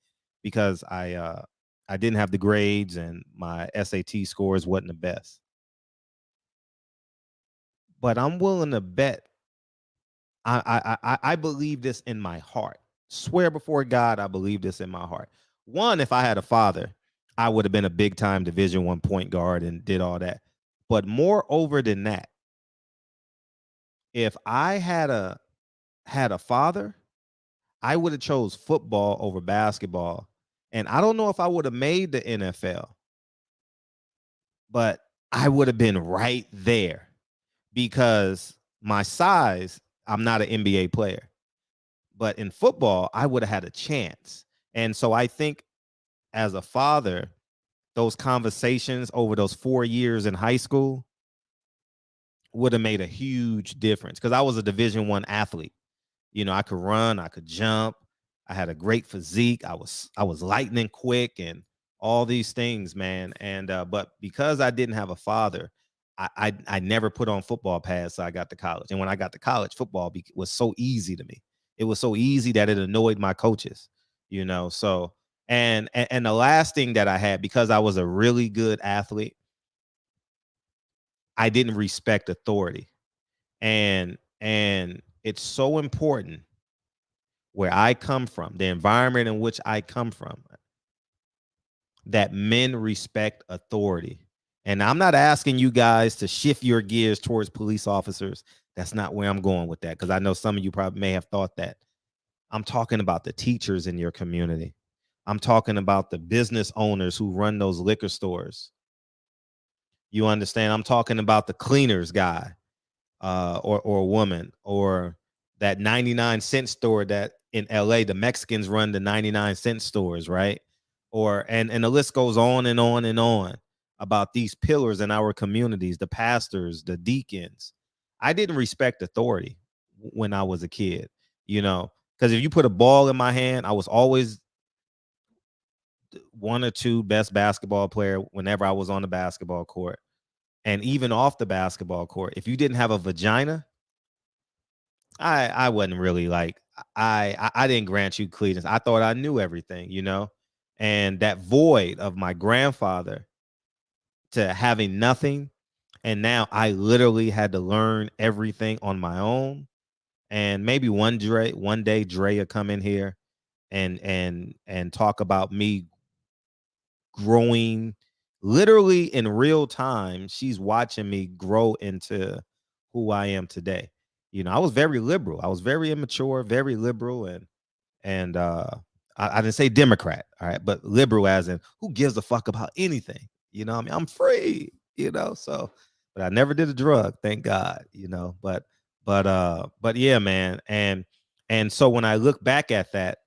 because I didn't have the grades and my SAT scores wasn't the best. But I'm willing to bet I believe this in my heart. Swear before God, I believe this in my heart. One, if I had a father, I would have been a big time Division I point guard and did all that. But moreover than that, if I had a father, I would have chose football over basketball. And I don't know if I would have made the NFL, but I would have been right there because my size, I'm not an NBA player. But in football, I would have had a chance. And so I think as a father, those conversations over those 4 years in high school would have made a huge difference because I was a Division I athlete. You know, I could run, I could jump, I had a great physique, I was lightning quick and all these things, man. And but because I didn't have a father, I never put on football pads, so I got to college. And when I got to college, football was so easy to me. It was so easy that it annoyed my coaches, you know. So and the last thing that I had, because I was a really good athlete, I didn't respect authority. And it's so important where I come from, the environment in which I come from, that men respect authority. And I'm not asking you guys to shift your gears towards police officers. That's not where I'm going with that, because I know some of you probably may have thought that. I'm talking about the teachers in your community. I'm talking about the business owners who run those liquor stores. You understand? I'm talking about the cleaners guy or woman, or that 99-cent store that in LA, the Mexicans run the 99-cent stores, right? And the list goes on and on and on about these pillars in our communities, the pastors, the deacons. I didn't respect authority when I was a kid, you know, because if you put a ball in my hand, I was always one or two best basketball player whenever I was on the basketball court. And even off the basketball court, if you didn't have a vagina, I wasn't really like, I didn't grant you credence. I thought I knew everything, you know, and that void of my grandfather to having nothing. And now I literally had to learn everything on my own. And maybe one day Dre will come in here and talk about me growing literally in real time. She's watching me grow into who I am today. You know, I was very liberal. I was very immature, very liberal, and I didn't say Democrat, all right, but liberal as in who gives a fuck about anything. You know what I mean? I'm free, you know, so but I never did a drug, thank God, you know, but yeah, man. And so when I look back at that,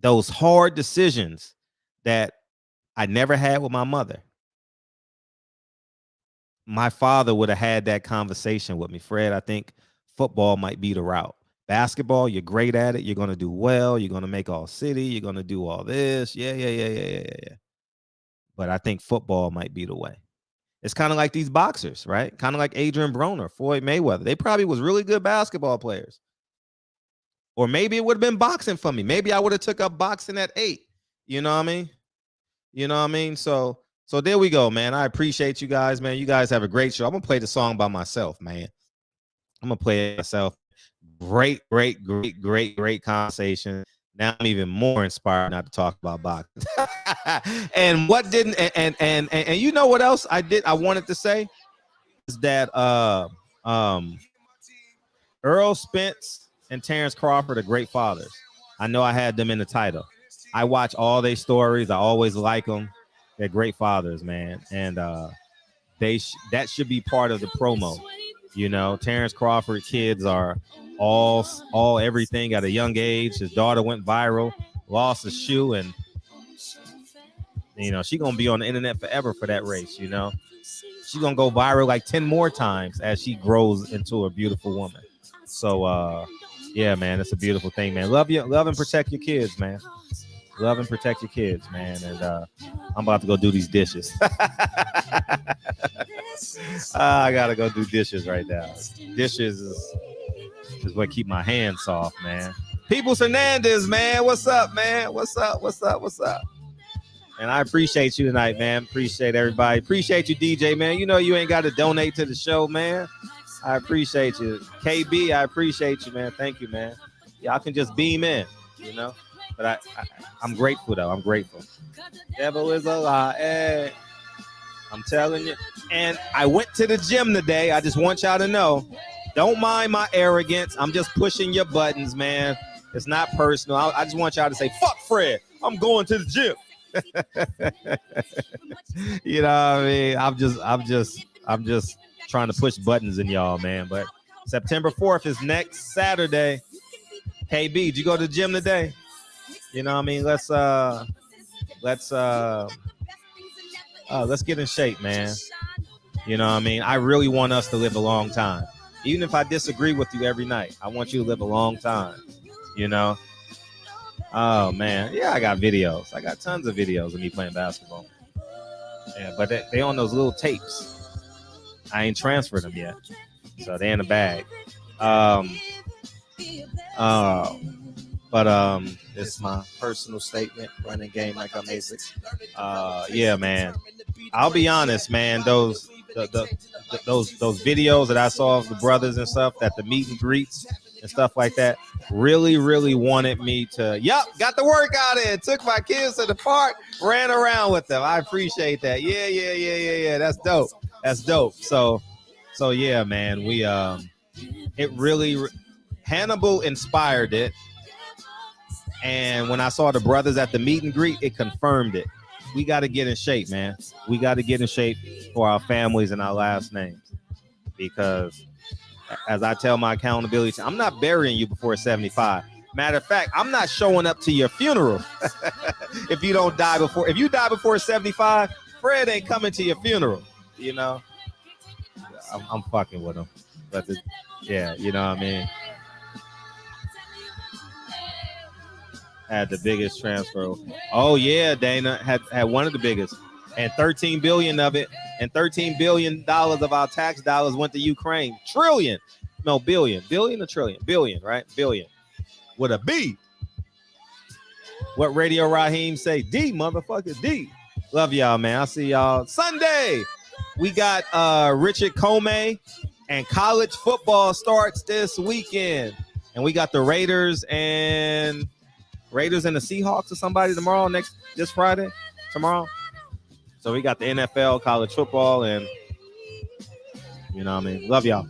those hard decisions that I never had with my mother, my father would have had that conversation with me. Fred, I think football might be the route. Basketball, you're great at it. You're going to do well. You're going to make all city. You're going to do all this. Yeah. But I think football might be the way. It's kind of like these boxers, right? Kind of like Adrian Broner, Floyd Mayweather. They probably was really good basketball players. Or maybe it would have been boxing for me. Maybe I would have took up boxing at 8. You know what I mean? You know what I mean? So there we go, man. I appreciate you guys, man. You guys have a great show. I'm going to play the song by myself, man. I'm going to play it myself. Great conversation. Now I'm even more inspired not to talk about boxing. And what didn't and you know what else I wanted to say is that Earl Spence and Terrence Crawford are great fathers. I know I had them in the title. I watch all their stories. I always like them. They're great fathers, man. And that should be part of the promo. You know, Terrence Crawford kids are all everything at a young age. His daughter went viral, lost a shoe, and you know, she's gonna be on the internet forever for that race, you know. She's gonna go viral like 10 more times as she grows into a beautiful woman. So yeah, man, it's a beautiful thing, man. Love and protect your kids, man. Love and protect your kids, man. And I'm about to go do these dishes. I gotta go do dishes right now. Dishes is what keep my hands soft, man. Peoples Hernandez, man. What's up, man? What's up? And I appreciate you tonight, man. Appreciate everybody. Appreciate you, DJ, man. You know you ain't got to donate to the show, man. I appreciate you. KB, I appreciate you, man. Thank you, man. Y'all can just beam in, you know. But I'm grateful, though. I'm grateful. Devil is a lie. Hey. I'm telling you. And I went to the gym today. I just want y'all to know. Don't mind my arrogance. I'm just pushing your buttons, man. It's not personal. I just want y'all to say, fuck Fred. I'm going to the gym. You know what I mean? I'm just trying to push buttons in y'all, man. But September 4th is next Saturday. KB, did you go to the gym today? You know what I mean? Let's get in shape, man. You know what I mean? I really want us to live a long time. Even if I disagree with you every night, I want you to live a long time. You know? Oh, man. Yeah, I got videos. I got tons of videos of me playing basketball. Yeah, but they on those little tapes. I ain't transferred them yet. So they in the bag. But it's my personal statement. Running game like I'm ASIC. Yeah, man. I'll be honest, man. Those videos that I saw of the brothers and stuff, that the meet and greets and stuff like that, really wanted me to. Yup, got the workout in. Took my kids to the park, ran around with them. I appreciate that. Yeah. That's dope. So yeah, man. We it really Hannibal inspired it. And when I saw the brothers at the meet and greet, it confirmed it. We got to get in shape, man. We got to get in shape for our families and our last names. Because as I tell my accountability, I'm not burying you before 75. Matter of fact, I'm not showing up to your funeral. If you die before 75, Fred ain't coming to your funeral. You know, I'm fucking with him. But yeah, you know what I mean? Had the biggest transfer. Oh yeah, Dana had one of the biggest, and 13 billion of it, and $13 billion of our tax dollars went to Ukraine. Billion or trillion? Billion, right? Billion with a B. What Radio Raheem say? D, motherfucker, D. Love y'all, man. I'll see y'all Sunday. We got Richard Comey And college football starts this weekend. And we got the Raiders and the Seahawks or somebody tomorrow, this Friday, tomorrow. So we got the NFL, college football, and you know what I mean? Love y'all.